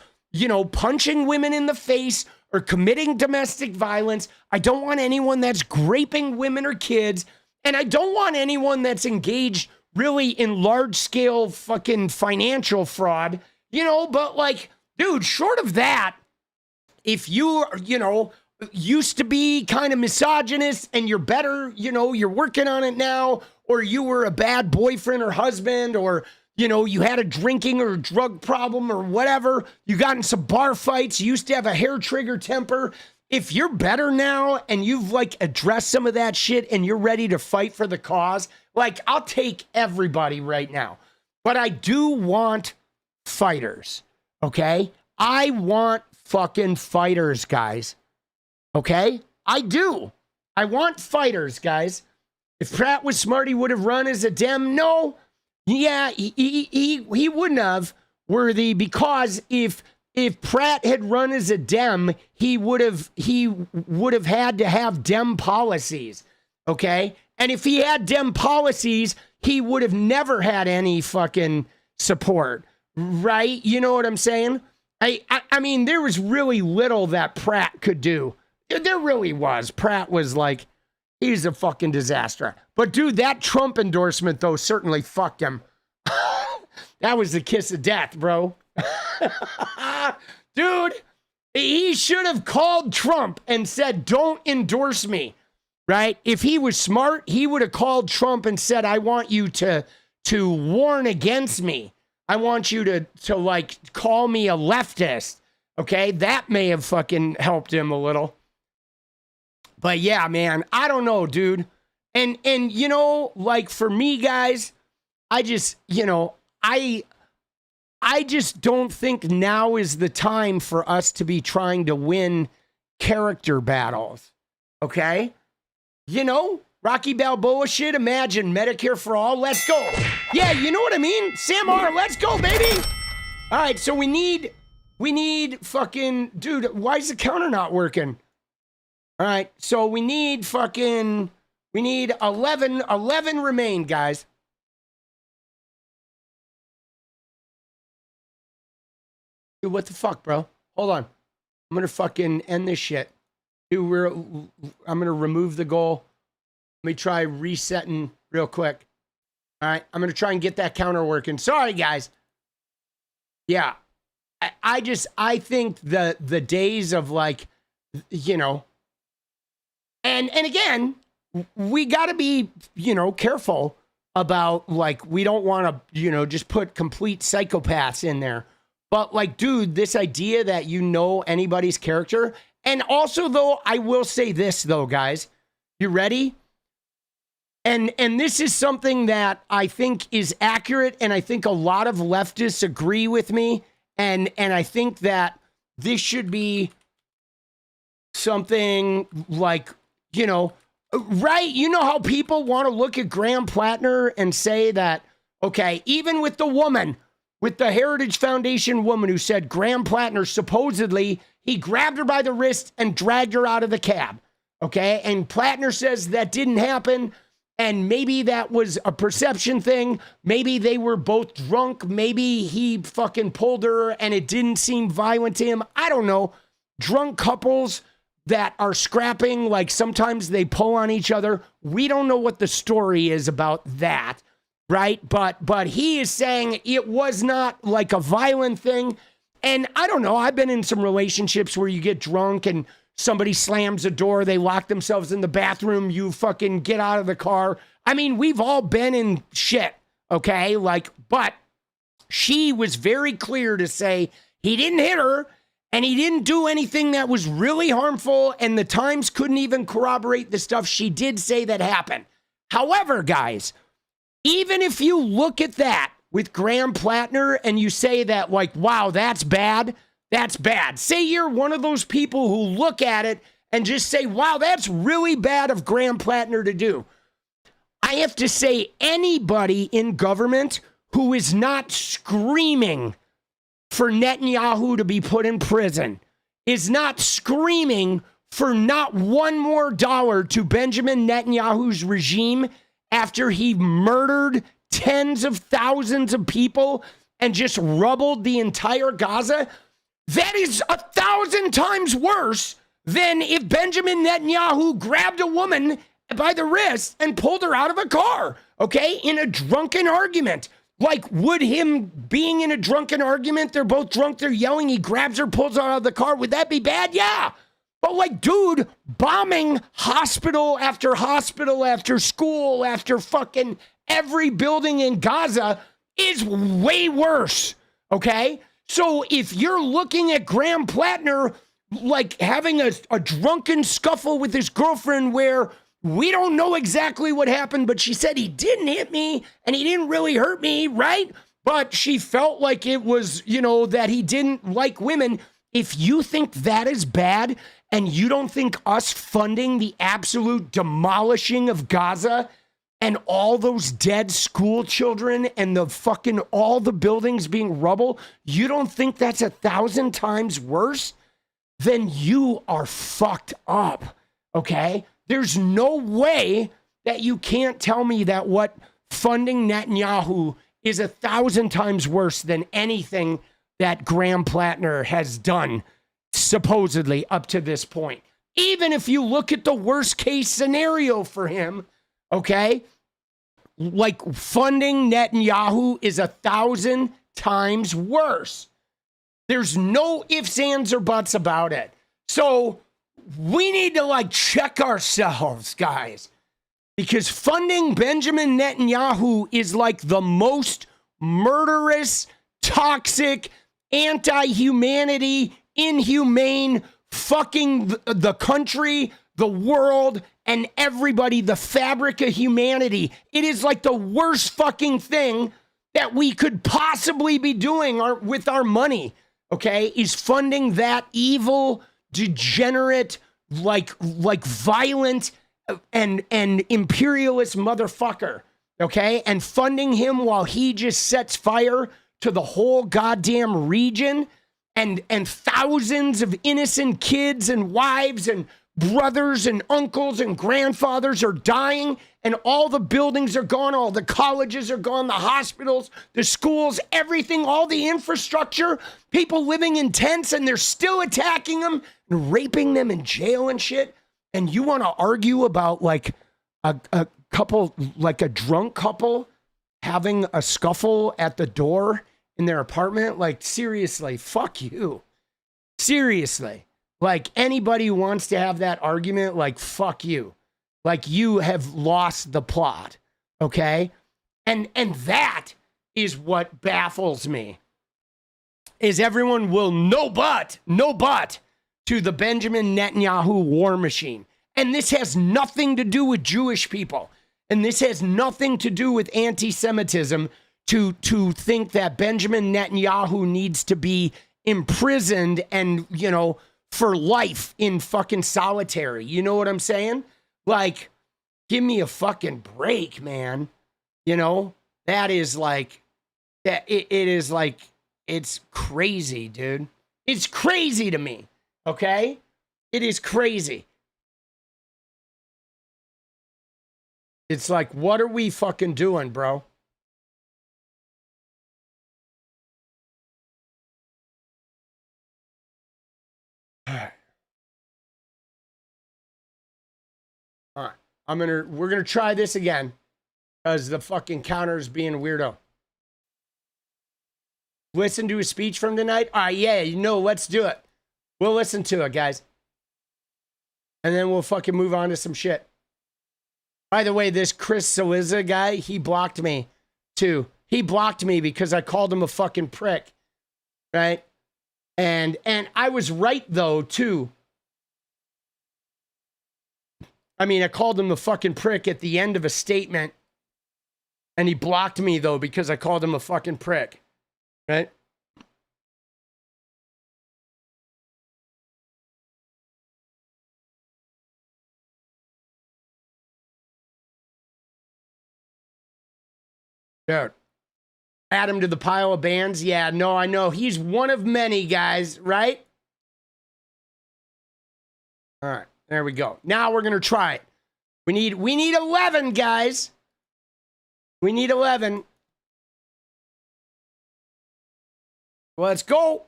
punching women in the face or committing domestic violence. I don't want anyone that's raping women or kids. And I don't want anyone that's engaged really in large-scale fucking financial fraud, but, like, dude, short of that, if you, used to be kind of misogynist and you're better, you're working on it now, or you were a bad boyfriend or husband, or, you had a drinking or drug problem or whatever, you got in some bar fights, you used to have a hair trigger temper. If you're better now and you've like addressed some of that shit and you're ready to fight for the cause, like I'll take everybody right now. But I do want fighters, okay? I want fucking fighters, guys. Okay? I do. I want fighters, guys. If Pratt was smart, he would have run as a Dem. No. Yeah, he wouldn't have, Worthy, because if Pratt had run as a Dem, he would have had to have Dem policies. Okay? And if he had Dem policies, he would have never had any fucking support. Right? You know what I'm saying? I mean, there was really little that Pratt could do. There really was. Pratt was like, he's a fucking disaster. But dude, that Trump endorsement though certainly fucked him. That was the kiss of death, bro. Dude, he should have called Trump and said, don't endorse me, right? If he was smart, he would have called Trump and said, I want you to warn against me. I want you to like call me a leftist. Okay, that may have fucking helped him a little. But yeah, man, I don't know, dude. And like for me, guys, I just, I just don't think now is the time for us to be trying to win character battles. Okay? Rocky Balboa shit, imagine Medicare for all, let's go. Yeah, you know what I mean? Sam R, let's go, baby. All right, so we need fucking, dude, why is the counter not working? All right, so we need 11 remain, guys. Dude, what the fuck, bro? Hold on. I'm going to fucking end this shit. Dude, I'm going to remove the goal. Let me try resetting real quick. All right, I'm going to try and get that counter working. Sorry, guys. Yeah, I think the days of like, and again, we got to be, careful about like, we don't want to, just put complete psychopaths in there. But like, dude, this idea that anybody's character. And also, though, I will say this, though, guys. You ready? And this is something that I think is accurate, and I think a lot of leftists agree with me. And I think that this should be something like, right? You know how people want to look at Graham Platner and say that, okay, even with the woman, with the Heritage Foundation woman who said Graham Platner supposedly, he grabbed her by the wrist and dragged her out of the cab. Okay. And Platner says that didn't happen. And maybe that was a perception thing. Maybe they were both drunk. Maybe he fucking pulled her and it didn't seem violent to him. I don't know. Drunk couples that are scrapping, like sometimes they pull on each other. We don't know what the story is about that. Right. But he is saying it was not like a violent thing. And I don't know. I've been in some relationships where you get drunk and somebody slams a door. They lock themselves in the bathroom. You fucking get out of the car. I mean, we've all been in shit. Okay. Like, but she was very clear to say he didn't hit her. And he didn't do anything that was really harmful, and the Times couldn't even corroborate the stuff she did say that happened. However, guys, even if you look at that with Graham Platner and you say that, like, wow, that's bad, that's bad. Say you're one of those people who look at it and just say, wow, that's really bad of Graham Platner to do. I have to say, anybody in government who is not screaming for Netanyahu to be put in prison, is not screaming for not one more dollar to Benjamin Netanyahu's regime after he murdered tens of thousands of people and just rubbled the entire Gaza, that is 1,000 times worse than if Benjamin Netanyahu grabbed a woman by the wrist and pulled her out of a car, okay, in a drunken argument. Like, would him being in a drunken argument, they're both drunk, they're yelling, he grabs her, pulls her out of the car, would that be bad? Yeah. But like, dude, bombing hospital after school after fucking every building in Gaza is way worse, okay? So if you're looking at Graham Platner like having a drunken scuffle with his girlfriend where we don't know exactly what happened, but she said he didn't hit me and he didn't really hurt me, right? But she felt like it was, you know, that he didn't like women. If you think that is bad and you don't think us funding the absolute demolishing of Gaza and all those dead school children and the fucking all the buildings being rubble, you don't think that's 1,000 times worse, then you are fucked up, okay? There's no way that you can't tell me that what funding Netanyahu is 1,000 times worse than anything that Graham Platner has done, supposedly, up to this point. Even if you look at the worst case scenario for him, okay, like funding Netanyahu is 1,000 times worse. There's no ifs, ands, or buts about it. So we need to like check ourselves, guys, because funding Benjamin Netanyahu is like the most murderous, toxic, anti-humanity, inhumane, fucking the country, the world, and everybody, the fabric of humanity. It is like the worst fucking thing that we could possibly be doing with our money, okay, is funding that evil, degenerate, like violent and imperialist motherfucker, okay? And funding him while he just sets fire to the whole goddamn region and thousands of innocent kids and wives and brothers and uncles and grandfathers are dying and all the buildings are gone, all the colleges are gone, the hospitals, the schools, everything, all the infrastructure, people living in tents and they're still attacking them and raping them in jail and shit. And you want to argue about like a couple, like a drunk couple having a scuffle at the door in their apartment? Like, seriously, fuck you. Seriously. Like, anybody who wants to have that argument, like, fuck you. Like, you have lost the plot, okay? And that is what baffles me, is everyone will no but to the Benjamin Netanyahu war machine. And this has nothing to do with Jewish people. And this has nothing to do with anti-Semitism to think that Benjamin Netanyahu needs to be imprisoned and, you know, for life in fucking solitary. You know what I'm saying? Like, give me a fucking break, man. You know, that is like, that it is like, it's crazy, dude. It's crazy to me, okay? It is crazy. It's like, what are we fucking doing, bro? All right. We're gonna try this again because the fucking counter is being a weirdo. Listen to a speech from tonight? Yeah, you know, let's do it. We'll listen to it, guys. And then we'll fucking move on to some shit. By the way, this 𝗙cie𝗶𝗹𝗀 guy, he blocked me too. He blocked me because I called him a fucking prick. Right? And I was right, though, too. I mean, I called him the fucking prick at the end of a statement. And he blocked me, though, because I called him a fucking prick. Right? Dude. Add him to the pile of bands? Yeah, no, I know. He's one of many, guys, right? All right, there we go. Now we're going to try it. We need 11, guys. We need 11. Let's go.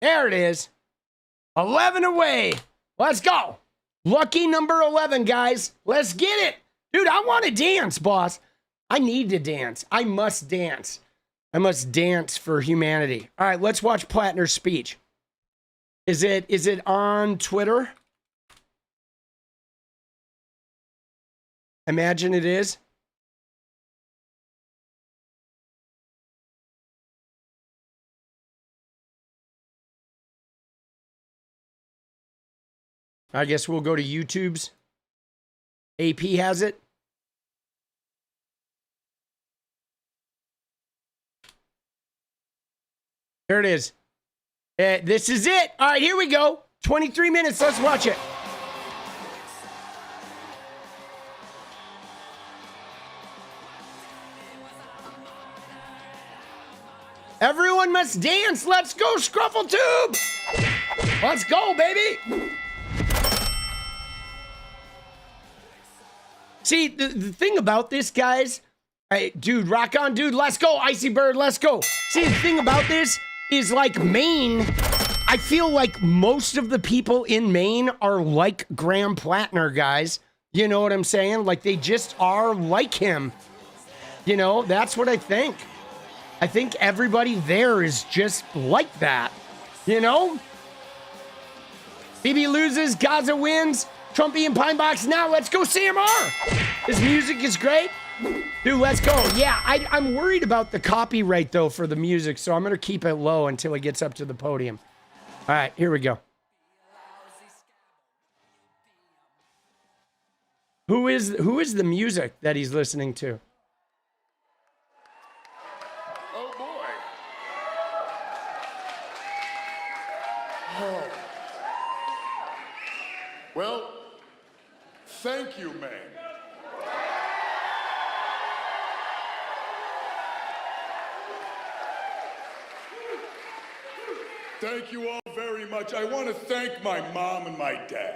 There it is. 11 away. Let's go. Lucky number 11, guys. Let's get it. Dude, I want to dance, boss. I need to dance. I must dance. I must dance for humanity. All right, let's watch Platner's speech. Is it on Twitter? Imagine it is. I guess we'll go to YouTube's. AP has it. There it is. This is it. All right, here we go. 23 minutes. Let's watch it. Everyone must dance. Let's go, Scruffletube. Let's go, baby. See, the thing about this, guys, hey, dude, rock on, dude. Let's go, Icy Bird. Let's go. See, the thing about this is like Maine. I feel like most of the people in Maine are like Graham Platner, guys. You know what I'm saying? Like they just are like him. You know, that's what I think. I think everybody there is just like that. You know? Bibi loses, Gaza wins, Trumpy and Pine Box now. Let's go CMR. This music is great. Dude, let's go. Yeah, I'm worried about the copyright, though, for the music, so I'm going to keep it low until it gets up to the podium. All right, here we go. Who is the music that he's listening to? Oh, boy. Oh. Well, thank you, Maine. Thank you all very much. I want to thank my mom and my dad,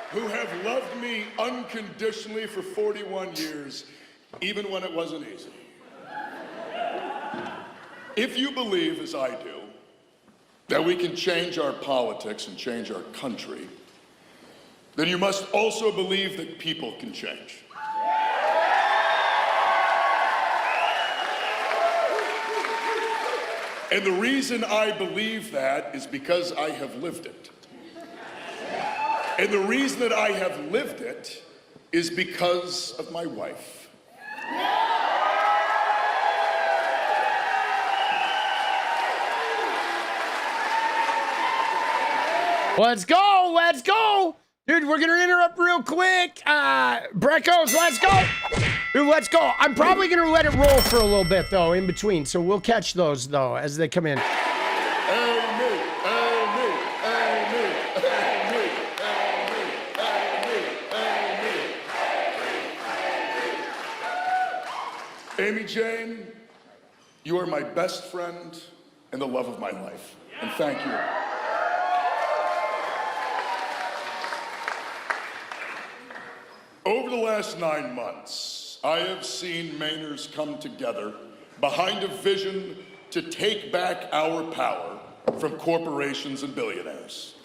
who have loved me unconditionally for 41 years, even when it wasn't easy. If you believe, as I do, that we can change our politics and change our country, then you must also believe that people can change. And the reason I believe that is because I have lived it. And the reason that I have lived it is because of my wife. Let's go, let's go. Dude, we're gonna interrupt real quick. Breckos, let's go. Dude, let's go. I'm probably gonna let it roll for a little bit though, in between. So we'll catch those though as they come in. Amy Jane, you are my best friend and the love of my life. And thank you. Over the last 9 months, I have seen Mainers come together behind a vision to take back our power from corporations and billionaires.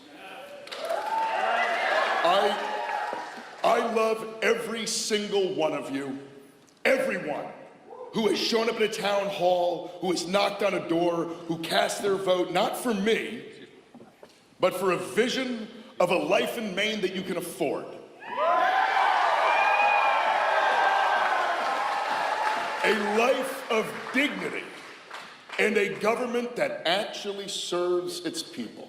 I love every single one of you, everyone who has shown up at a town hall, who has knocked on a door, who cast their vote, not for me, but for a vision of a life in Maine that you can afford. A life of dignity and a government that actually serves its people.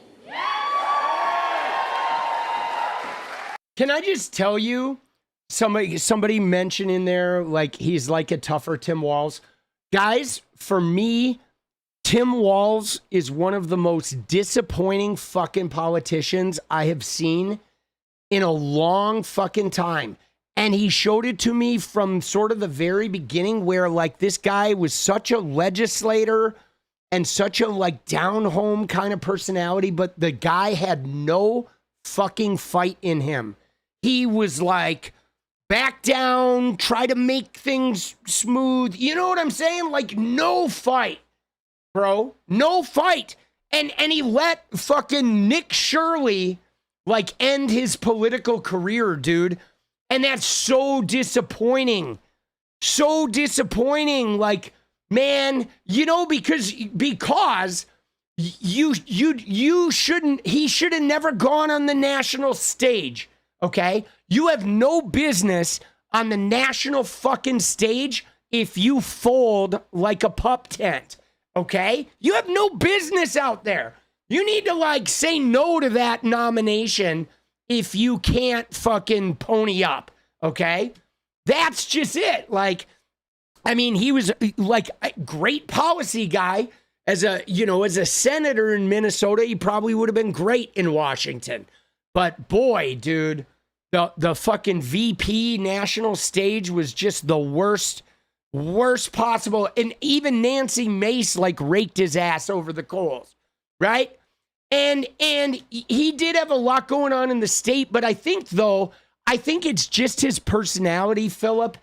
Can I just tell you, somebody mentioned in there, like, he's like a tougher Tim Walz. Guys, for me, Tim Walz is one of the most disappointing fucking politicians I have seen in a long fucking time. And he showed it to me from sort of the very beginning, where like this guy was such a legislator and such a like down home kind of personality, but the guy had no fucking fight in him. He was like, back down, try to make things smooth. You know what I'm saying? Like, no fight, bro. No fight. And he let fucking Nick Shirley like end his political career, dude. And that's so disappointing. So disappointing. Like, man, you know, because you shouldn't, he should have never gone on the national stage. Okay? You have no business on the national fucking stage if you fold like a pup tent. Okay? You have no business out there. You need to like say no to that nomination if you can't fucking pony up. Okay? That's just it. Like, I mean, he was like a great policy guy. As a, you know, as a senator in Minnesota, he probably would have been great in Washington. But boy, dude, the fucking VP national stage was just the worst possible. And even Nancy Mace like raked his ass over the coals, right? And he did have a lot going on in the state, but I think it's just his personality, Philip.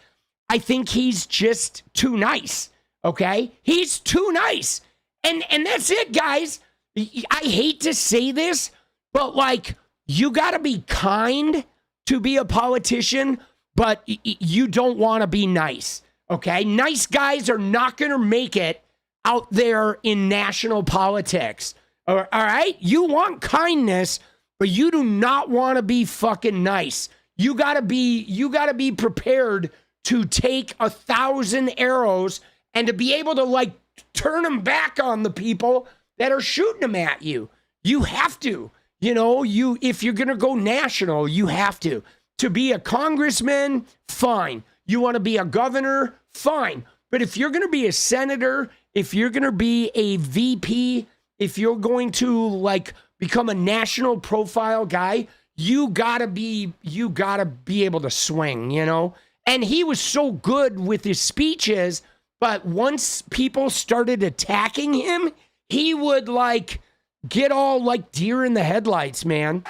I think he's just too nice, okay? He's too nice. And that's it, guys. I hate to say this, but like, you got to be kind to be a politician, but you don't want to be nice, okay? Nice guys are not going to make it out there in national politics, all right? You want kindness, but you do not want to be fucking nice. You got to be prepared to take 1,000 arrows and to be able to like turn them back on the people that are shooting them at you. You have to. You know, if you're going to go national, you have to. To be a congressman, fine. You want to be a governor, fine. But if you're going to be a senator, if you're going to be a VP, if you're going to like become a national profile guy, you got to be able to swing, you know? And he was so good with his speeches, but once people started attacking him, he would like get all like deer in the headlights, man.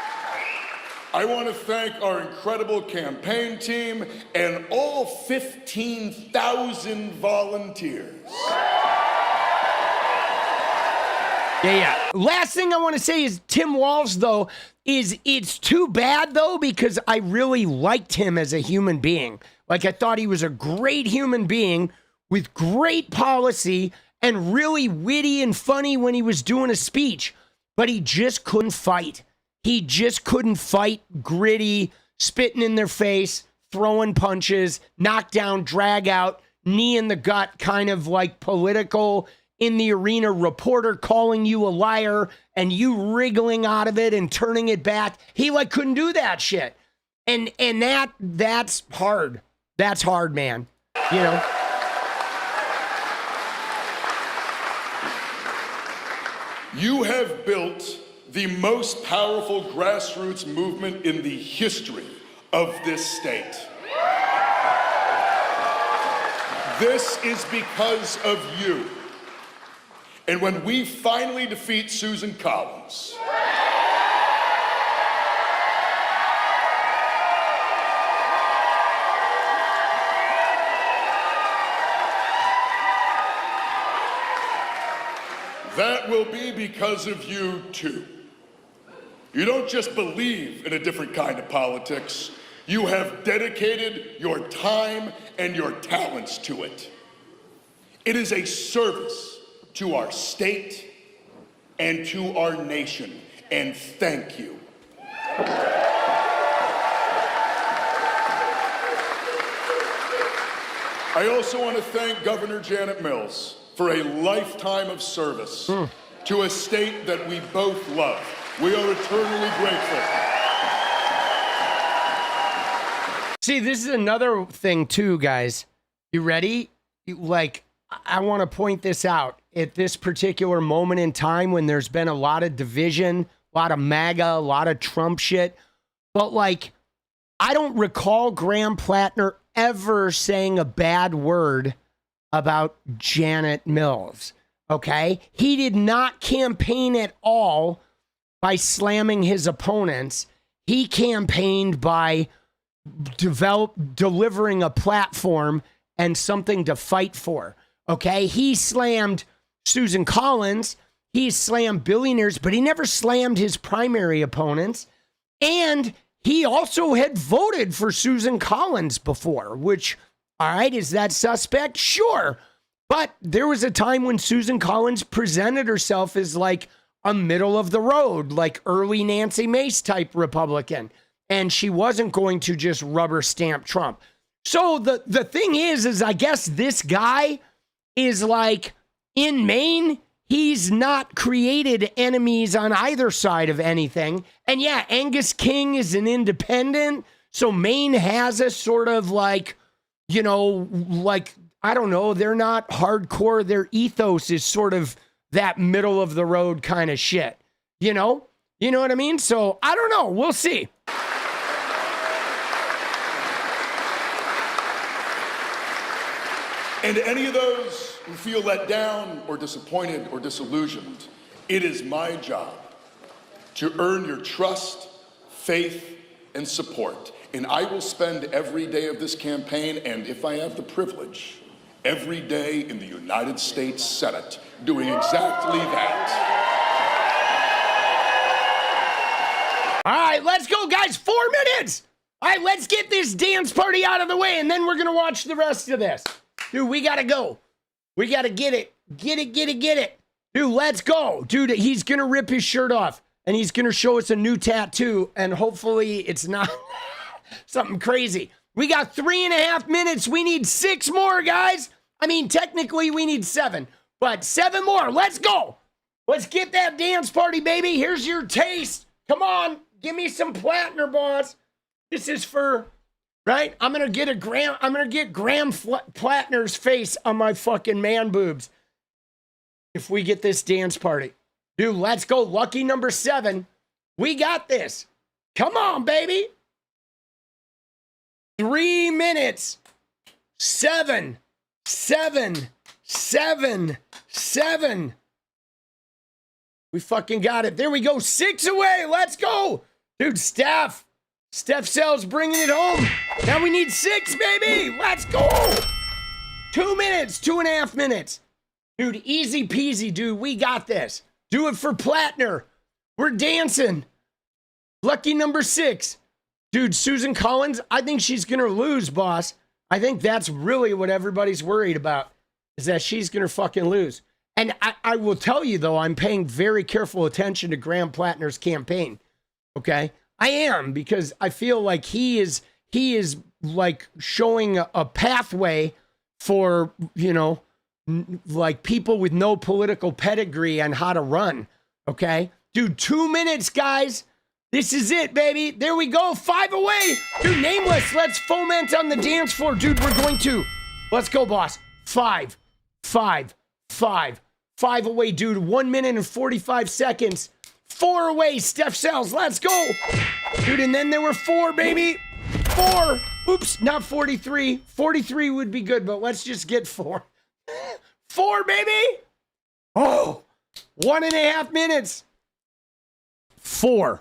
I want to thank our incredible campaign team and all 15,000 volunteers. Yeah. Last thing I want to say is Tim Walz, though, is it's too bad, though, because I really liked him as a human being. Like, I thought he was a great human being with great policy and really witty and funny when he was doing a speech. But he just couldn't fight. He just couldn't fight gritty, spitting in their face, throwing punches, knockdown, drag out, knee in the gut, kind of like political in the arena reporter calling you a liar and you wriggling out of it and turning it back. He like couldn't do that shit. And that's hard. That's hard, man. You know? You have built the most powerful grassroots movement in the history of this state. This is because of you. And when we finally defeat Susan Collins, that will be because of you too. You don't just believe in a different kind of politics, you have dedicated your time and your talents to it. It is a service to our state and to our nation, and thank you. I also want to thank Governor Janet Mills for a lifetime of service to a state that we both love. We are eternally grateful. See, this is another thing too, guys. You ready? I want to point this out. At this particular moment in time when there's been a lot of division, a lot of MAGA, a lot of Trump shit, but I don't recall Graham Platner ever saying a bad word about Janet Mills, okay? He did not campaign at all by slamming his opponents. He campaigned by delivering a platform and something to fight for, okay? He slammed Susan Collins, he slammed billionaires, but he never slammed his primary opponents. And he also had voted for Susan Collins before, which, all right, is that suspect? Sure. But there was a time when Susan Collins presented herself as a middle of the road, early Nancy Mace type Republican. And she wasn't going to just rubber stamp Trump. So the thing is I guess this guy is in Maine, he's not created enemies on either side of anything. And yeah, Angus King is an independent. So Maine has a sort of I don't know, they're not hardcore. Their ethos is sort of that middle of the road kind of shit. You know what I mean? So I don't know. We'll see. And any of those who feel let down or disappointed or disillusioned, it is my job to earn your trust, faith, and support. And I will spend every day of this campaign, and if I have the privilege, every day in the United States Senate doing exactly that. All right, let's go, guys. 4 minutes. All right, let's get this dance party out of the way, and then we're going to watch the rest of this. Dude, we got to go. We got to get it. Get it. Dude, let's go. Dude, he's going to rip his shirt off, and he's going to show us a new tattoo, and hopefully it's not something crazy. We got 3.5 minutes. We need 6 more, guys. I mean, technically we need 7, but 7 more. Let's go. Let's get that dance party, baby. Here's your taste. Come on. Give me some Platner, boss. This is for... Right? I'm gonna get Graham Platner's face on my fucking man boobs if we get this dance party. Dude, let's go. Lucky number 7. We got this. Come on, baby. 3 minutes. 7. We fucking got it. There we go. 6 away. Let's go. Dude, Steph Sells bringing it home. Now we need 6, baby. Let's go. 2 minutes, 2.5 minutes. Dude, easy peasy, dude. We got this. Do it for Platner. We're dancing. Lucky number 6. Dude, Susan Collins, I think she's going to lose, boss. I think that's really what everybody's worried about, is that she's going to fucking lose. And I will tell you, though, I'm paying very careful attention to Graham Platner's campaign. Okay? I am, because I feel like he is showing a pathway for, people with no political pedigree on how to run. Okay? Dude, 2 minutes, guys. This is it, baby. There we go. 5 away. Dude, Nameless, let's foment on the dance floor. Dude, we're going to. Let's go, boss. 5 away, dude. 1 minute and 45 seconds. 4 away, Steph Sells. Let's go. Dude, and then there were 4, baby. 4. Oops, not 43. 43 would be good, but let's just get 4. 4, baby. Oh, 1.5 minutes. 4.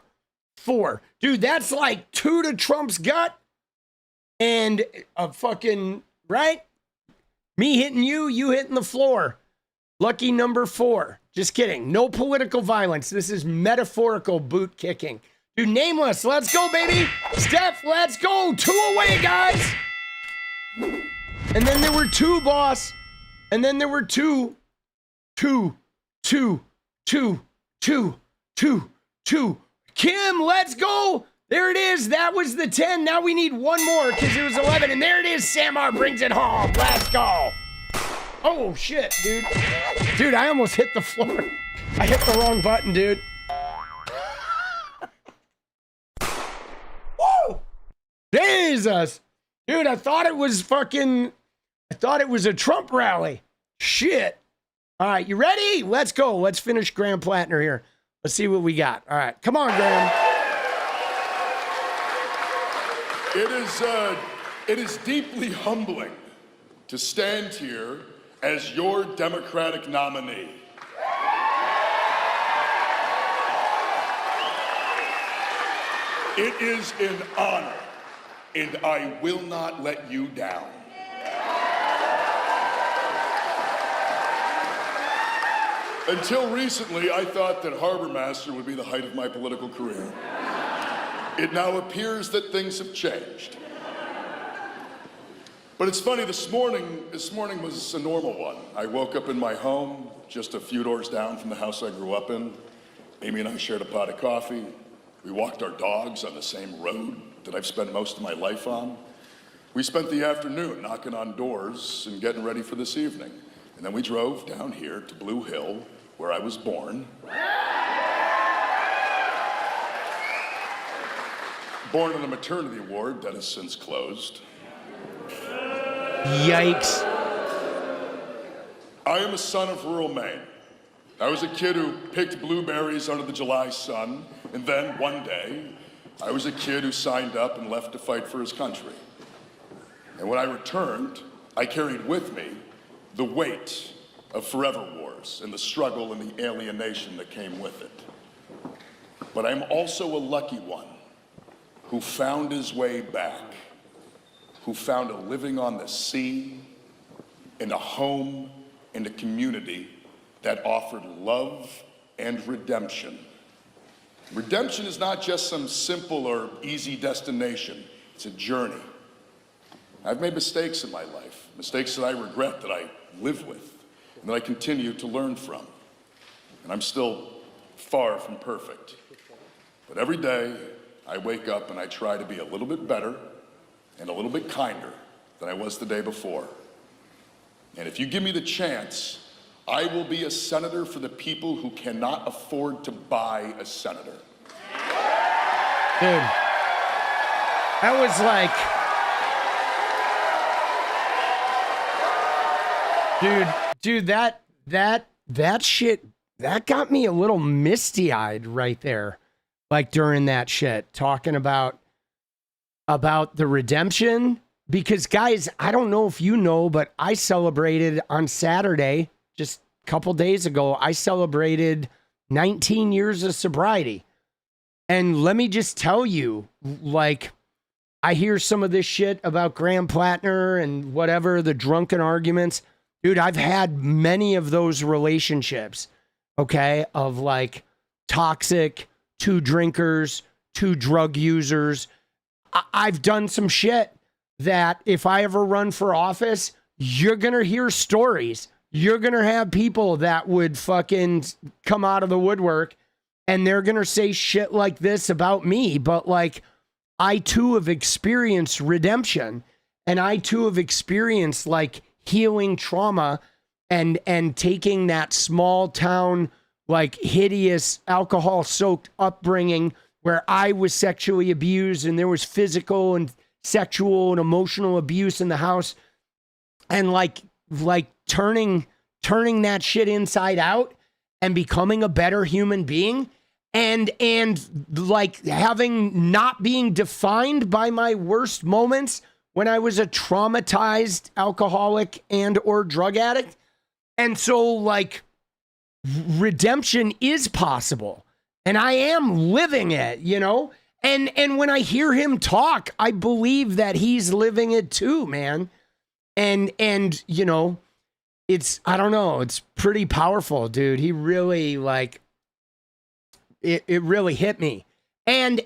Dude, that's like 2 to Trump's gut and a fucking, right? Me hitting you, you hitting the floor. Lucky number 4. Just kidding. No political violence. This is metaphorical boot kicking. Dude, Nameless, let's go, baby. Steph, let's go. 2 away, guys. And then there were 2, boss. And then there were 2. 2. Kim, let's go. There it is. That was the 10. Now we need 1 more because it was 11. And there it is. Samar brings it home. Let's go. Oh, shit, dude. Dude, I almost hit the floor. I hit the wrong button, dude. Whoa! Jesus! Dude, I thought it was a Trump rally. Shit. All right, you ready? Let's go. Let's finish Graham Platner here. Let's see what we got. All right, come on, Graham. It is deeply humbling to stand here as your Democratic nominee. It is an honor, and I will not let you down. Until recently, I thought that harbor master would be the height of my political career. It now appears that things have changed. But it's funny, this morning was a normal one. I woke up in my home, just a few doors down from the house I grew up in. Amy and I shared a pot of coffee. We walked our dogs on the same road that I've spent most of my life on. We spent the afternoon knocking on doors and getting ready for this evening. And then we drove down here to Blue Hill, where I was born. Born on a maternity ward that has since closed. Yikes. I am a son of rural Maine. I was a kid who picked blueberries under the July sun, and then one day, I was a kid who signed up and left to fight for his country. And when I returned, I carried with me the weight of forever wars and the struggle and the alienation that came with it. But I'm also a lucky one who found his way back, who found a living on the sea, in a home, in a community that offered love and redemption. Redemption is not just some simple or easy destination, it's a journey. I've made mistakes in my life, mistakes that I regret, that I live with, and that I continue to learn from. And I'm still far from perfect. But every day, I wake up and I try to be a little bit better and a little bit kinder than I was the day before. And if you give me the chance, I will be a senator for the people who cannot afford to buy a senator. Dude, that was like... Dude, that shit, that got me a little misty-eyed right there. Like during that shit, talking about the redemption. Because guys, I don't know if you know, but I celebrated on Saturday, just a couple days ago, I celebrated 19 years of sobriety. And let me just tell you, like, I hear some of this shit about Graham Platner and whatever, the drunken arguments. Dude, I've had many of those relationships, okay, of like toxic, 2 drinkers, 2 drug users. I've done some shit that if I ever run for office, you're going to hear stories. You're going to have people that would fucking come out of the woodwork and they're going to say shit like this about me. But like, I too have experienced redemption, and I too have experienced like healing trauma and taking that small town, like hideous alcohol soaked upbringing where I was sexually abused and there was physical and sexual and emotional abuse in the house, and like turning that shit inside out and becoming a better human being, and like not being defined by my worst moments when I was a traumatized alcoholic and or drug addict. And so like redemption is possible, and I am living it, you know? And when I hear him talk, I believe that he's living it too, man. And you know, I don't know, it's pretty powerful, dude. He really like, it really hit me. And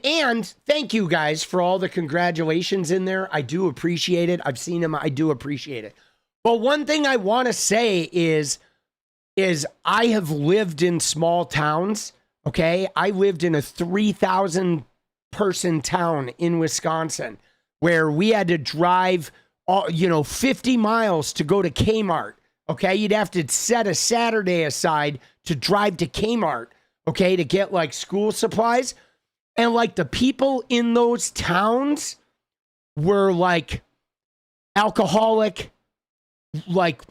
thank you guys for all the congratulations in there. I do appreciate it. I've seen him. I do appreciate it. But one thing I want to say is I have lived in small towns. Okay. I lived in a 3,000 person town in Wisconsin where we had to drive 50 miles to go to Kmart. Okay, you'd have to set a Saturday aside to drive to Kmart, okay, to get like school supplies. And like the people in those towns were like alcoholic, like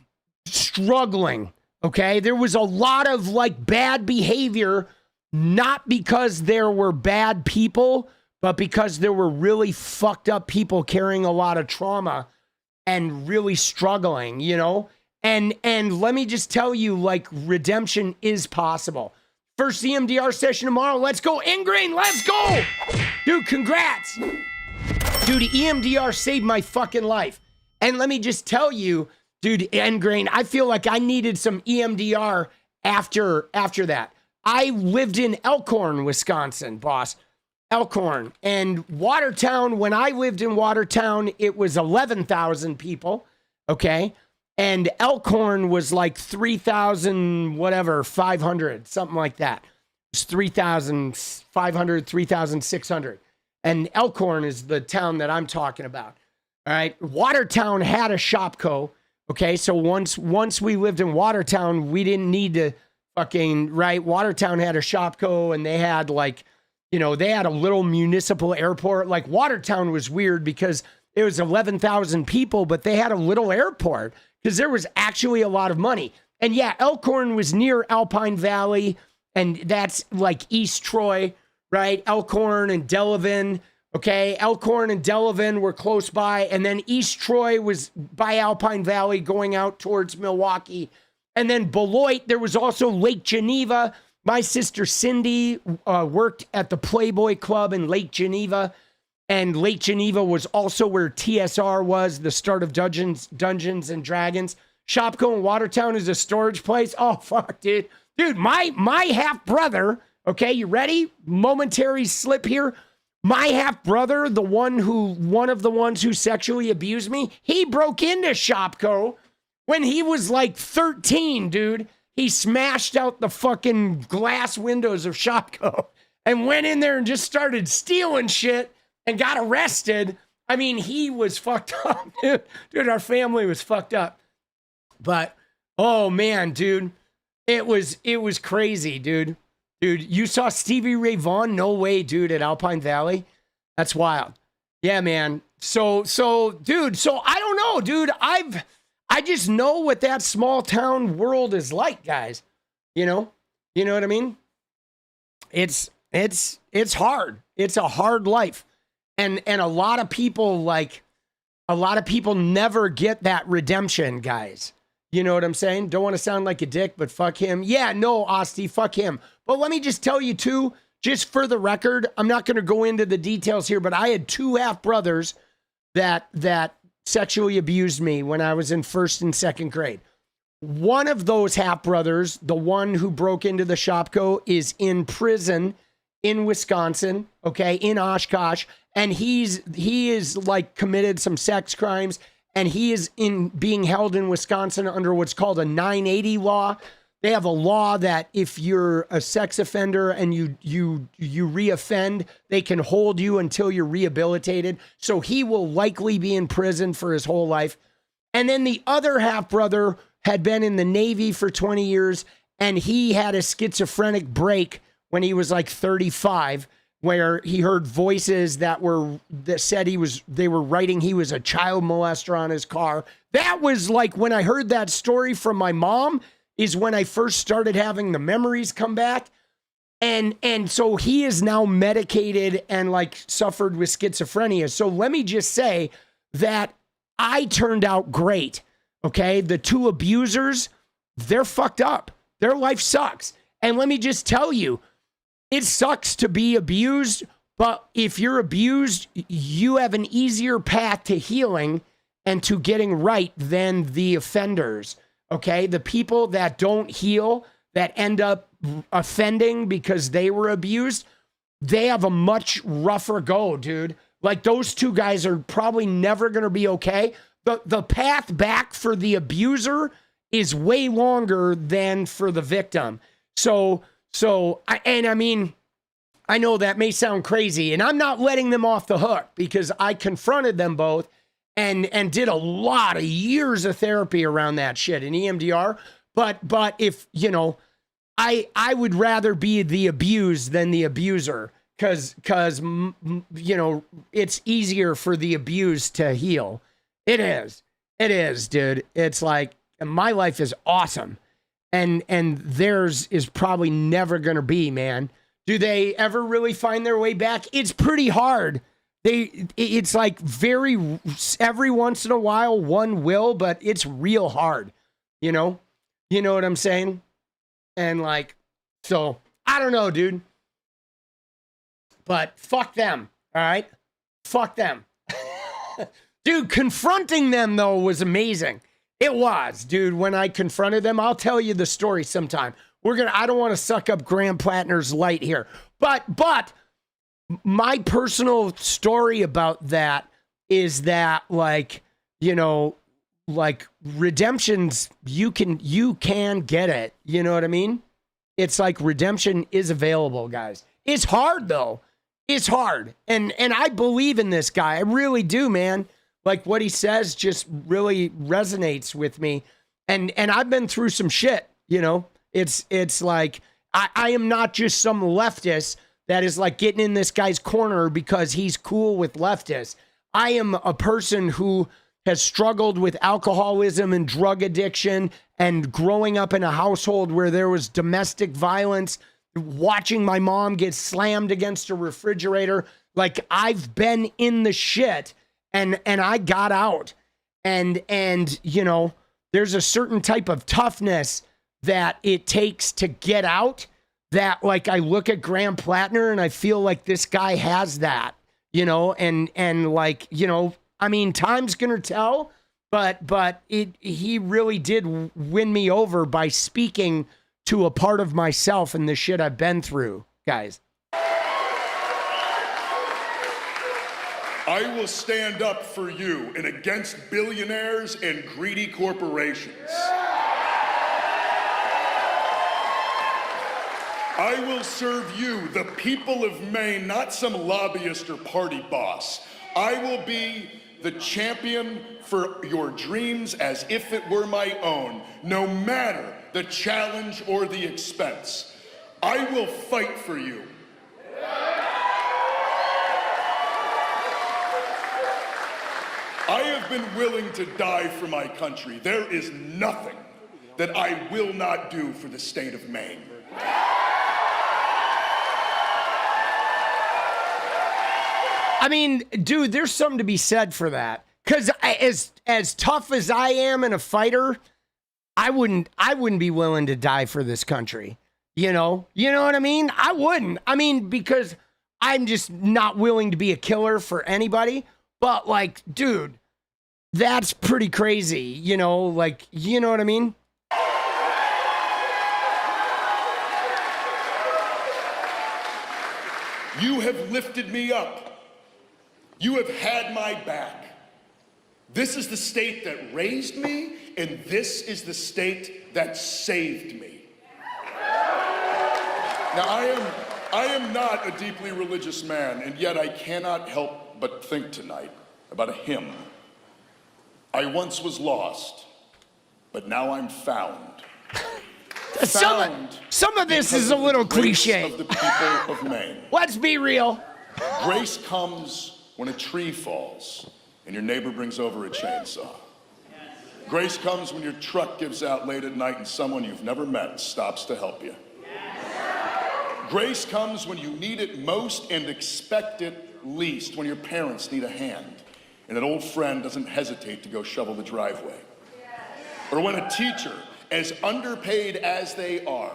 struggling. Okay, there was a lot of like bad behavior, not because there were bad people, but because there were really fucked up people carrying a lot of trauma and really struggling, you know? And let me just tell you, like, redemption is possible. First EMDR session tomorrow. Let's go, Ingrain. Let's go. Dude, congrats. Dude, EMDR saved my fucking life. And let me just tell you, dude, Ingrain, I feel like I needed some EMDR after that. I lived in Elkhorn, Wisconsin, boss. Elkhorn. And Watertown, when I lived in Watertown, it was 11,000 people, okay? And Elkhorn was like 3,000, whatever, 500, something like that. It was 3,500, 3,600. And Elkhorn is the town that I'm talking about, all right? Watertown had a Shopco, okay? So once we lived in Watertown, we didn't need to fucking, right? Watertown had a Shopco, and they had like, you know, they had a little municipal airport. Like Watertown was weird because it was 11,000 people, but they had a little airport because there was actually a lot of money. And yeah, Elkhorn was near Alpine Valley, and that's like East Troy, right? Elkhorn and Delavan, okay? Elkhorn and Delavan were close by, and then East Troy was by Alpine Valley going out towards Milwaukee. And then Beloit, there was also Lake Geneva. My sister Cindy worked at the Playboy Club in Lake Geneva, and Lake Geneva was also where TSR was, the start of Dungeons and Dragons. Shopco in Watertown is a storage place. Oh, fuck, dude. Dude, my half-brother, okay, you ready? Momentary slip here. My half-brother, one of the ones who sexually abused me, he broke into Shopco when he was like 13, dude. He smashed out the fucking glass windows of Shopco and went in there and just started stealing shit and got arrested. I mean, he was fucked up, dude. Dude, our family was fucked up. But, oh man, dude, it was crazy, dude. Dude, you saw Stevie Ray Vaughan? No way, dude, at Alpine Valley. That's wild. Yeah, man. So, dude, I don't know, dude. I just know what that small town world is like, guys. You know what I mean? It's hard. It's a hard life. And a lot of people never get that redemption, guys. You know what I'm saying? Don't want to sound like a dick, but fuck him. Yeah, no, 𝗙cie, fuck him. But let me just tell you too, just for the record, I'm not going to go into the details here, but I had two half brothers that sexually abused me when I was in first and second grade. One of those half brothers, the one who broke into the Shopco, is in prison in Wisconsin, okay, in Oshkosh, and he is like committed some sex crimes, and he is being held in Wisconsin under what's called a 980 law. They have a law that if you're a sex offender and you reoffend, they can hold you until you're rehabilitated. So he will likely be in prison for his whole life. And then the other half brother had been in the Navy for 20 years, and he had a schizophrenic break when he was like 35, where he heard voices that said they were writing he was a child molester on his car. That was like when I heard that story from my mom, is when I first started having the memories come back. And so he is now medicated and like suffered with schizophrenia. So let me just say that I turned out great. Okay. The two abusers, they're fucked up. Their life sucks. And let me just tell you, it sucks to be abused, but if you're abused, you have an easier path to healing and to getting right than the offenders. Okay, the people that don't heal, that end up offending because they were abused, they have a much rougher go, dude. Like those two guys are probably never going to be okay. The path back for the abuser is way longer than for the victim. I know that may sound crazy, and I'm not letting them off the hook because I confronted them both, and did a lot of years of therapy around that shit in EMDR. But if, you know, I would rather be the abused than the abuser, because you know, it's easier for the abused to heal. It is, dude. It's like, my life is awesome, and theirs is probably never gonna be, man. Do they ever really find their way back? It's pretty hard. It's like every once in a while one will, but it's real hard, you know? You know what I'm saying? And like, so I don't know, dude. But fuck them, all right? Fuck them. Dude, confronting them though was amazing. It was, dude. When I confronted them, I'll tell you the story sometime. I don't want to suck up Graham Platner's light here. But my personal story about that is that, like, you know, like, redemptions, you can get it. You know what I mean? It's like redemption is available, guys. It's hard though. It's hard. And I believe in this guy. I really do, man. Like, what he says just really resonates with me. And I've been through some shit, you know? It's like, I am not just some leftist that is like getting in this guy's corner because he's cool with leftists. I am a person who has struggled with alcoholism and drug addiction, and growing up in a household where there was domestic violence, watching my mom get slammed against a refrigerator. Like, I've been in the shit, and I got out. And you know, there's a certain type of toughness that it takes to get out, that, like, I look at Graham Platner and I feel like this guy has that, you know, and like, you know, I mean, time's gonna tell, but he really did win me over by speaking to a part of myself and the shit I've been through, guys. I will stand up for you and against billionaires and greedy corporations. I will serve you, the people of Maine, not some lobbyist or party boss. I will be the champion for your dreams as if it were my own, no matter the challenge or the expense. I will fight for you. I have been willing to die for my country. There is nothing that I will not do for the state of Maine. I mean, dude, there's something to be said for that. Because as tough as I am and a fighter, I wouldn't be willing to die for this country. You know what I mean? I wouldn't. I mean, because I'm just not willing to be a killer for anybody. But, like, dude, that's pretty crazy. You know, like, you know what I mean? You have lifted me up. You have had my back. This is the state that raised me, and this is the state that saved me. Now, I am not a deeply religious man, and yet I cannot help but think tonight about a hymn. I once was lost, but now I'm found. Some of this is a little cliche. Of the people of Maine. Let's be real. Grace comes when a tree falls and your neighbor brings over a chainsaw. Grace comes when your truck gives out late at night and someone you've never met stops to help you. Grace comes when you need it most and expect it least, when your parents need a hand and an old friend doesn't hesitate to go shovel the driveway. Or when a teacher, as underpaid as they are,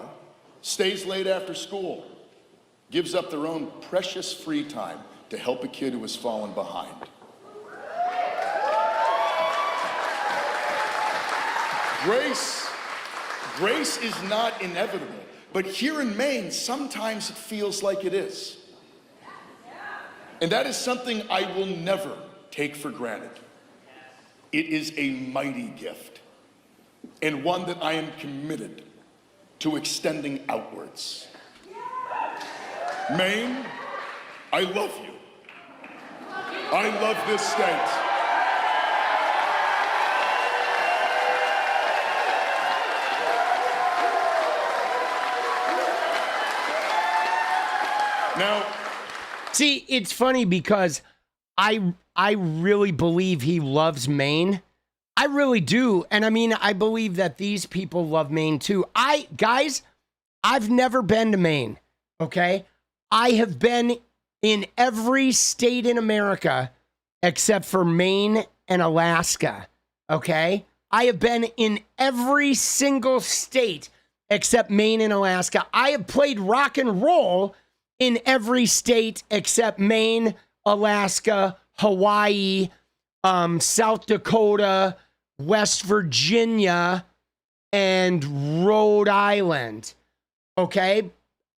stays late after school, gives up their own precious free time to help a kid who has fallen behind. Grace is not inevitable, but here in Maine, sometimes it feels like it is. And that is something I will never take for granted. It is a mighty gift, and one that I am committed to extending outwards. Maine, I love you. I love this state. Now, see, it's funny because I really believe he loves Maine. I really do. And I mean, I believe that these people love Maine too. Guys, I've never been to Maine, okay? I have been in every state in America except for Maine and Alaska, okay? I have been in every single state except Maine and Alaska. I have played rock and roll in every state except Maine, Alaska, Hawaii, South Dakota, West Virginia, and Rhode Island, okay?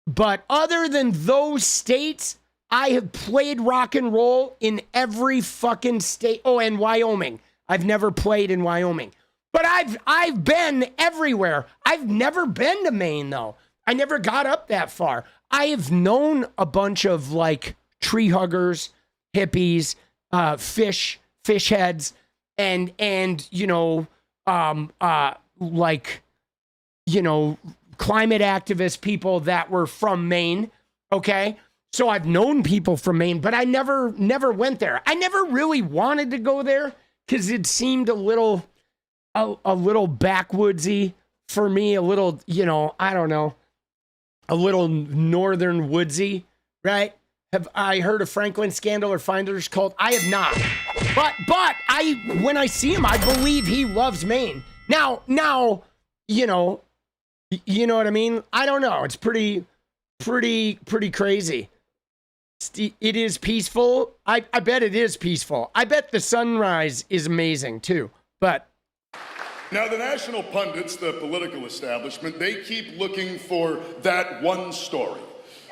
But other than those states, I have played rock and roll in every fucking state. Oh, and Wyoming. I've never played in Wyoming. But I've been everywhere. I've never been to Maine, though. I never got up that far. I have known a bunch of, like, tree huggers, hippies, fish heads, and you know, like, you know, climate activist people that were from Maine, okay? So I've known people from Maine, but I never went there. I never really wanted to go there because it seemed a little backwoodsy for me, a little, you know, I don't know, a little northern woodsy, right? Have I heard of Franklin Scandal or Finder's Cult? I have not. But when I see him, I believe he loves Maine. Now, you know what I mean? I don't know. It's pretty crazy. It is peaceful. I bet it is peaceful. I bet the sunrise is amazing too. But now the national pundits, the political establishment, they keep looking for that one story,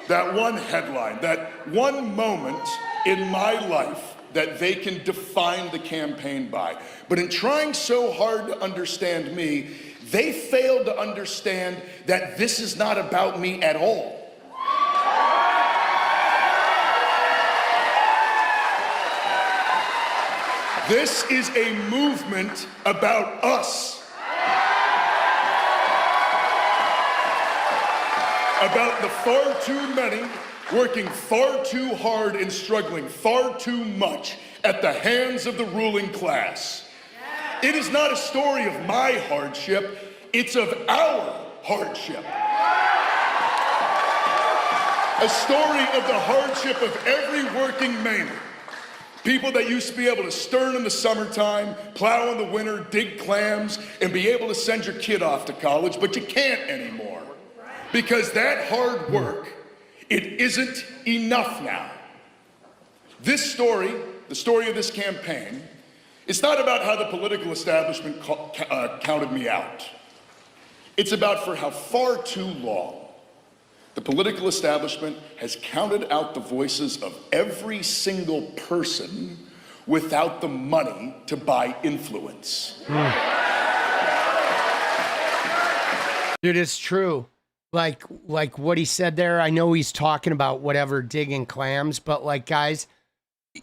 that one headline, that one moment in my life that they can define the campaign by. But in trying so hard to understand me, they failed to understand that this is not about me at all. This is a movement about us. About the far too many working far too hard and struggling far too much at the hands of the ruling class. It is not a story of my hardship, it's of our hardship. A story of the hardship of every working Mainer. People that used to be able to stern in the summertime, plow in the winter, dig clams, and be able to send your kid off to college, but you can't anymore. Because that hard work, it isn't enough now. This story, the story of this campaign, it's not about how the political establishment counted me out. It's about for how far too long the political establishment has counted out the voices of every single person without the money to buy influence. Dude, it's true. Like what he said there, I know he's talking about whatever digging clams, but like, guys,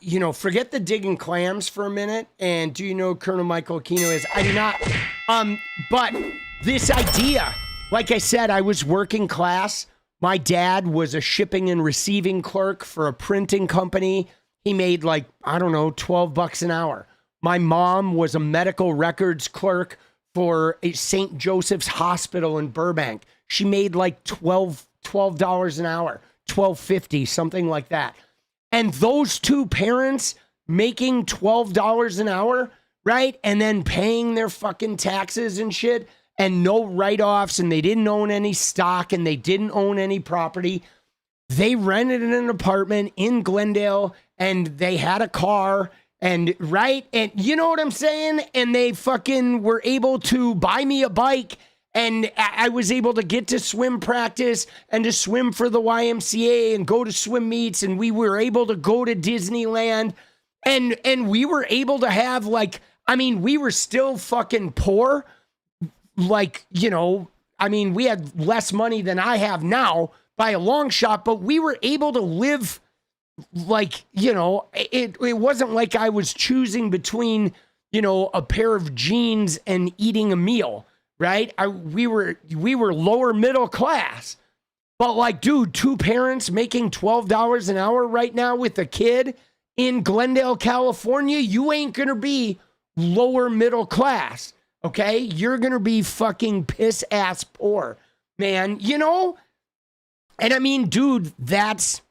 you know, forget the digging clams for a minute. And do you know who Colonel Michael Aquino is? I do not. But this idea, like I said, I was working class. My dad was a shipping and receiving clerk for a printing company. He made like, I don't know, $12 an hour. My mom was a medical records clerk for a St. Joseph's Hospital in Burbank. She made like $12 an hour, $12.50, something like that. And those two parents making $12 an hour, right? And then paying their fucking taxes and shit and no write-offs, and they didn't own any stock and they didn't own any property. They rented an apartment in Glendale and they had a car and right. And you know what I'm saying? And they fucking were able to buy me a bike. And I was able to get to swim practice and to swim for the YMCA and go to swim meets. And we were able to go to Disneyland. And we were able to have like, I mean, we were still fucking poor. Like, you know, I mean, we had less money than I have now by a long shot, but we were able to live like, you know, it wasn't like I was choosing between, you know, a pair of jeans and eating a meal. Right? We were lower middle class. But like, dude, two parents making $12 an hour right now with a kid in Glendale, California, you ain't going to be lower middle class, okay? You're going to be fucking piss ass poor, man, you know? And I mean, dude, that's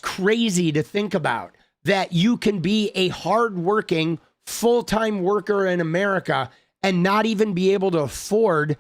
crazy to think about, that you can be a hardworking full-time worker in America and not even be able to afford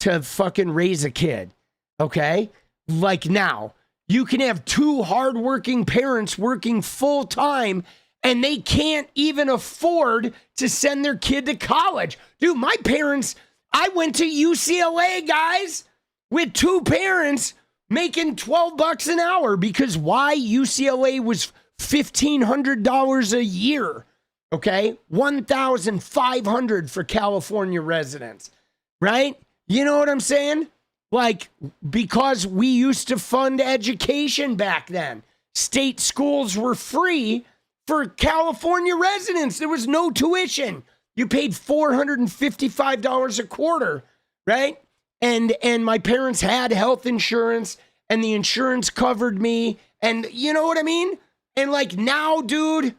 to fucking raise a kid, okay? Like now, you can have two hardworking parents working full-time and they can't even afford to send their kid to college. Dude, my parents, I went to UCLA, guys, with two parents making $12 an hour because why? UCLA was $1,500 a year, okay? $1,500 for California residents, right? You know what I'm saying? Like, because we used to fund education back then. State schools were free for California residents. There was no tuition. You paid $455 a quarter, right? And my parents had health insurance and the insurance covered me. And you know what I mean? And like now, dude,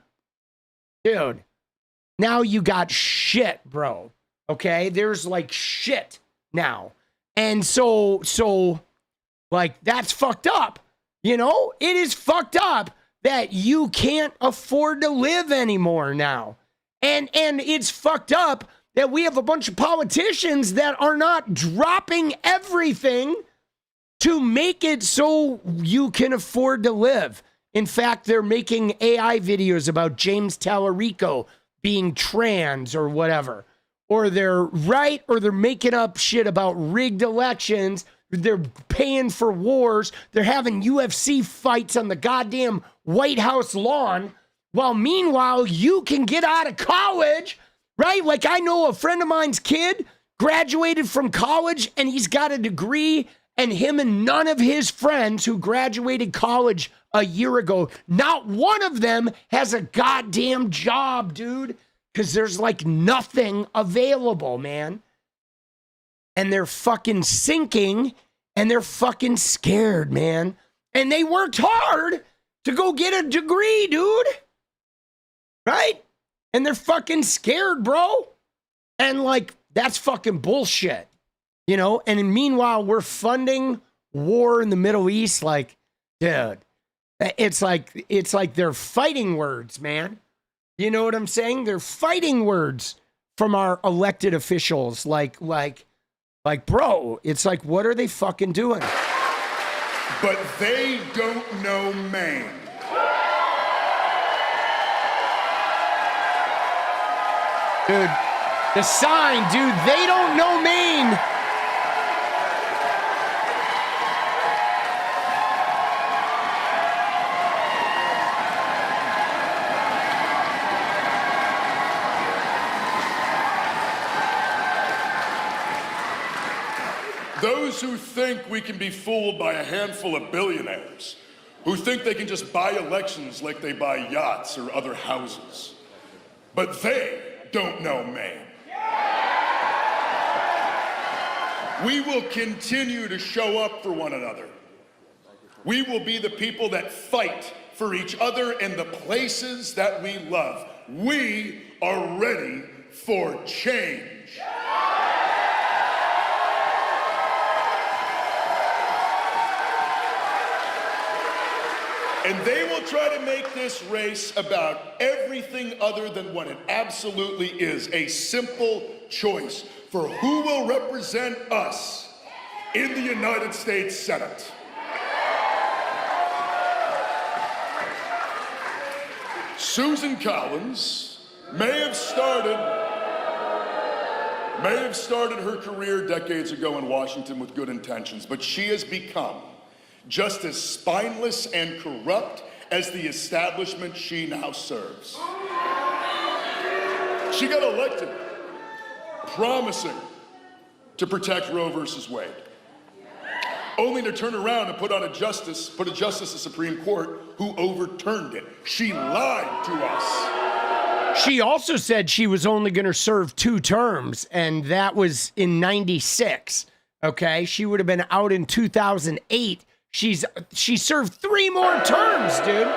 now you got shit, bro. Okay? There's like shit now. And so like that's fucked up. You know, it is fucked up that you can't afford to live anymore now. And it's fucked up that we have a bunch of politicians that are not dropping everything to make it so you can afford to live. In fact, they're making AI videos about James Tallarico being trans or whatever. Or they're making up shit about rigged elections. They're paying for wars. They're having UFC fights on the goddamn White House lawn. While meanwhile, you can get out of college, right? Like I know a friend of mine's kid graduated from college and he's got a degree, and him and none of his friends who graduated college a year ago, not one of them has a goddamn job, dude. Because there's like nothing available, man. And they're fucking sinking and they're fucking scared, man. And they worked hard to go get a degree, dude. Right? And they're fucking scared, bro. And like, that's fucking bullshit. You know? And meanwhile, we're funding war in the Middle East. Like, dude, it's like they're fighting words, man. You know what I'm saying? They're fighting words from our elected officials. Like, bro, it's like, what are they fucking doing? But they don't know Maine. Dude, the sign, dude, they don't know Maine. Those who think we can be fooled by a handful of billionaires, who think they can just buy elections like they buy yachts or other houses. But they don't know Maine. We will continue to show up for one another. We will be the people that fight for each other in the places that we love. We are ready for change. And they will try to make this race about everything other than what it absolutely is, a simple choice for who will represent us in the United States Senate. Susan Collins may have started her career decades ago in Washington with good intentions, but she has become just as spineless and corrupt as the establishment she now serves. She got elected promising to protect Roe versus Wade, only to turn around and put a justice of the Supreme Court who overturned it. She lied to us. She also said she was only going to serve 2 terms, and that was in '96. Okay, she would have been out in 2008. She served 3 more terms, dude.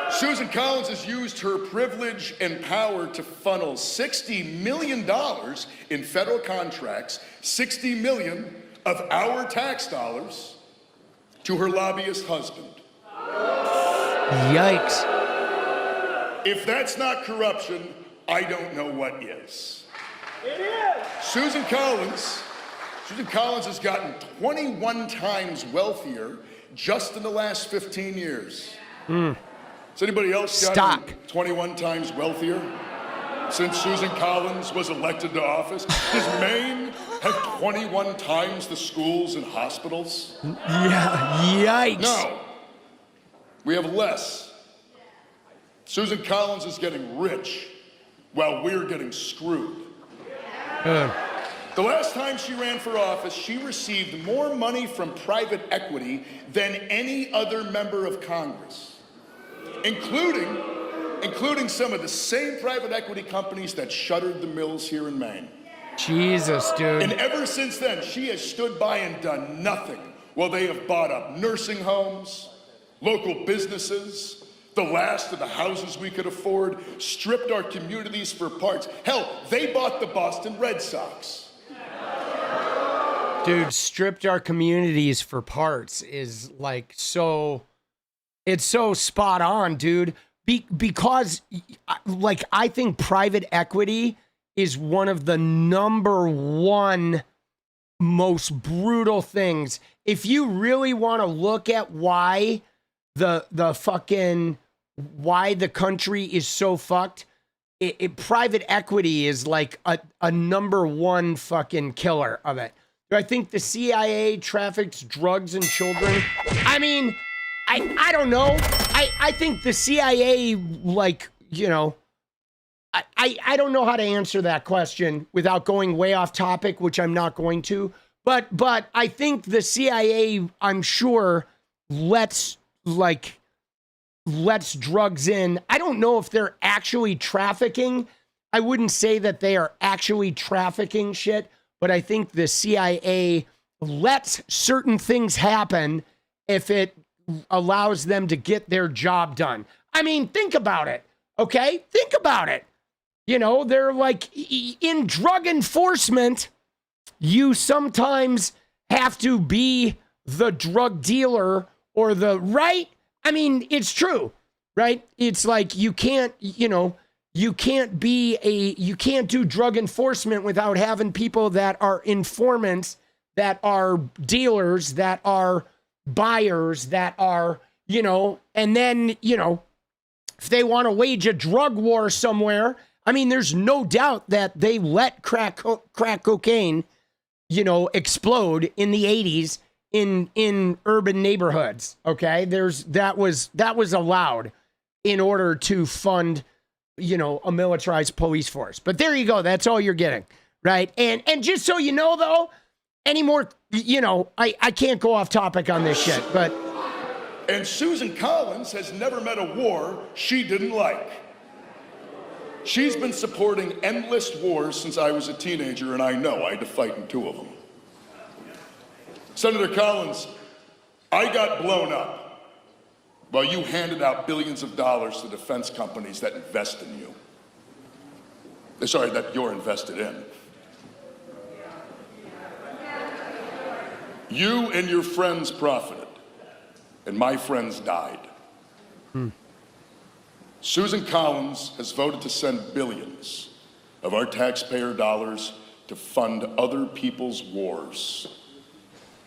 Susan Collins has used her privilege and power to funnel $60 million in federal contracts, $60 million of our tax dollars, to her lobbyist husband. Yikes. If that's not corruption, I don't know what is. It is. Susan Collins has gotten 21 times wealthier just in the last 15 years. Has anybody else gotten 21 times wealthier since Susan Collins was elected to office? Does Maine have 21 times the schools and hospitals? Yeah, yikes. No, we have less. Susan Collins is getting rich while we're getting screwed. The last time she ran for office, she received more money from private equity than any other member of Congress, including some of the same private equity companies that shuttered the mills here in Maine. Jesus, dude. And ever since then, she has stood by and done nothing while they have bought up nursing homes, local businesses, the last of the houses we could afford, stripped our communities for parts. Hell, they bought the Boston Red Sox. Dude, stripped our communities for parts is like so, it's so spot on, dude. Because like, I think private equity is one of the #1 most brutal things. If you really want to look at why why the country is so fucked, private equity is like a #1 fucking killer of it. I think the CIA traffics drugs and children. I mean, I don't know. I think the CIA, like, you know, I don't know how to answer that question without going way off topic, which I'm not going to. But I think the CIA, I'm sure, lets drugs in. I don't know if they're actually trafficking. I wouldn't say that they are actually trafficking shit, but I think the CIA lets certain things happen if it allows them to get their job done. I mean, think about it, okay? Think about it. You know, they're like, in drug enforcement, you sometimes have to be the drug dealer or the, right? I mean, it's true, right? It's like you can't, you know, you can't do drug enforcement without having people that are informants, that are dealers, that are buyers, that are, you know, and then, you know, if they want to wage a drug war somewhere, I mean, there's no doubt that they let crack cocaine, you know, explode in the 80s in urban neighborhoods. Okay, that was allowed in order to fund, you know, a militarized police force. But there you go. That's all you're getting, right? And just so you know, though, any more, you know, I can't go off topic on this shit, but. And Susan Collins has never met a war she didn't like. She's been supporting endless wars since I was a teenager, and I know I had to fight in 2 of them. Senator Collins, I got blown up while you handed out billions of dollars to defense companies that invest in you. Sorry, that you're invested in. You and your friends profited, and my friends died. Susan Collins has voted to send billions of our taxpayer dollars to fund other people's wars.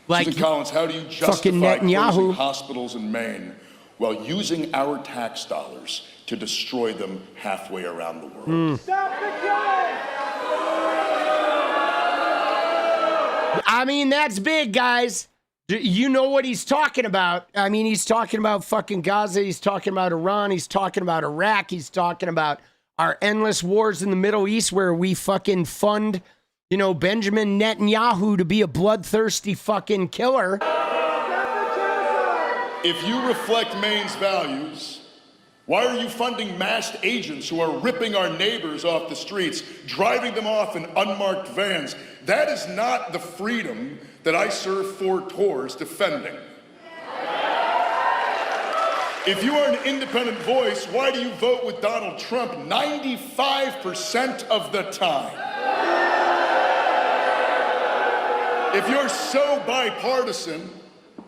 Like Susan Collins, how do you justify closing hospitals in Maine while using our tax dollars to destroy them halfway around the world? Stop the killing! I mean, that's big, guys. You know what he's talking about. I mean, he's talking about fucking Gaza. He's talking about Iran. He's talking about Iraq. He's talking about our endless wars in the Middle East where we fucking fund, you know, Benjamin Netanyahu to be a bloodthirsty fucking killer. If you reflect Maine's values, Why are you funding masked agents who are ripping our neighbors off the streets, driving them off in unmarked vans? That is not the freedom that I served 4 tours defending. If you are an independent voice, why do you vote with Donald Trump 95% of the time? If you're so bipartisan,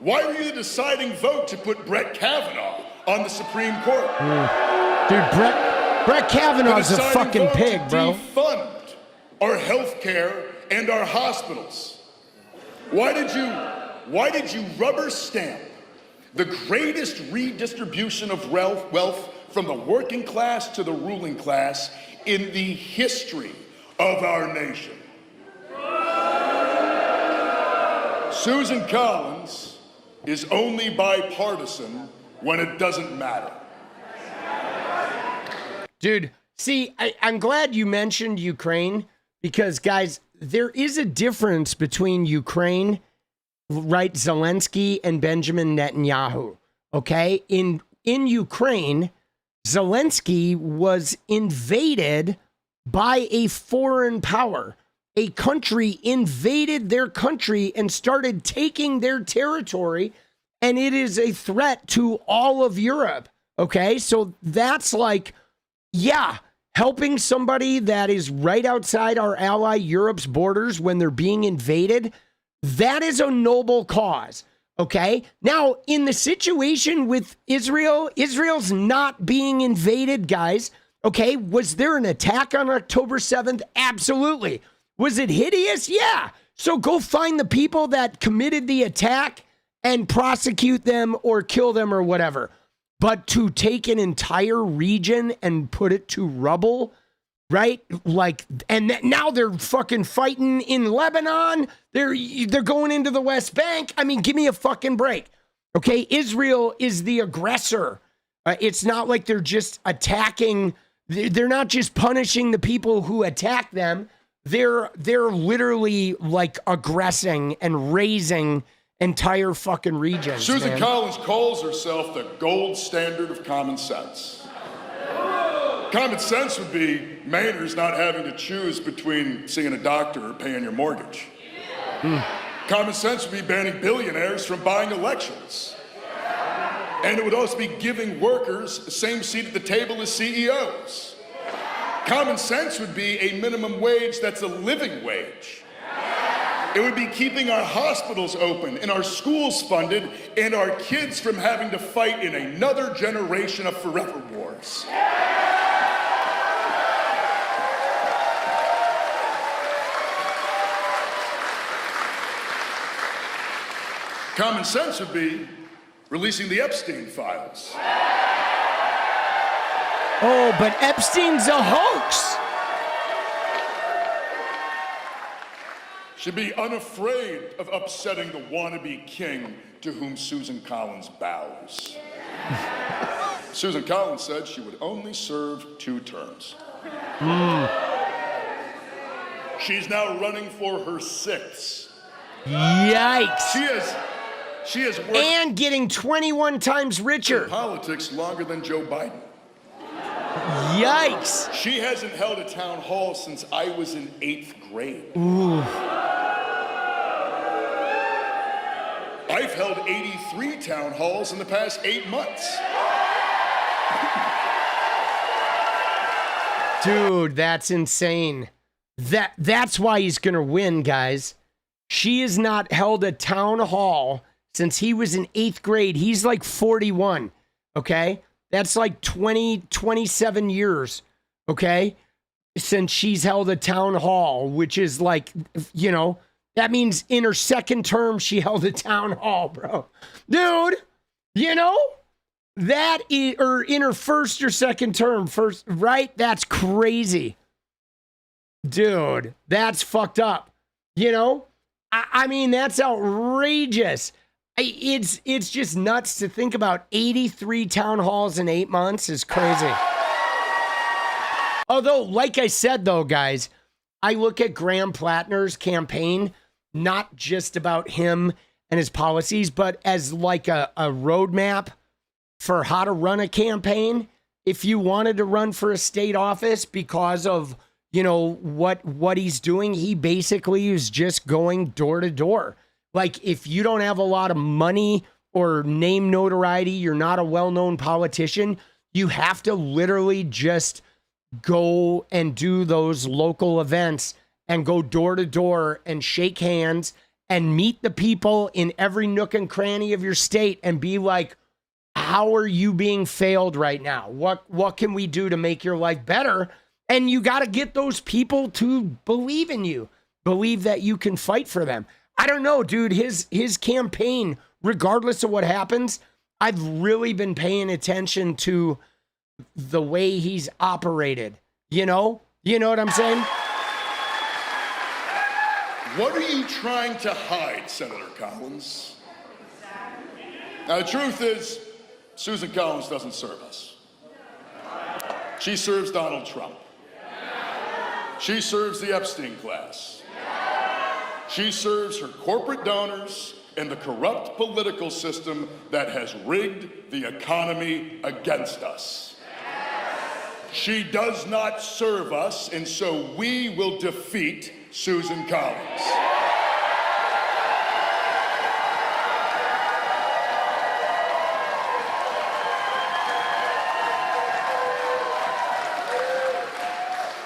why were you the deciding vote to put Brett Kavanaugh on the Supreme Court? Dude, Brett Kavanaugh's a fucking pig, bro. Defund our health care and our hospitals. Why did you rubber stamp the greatest redistribution of wealth from the working class to the ruling class in the history of our nation? Susan Collins is only bipartisan when it doesn't matter. Dude, see, I'm glad you mentioned Ukraine because, guys, there is a difference between Ukraine, right, Zelensky, and Benjamin Netanyahu, okay? In Ukraine, Zelensky was invaded by a foreign power. A country invaded their country and started taking their territory, and it is a threat to all of Europe, okay? So that's like, yeah, helping somebody that is right outside our ally Europe's borders when they're being invaded, that is a noble cause, okay? Now, in the situation with Israel, Israel's not being invaded, guys, okay? Was there an attack on October 7th? Absolutely. Was it hideous? Yeah. So go find the people that committed the attack and prosecute them or kill them or whatever. But to take an entire region and put it to rubble, right? Like, and now they're fucking fighting in Lebanon. They're going into the West Bank. I mean, give me a fucking break. Okay, Israel is the aggressor. It's not like they're just attacking. They're not just punishing the people who attack them. They're literally like aggressing and raising entire fucking regions. Susan Collins calls herself the gold standard of common sense. Common sense would be Mainers not having to choose between seeing a doctor or paying your mortgage. Common sense would be banning billionaires from buying elections. And it would also be giving workers the same seat at the table as CEOs. Common sense would be a minimum wage that's a living wage. It would be keeping our hospitals open and our schools funded and our kids from having to fight in another generation of forever wars. Common sense would be releasing the Epstein files. Oh, but Epstein's a hoax. Should be unafraid of upsetting the wannabe king to whom Susan Collins bows. Susan Collins said she would only serve 2 terms. She's now running for her 6th. Yikes. She has worked and getting 21 times richer. in politics longer than Joe Biden. Yikes. She hasn't held a town hall since I was in 8th grade. Ooh. I've held 83 town halls in the past 8 months. Dude, that's insane. That's why he's going to win, guys. She has not held a town hall since he was in 8th grade. He's like 41, okay? That's like 27 years, okay? Since she's held a town hall, which is like, you know, that means in her 2nd term, she held a town hall, bro. Dude, you know, that is, or in her 1st or 2nd term, right? That's crazy. Dude, that's fucked up. You know, I mean, that's outrageous. It's just nuts to think about. 83 town halls in 8 months is crazy. Although, like I said, though, guys, I look at Graham Platner's campaign, not just about him and his policies, but as like a roadmap for how to run a campaign. if you wanted to run for a state office because of, you know, what he's doing, he basically is just going door to door. Like, if you don't have a lot of money or name notoriety, you're not a well-known politician, you have to literally just go and do those local events and go door to door and shake hands and meet the people in every nook and cranny of your state and be like, how are you being failed right now? What can we do to make your life better? And you got to get those people to believe in you, believe that you can fight for them. I don't know, dude, his campaign, regardless of what happens, I've really been paying attention to the way he's operated. You know what I'm saying? What are you trying to hide, Senator Collins? Now, the truth is, Susan Collins doesn't serve us. She serves Donald Trump. She serves the Epstein class. She serves her corporate donors and the corrupt political system that has rigged the economy against us. She does not serve us, and so we will defeat Susan Collins.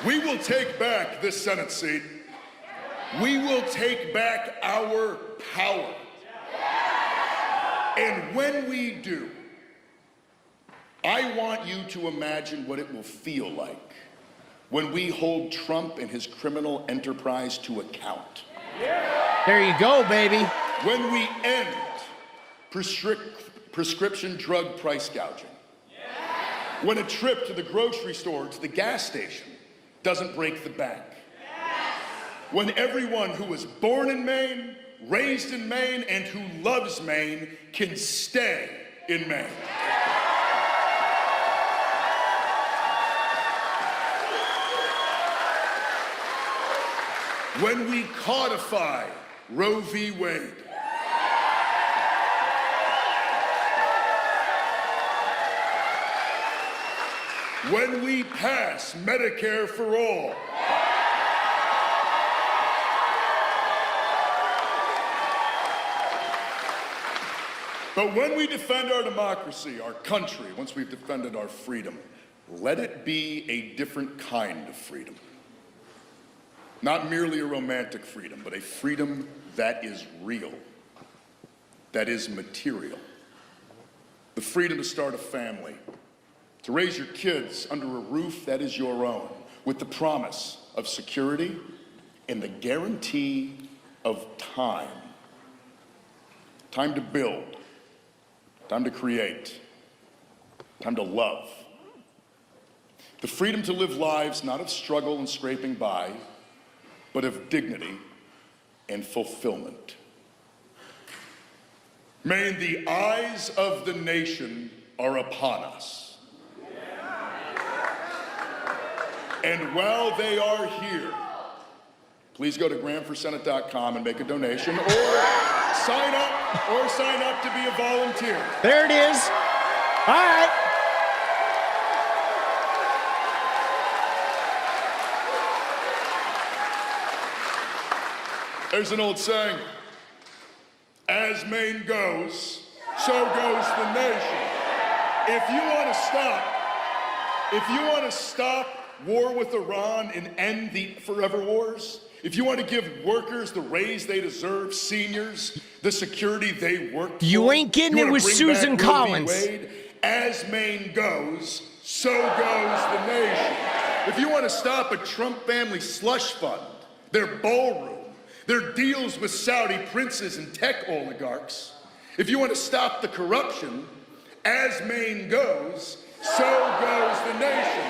We will take back this Senate seat. We will take back our power. And when we do, I want you to imagine what it will feel like when we hold Trump and his criminal enterprise to account. There you go, baby. When we end prescription drug price gouging. When a trip to the grocery store, to the gas station, doesn't break the bank. When everyone who was born in Maine, raised in Maine, and who loves Maine can stay in Maine. When we codify Roe v. Wade. When we pass Medicare for all. But when we defend our democracy, our country, once we've defended our freedom, let it be a different kind of freedom. Not merely a romantic freedom, but a freedom that is real, that is material. The freedom to start a family, to raise your kids under a roof that is your own, with the promise of security and the guarantee of time. Time to build, time to create, time to love. The freedom to live lives not of struggle and scraping by, but of dignity and fulfillment. Maine, the eyes of the nation are upon us. And while they are here, please go to grandforsenate.com and make a donation, or sign up to be a volunteer. There it is. All right. There's an old saying, as Maine goes, so goes the nation. If you want to stop war with Iran and end the forever wars, if you want to give workers the raise they deserve, seniors the security they work for, you ain't getting it with Susan Collins. Wade, as Maine goes, so goes the nation. If you want to stop a Trump family slush fund, their ballroom, their deals with Saudi princes and tech oligarchs, if you want to stop the corruption, as Maine goes, so goes the nation.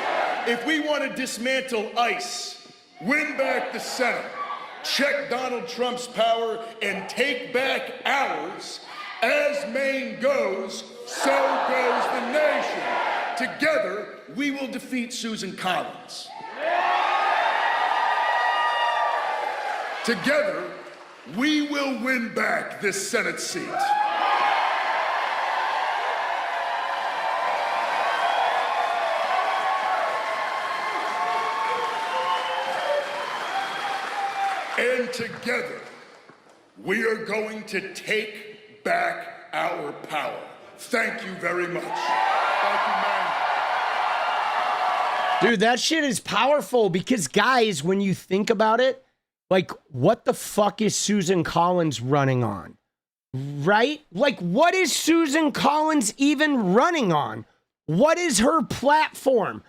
If we want to dismantle 𝗙ICE, win back the Senate, check Donald Trump's power, and take back ours, as Maine goes, so goes the nation. Together, we will defeat Susan Collins. Together, we will win back this Senate seat. And together, we are going to take back our power. Thank you very much. Thank you, man. Dude, that shit is powerful because, guys, when you think about it, like, what the fuck is Susan Collins running on? Right? Like, what is Susan Collins even running on? What is her platform?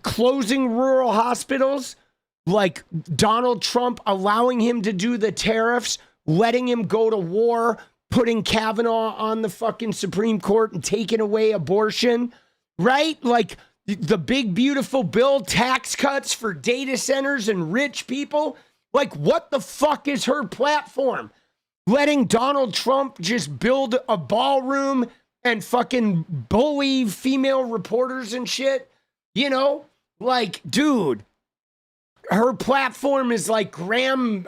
Closing rural hospitals? Like Donald Trump allowing him to do the tariffs, letting him go to war, putting Kavanaugh on the fucking Supreme Court and taking away abortion, right? Like the big, beautiful bill, tax cuts for data centers and rich people. Like, what the fuck is her platform? Letting Donald Trump just build a ballroom and fucking bully female reporters and shit, you know? Like, dude, her platform is like Graham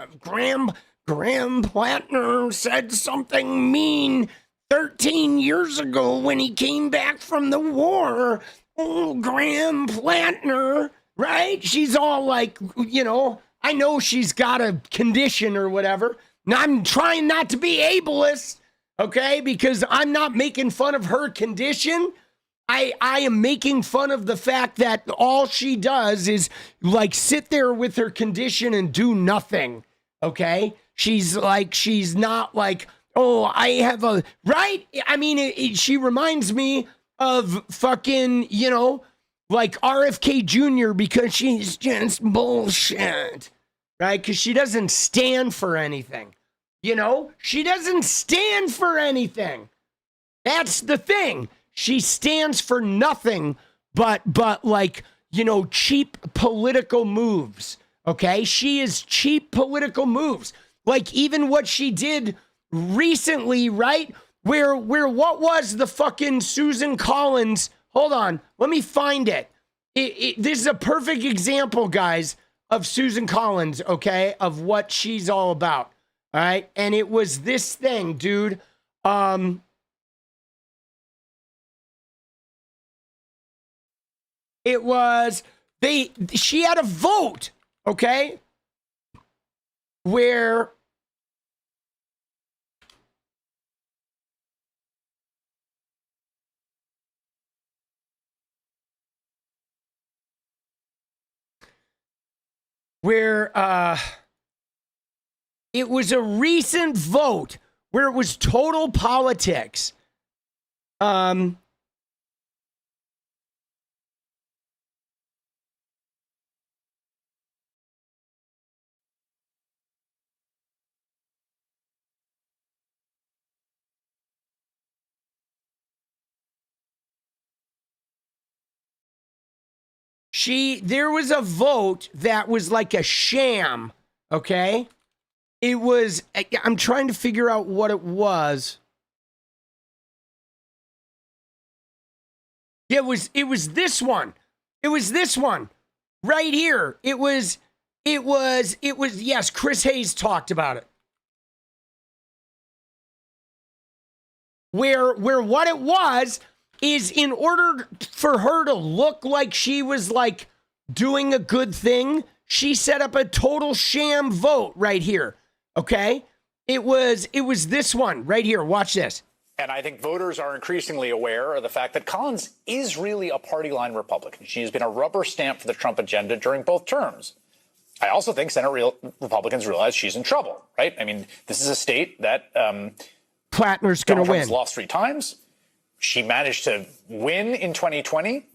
Platner said something mean 13 years ago when he came back from the war. Oh, Graham Platner, right? She's all like, you know, I know she's got a condition or whatever. And I'm trying not to be ableist, okay? Because I'm not making fun of her condition. I am making fun of the fact that all she does is like sit there with her condition and do nothing, okay? She's not like, oh, I have a, right? I mean, she reminds me of fucking, you know, like RFK Jr. because she's just bullshit, right? Because she doesn't stand for anything, you know? She doesn't stand for anything. That's the thing. She stands for nothing but like, you know, cheap political moves, okay? She is cheap political moves. Like even what she did recently, right? Where what was the fucking Susan Collins? Hold on, let me find it. This is a perfect example, guys, of Susan Collins, okay? Of what she's all about, all right? And it was this thing, dude. It was, she had a vote, okay? Where it was a recent vote where it was total politics. There was a vote that was like a sham, okay? It was, I'm trying to figure out what it was. It was this one. It was this one right here. It was, yes, Chris Hayes talked about it. Where what it was is in order for her to look like she was like doing a good thing, she set up a total sham vote right here. Okay? It was this one right here. Watch this. And I think voters are increasingly aware of the fact that Collins is really a party line Republican. She has been a rubber stamp for the Trump agenda during both terms. I also think Senate Republicans realize she's in trouble, right? I mean, this is a state that Platner's going to win. Lost 3 times. She managed to win in 2020,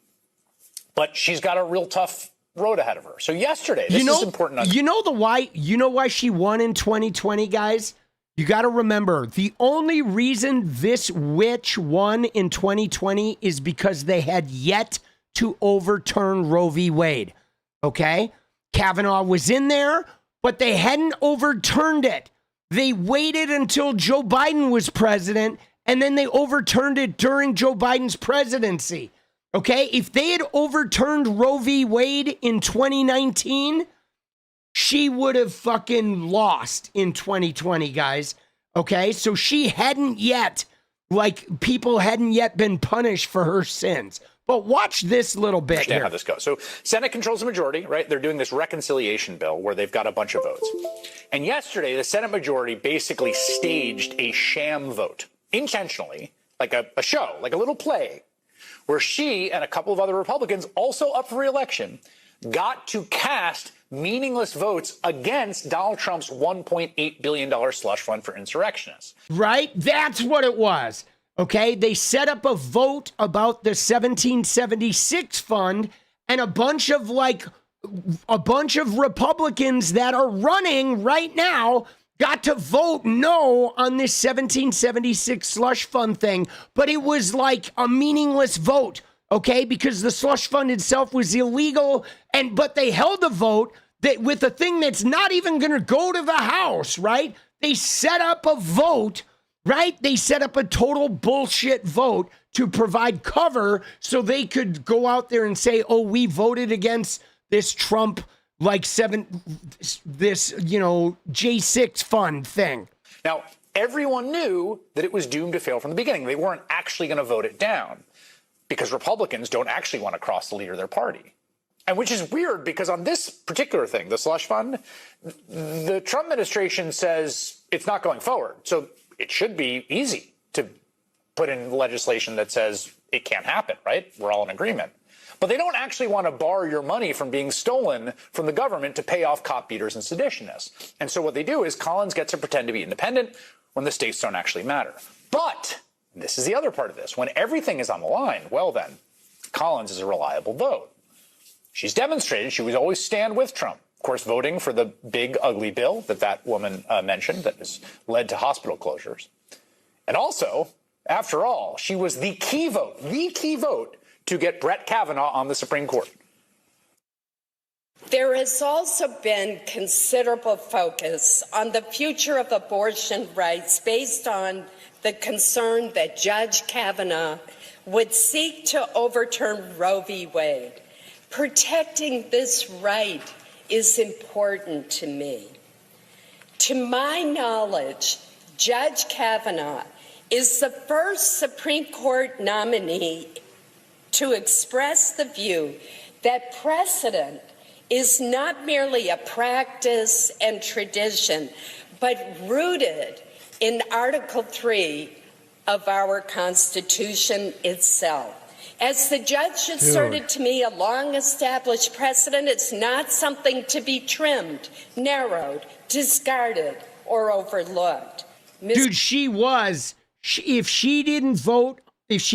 but she's got a real tough road ahead of her. So yesterday, this is important. You know why she won in 2020, guys? You got to remember, the only reason this witch won in 2020 is because they had yet to overturn Roe v. Wade. Okay? Kavanaugh was in there, but they hadn't overturned it. They waited until Joe Biden was president, and then they overturned it during Joe Biden's presidency. Okay? If they had overturned Roe v. Wade in 2019, she would have fucking lost in 2020, guys. Okay? So she hadn't yet, like, people hadn't yet been punished for her sins. But watch this little bit Understand here. how this goes. So Senate controls the majority, right? They're doing this reconciliation bill where they've got a bunch of votes. And yesterday, the Senate majority basically staged a sham vote intentionally, like a show, like a little play, where she and a couple of other Republicans, also up for re-election, got to cast meaningless votes against Donald Trump's $1.8 billion slush fund for insurrectionists. Right? That's what it was. Okay, they set up a vote about the 1776 fund, and a bunch of Republicans that are running right now got to vote no on this 1776 slush fund thing, but it was like a meaningless vote, okay, because the slush fund itself was illegal, but they held a vote that with a thing that's not even going to go to the House, right? They set up a vote. Right? They set up a total bullshit vote to provide cover so they could go out there and say, oh, we voted against this Trump, J6 fund thing. Now, everyone knew that it was doomed to fail from the beginning. They weren't actually going to vote it down because Republicans don't actually want to cross the leader of their party. And which is weird because on this particular thing, the slush fund, the Trump administration says it's not going forward. So it should be easy to put in legislation that says it can't happen, right? We're all in agreement. But they don't actually want to bar your money from being stolen from the government to pay off cop beaters and seditionists. And so what they do is Collins gets to pretend to be independent when the states don't actually matter. But this is the other part of this. When everything is on the line, well then, Collins is a reliable vote. She's demonstrated she would always stand with Trump. Of course, voting for the big, ugly bill that woman mentioned that has led to hospital closures. And also, after all, she was the key vote to get Brett Kavanaugh on the Supreme Court. There has also been considerable focus on the future of abortion rights based on the concern that Judge Kavanaugh would seek to overturn Roe v. Wade. Protecting this right is important to me. To my knowledge, Judge Kavanaugh is the first Supreme Court nominee to express the view that precedent is not merely a practice and tradition, but rooted in Article 3 of our Constitution itself. As the judge asserted to me, a long-established precedent is not something to be trimmed, narrowed, discarded, or overlooked. Dude, if she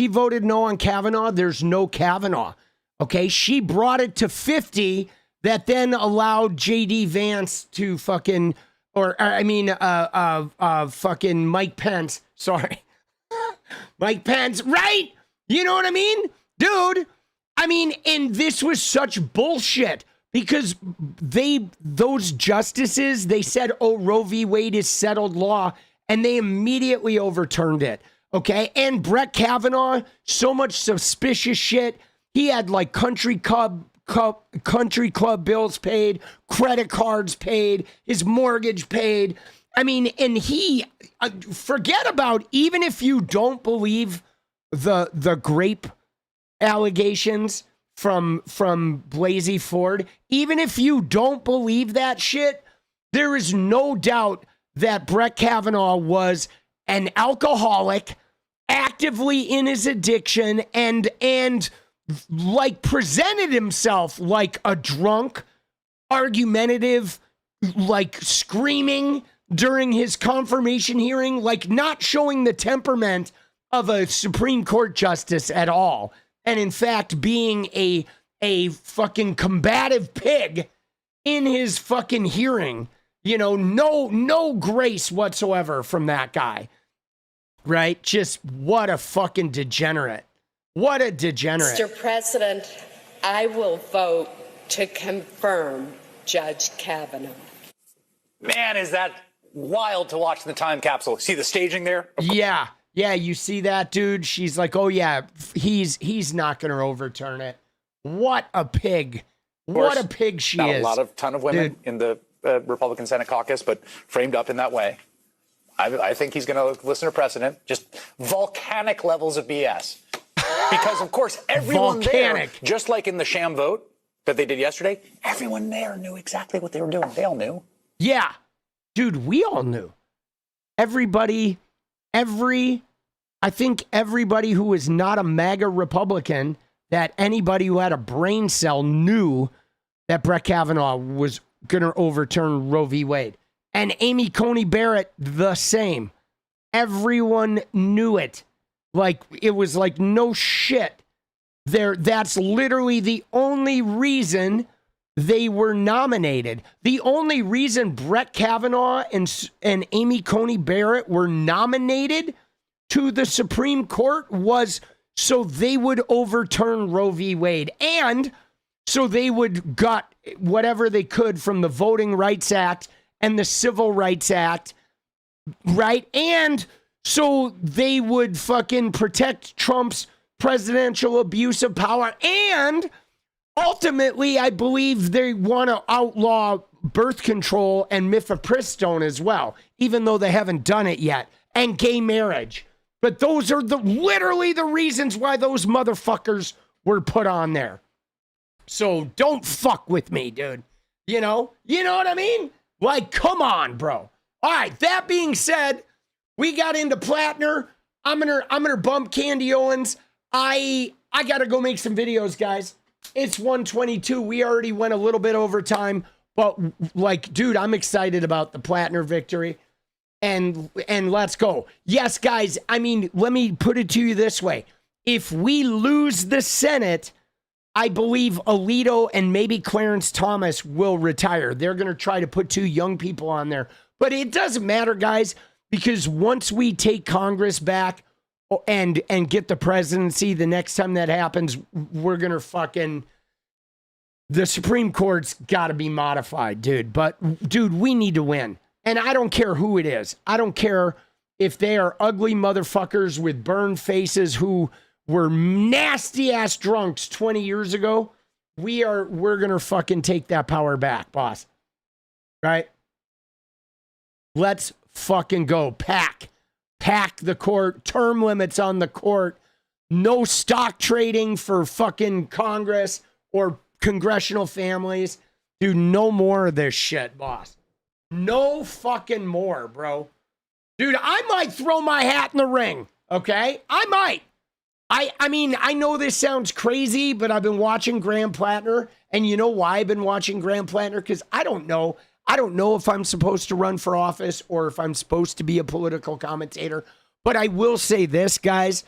voted no on Kavanaugh, there's no Kavanaugh. Okay, she brought it to 50 that then allowed J.D. Vance to fucking Mike Pence. Sorry. Mike Pence, right? You know what I mean? Dude, and this was such bullshit because those justices, they said, oh, Roe v. Wade is settled law, and they immediately overturned it. Okay. And Brett Kavanaugh, so much suspicious shit. He had like country club bills paid, credit cards paid, his mortgage paid. And he forget about, even if you don't believe the grape allegations from Blasey Ford, even if you don't believe that shit, there is no doubt that Brett Kavanaugh was an alcoholic, actively in his addiction, and like presented himself like a drunk, argumentative, like screaming during his confirmation hearing, like not showing the temperament of a Supreme Court justice at all. And in fact, being a fucking combative pig in his fucking hearing, no grace whatsoever from that guy, right? Just what a fucking degenerate. What a degenerate. Mr. President, I will vote to confirm Judge Kavanaugh. Man, is that wild to watch in the time capsule. See the staging there? Yeah. Yeah, you see that, dude? She's like, oh, yeah, he's not going to overturn it. What a pig. What a pig she is. Not a ton of women in the Republican Senate caucus, but framed up in that way. I think he's going to listen to precedent. Just volcanic levels of BS. Because, of course, everyone Volcanic. there, just like in the sham vote that they did yesterday, everyone there knew exactly what they were doing. They all knew. Yeah. Dude, we all knew. I think everybody who was not a MAGA Republican, that anybody who had a brain cell knew that Brett Kavanaugh was going to overturn Roe v. Wade. And Amy Coney Barrett, the same. Everyone knew it. Like, it was like, no shit. That's literally the only reason they were nominated. The only reason Brett Kavanaugh and Amy Coney Barrett were nominated to the Supreme Court was so they would overturn Roe v. Wade, and so they would gut whatever they could from the Voting Rights Act and the Civil Rights Act, right? And so they would fucking protect Trump's presidential abuse of power. And ultimately, I believe they want to outlaw birth control and mifepristone as well, even though they haven't done it yet, and gay marriage. But those are literally the reasons why those motherfuckers were put on there. So don't fuck with me, dude. You know what I mean? Like, come on, bro. All right, that being said, we got into Platner. I'm gonna bump Candy Owens. I gotta go make some videos, guys. It's 1:22. We already went a little bit over time, but like, dude, I'm excited about the Platner victory. And let's go. Yes, guys, I mean, let me put it to you this way. If we lose the Senate, I believe Alito and maybe Clarence Thomas will retire. They're going to try to put 2 young people on there. But it doesn't matter, guys, because once we take Congress back and get the presidency, the next time that happens, we're going to fucking... The Supreme Court's got to be modified, dude. But, dude, we need to win. And I don't care who it is. I don't care if they are ugly motherfuckers with burned faces who were nasty ass drunks 20 years ago. We're going to fucking take that power back, boss. Right? Let's fucking go. Pack the court. Term limits on the court. No stock trading for fucking Congress or congressional families. Dude, no more of this shit, boss. No fucking more, bro. Dude, I might throw my hat in the ring, okay? I might. I mean, I know this sounds crazy, but I've been watching Graham Platner, and you know why I've been watching Graham Platner? Because I don't know. I don't know if I'm supposed to run for office or if I'm supposed to be a political commentator. But I will say this, guys.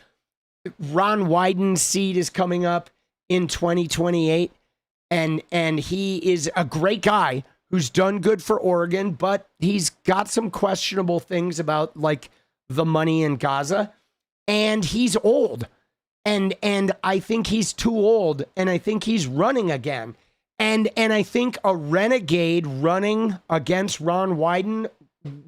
Ron Wyden's seat is coming up in 2028, and he is a great guy who's done good for Oregon, but he's got some questionable things about, like, the money in Gaza. And he's old. And I think he's too old, and I think he's running again. And I think a renegade running against Ron Wyden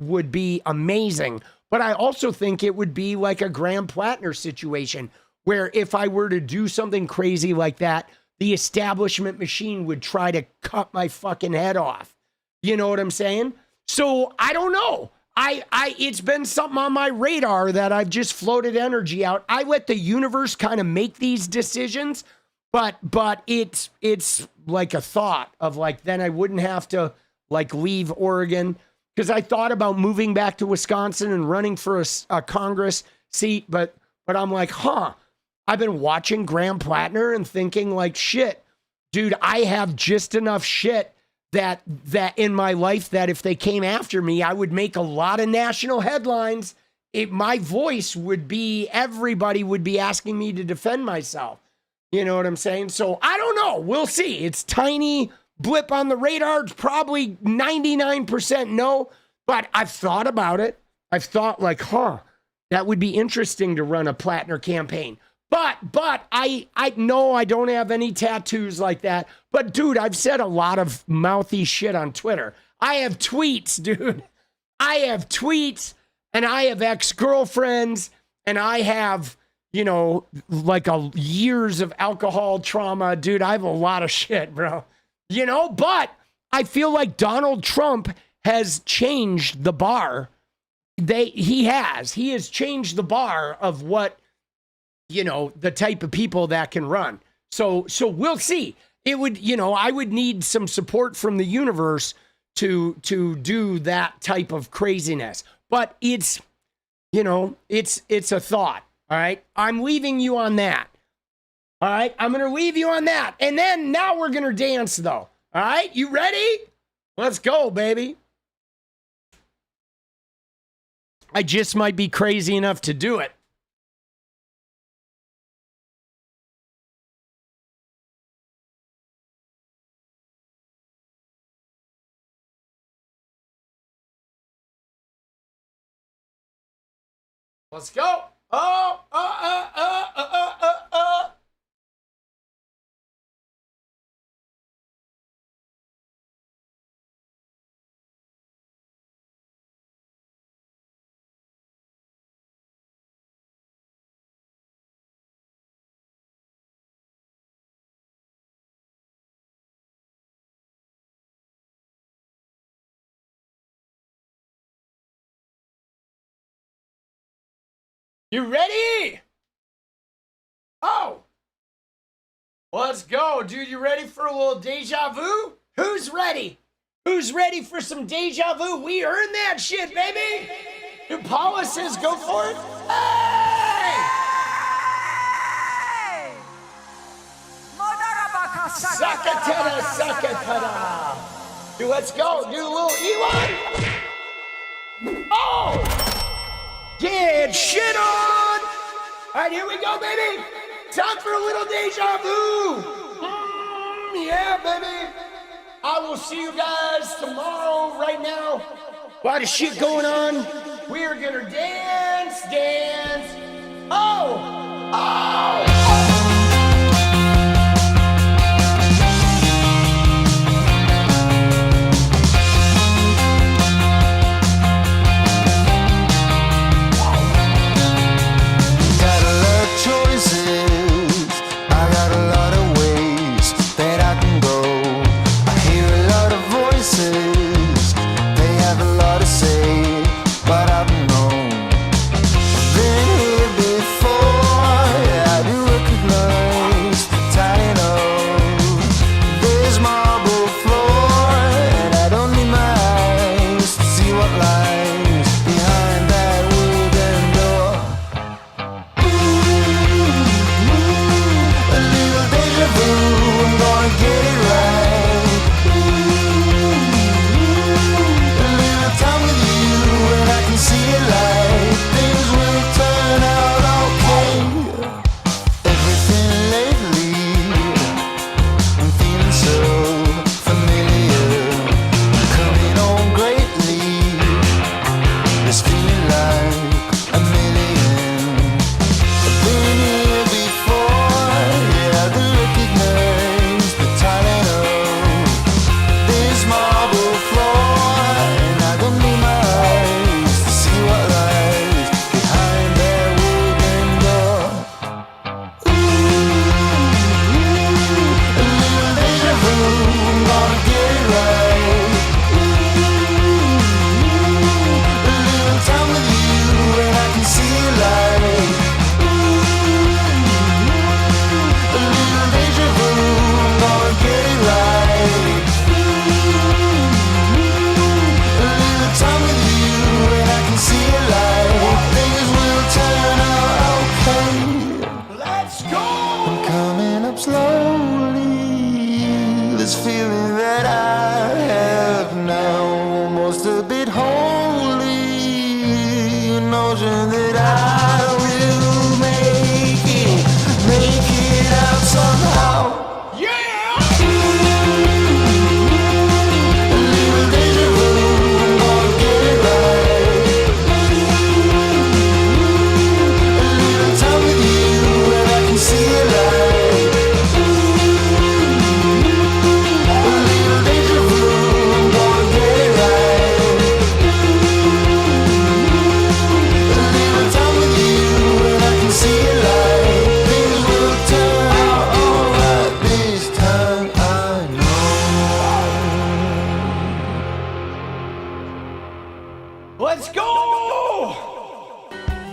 would be amazing. But I also think it would be like a Graham Platner situation, where if I were to do something crazy like that, the establishment machine would try to cut my fucking head off. You know what I'm saying? So I don't know. It's been something on my radar that I've just floated energy out. I let the universe kind of make these decisions, but it's like a thought of, like, then I wouldn't have to, like, leave Oregon, because I thought about moving back to Wisconsin and running for a Congress seat, but I'm like, I've been watching Graham Platner and thinking, like, shit, dude, I have just enough shit that in my life that if they came after me, I would make a lot of national headlines. My voice would be, everybody would be asking me to defend myself. You know what I'm saying? So I don't know. We'll see. It's tiny blip on the radar. It's probably 99% no, but I've thought about it. I've thought, like, that would be interesting to run a Platner campaign. But I know I don't have any tattoos like that. But, dude, I've said a lot of mouthy shit on Twitter. I have tweets, dude. I have tweets, and I have ex-girlfriends, and I have, you know, like years of alcohol trauma. Dude, I have a lot of shit, bro. You know, but I feel like Donald Trump has changed the bar. He has changed the bar of what the type of people that can run. So we'll see. It would, I would need some support from the universe to do that type of craziness. But it's, it's a thought. All right. I'm leaving you on that. All right. I'm going to leave you on that. And then now we're going to dance though. All right. You ready? Let's go, baby. I just might be crazy enough to do it. Let's go. You ready? Oh. Let's go, dude. You ready for a little deja vu? Who's ready? Who's ready for some deja vu? We earned that shit, baby. Paula says go for it. Hey! Sakatana, sakatana. Dude, let's go. Do a little Elon. Oh! Get shit on! All right, here we go, baby. Time for a little deja vu. Yeah, baby. I will see you guys tomorrow. Right now, a lot of shit going on. We are gonna dance. Oh!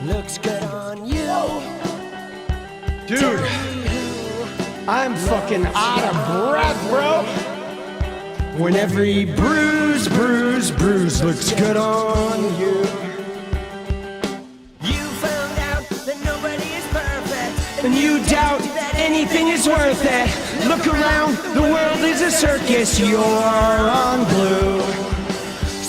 Looks good on you. Dude, I'm fucking out of breath, bro. When every bruise looks good on you. You found out that nobody is perfect, And you doubt that anything is worth it. Look around, the world is a circus. You're on blue.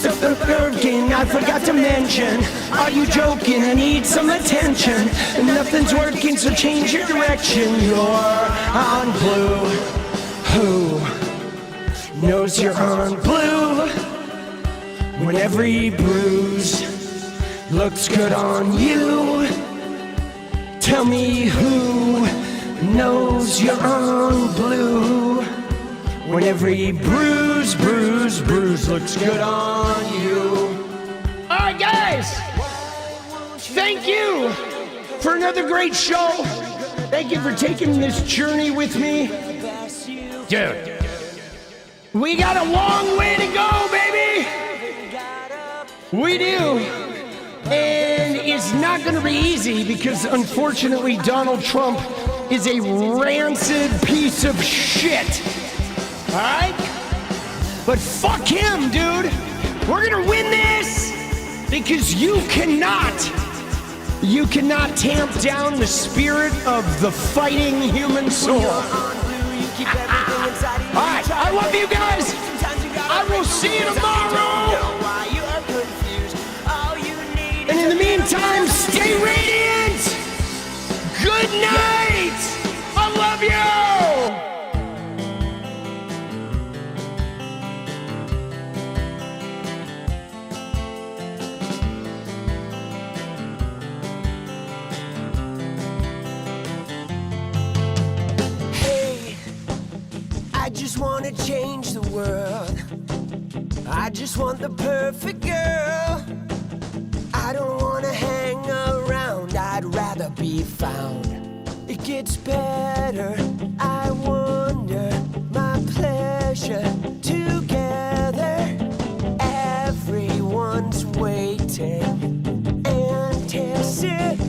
Stop the thinking, I forgot to mention. Are you joking? I need some attention. And nothing's working, so change your direction. You're on blue. Who knows you're on blue? When every bruise looks good on you. Tell me who knows you're on blue. When every bruise looks good on you. All right, guys. Thank you for another great show. Thank you for taking this journey with me. Dude, we got a long way to go, baby. We do. And it's not going to be easy because, unfortunately, Donald Trump is a rancid piece of shit. All right? But fuck him, dude. We're going to win this because you cannot tamp down the spirit of the fighting human soul. All right, I love you guys. I will see you tomorrow. And in the meantime, stay radiant. Good night. I love you. I just want to change the world. I just want the perfect girl. I don't want to hang around. I'd rather be found. It gets better. I wonder my pleasure together. Everyone's waiting, anticipating.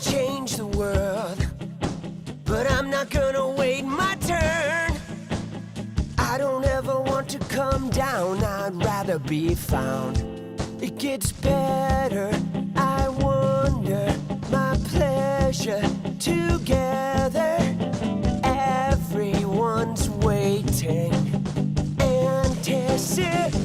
Change the world, but I'm not gonna wait my turn. I don't ever want to come down. I'd rather be found. It gets better. I wonder my pleasure together. Everyone's waiting, anticipating.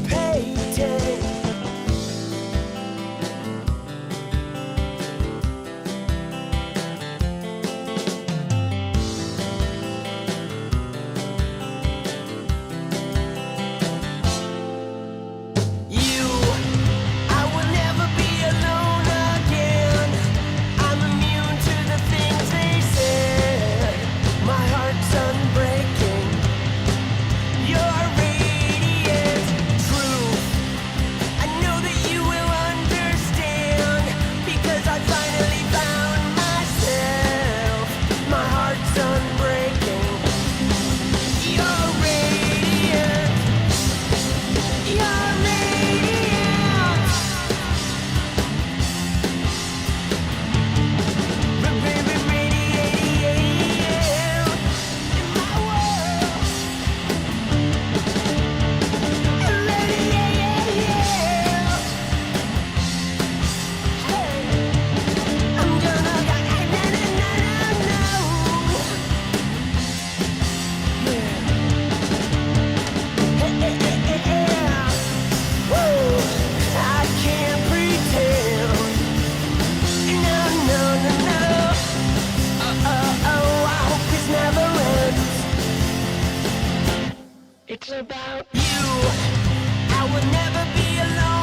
It's about you. I would never be alone.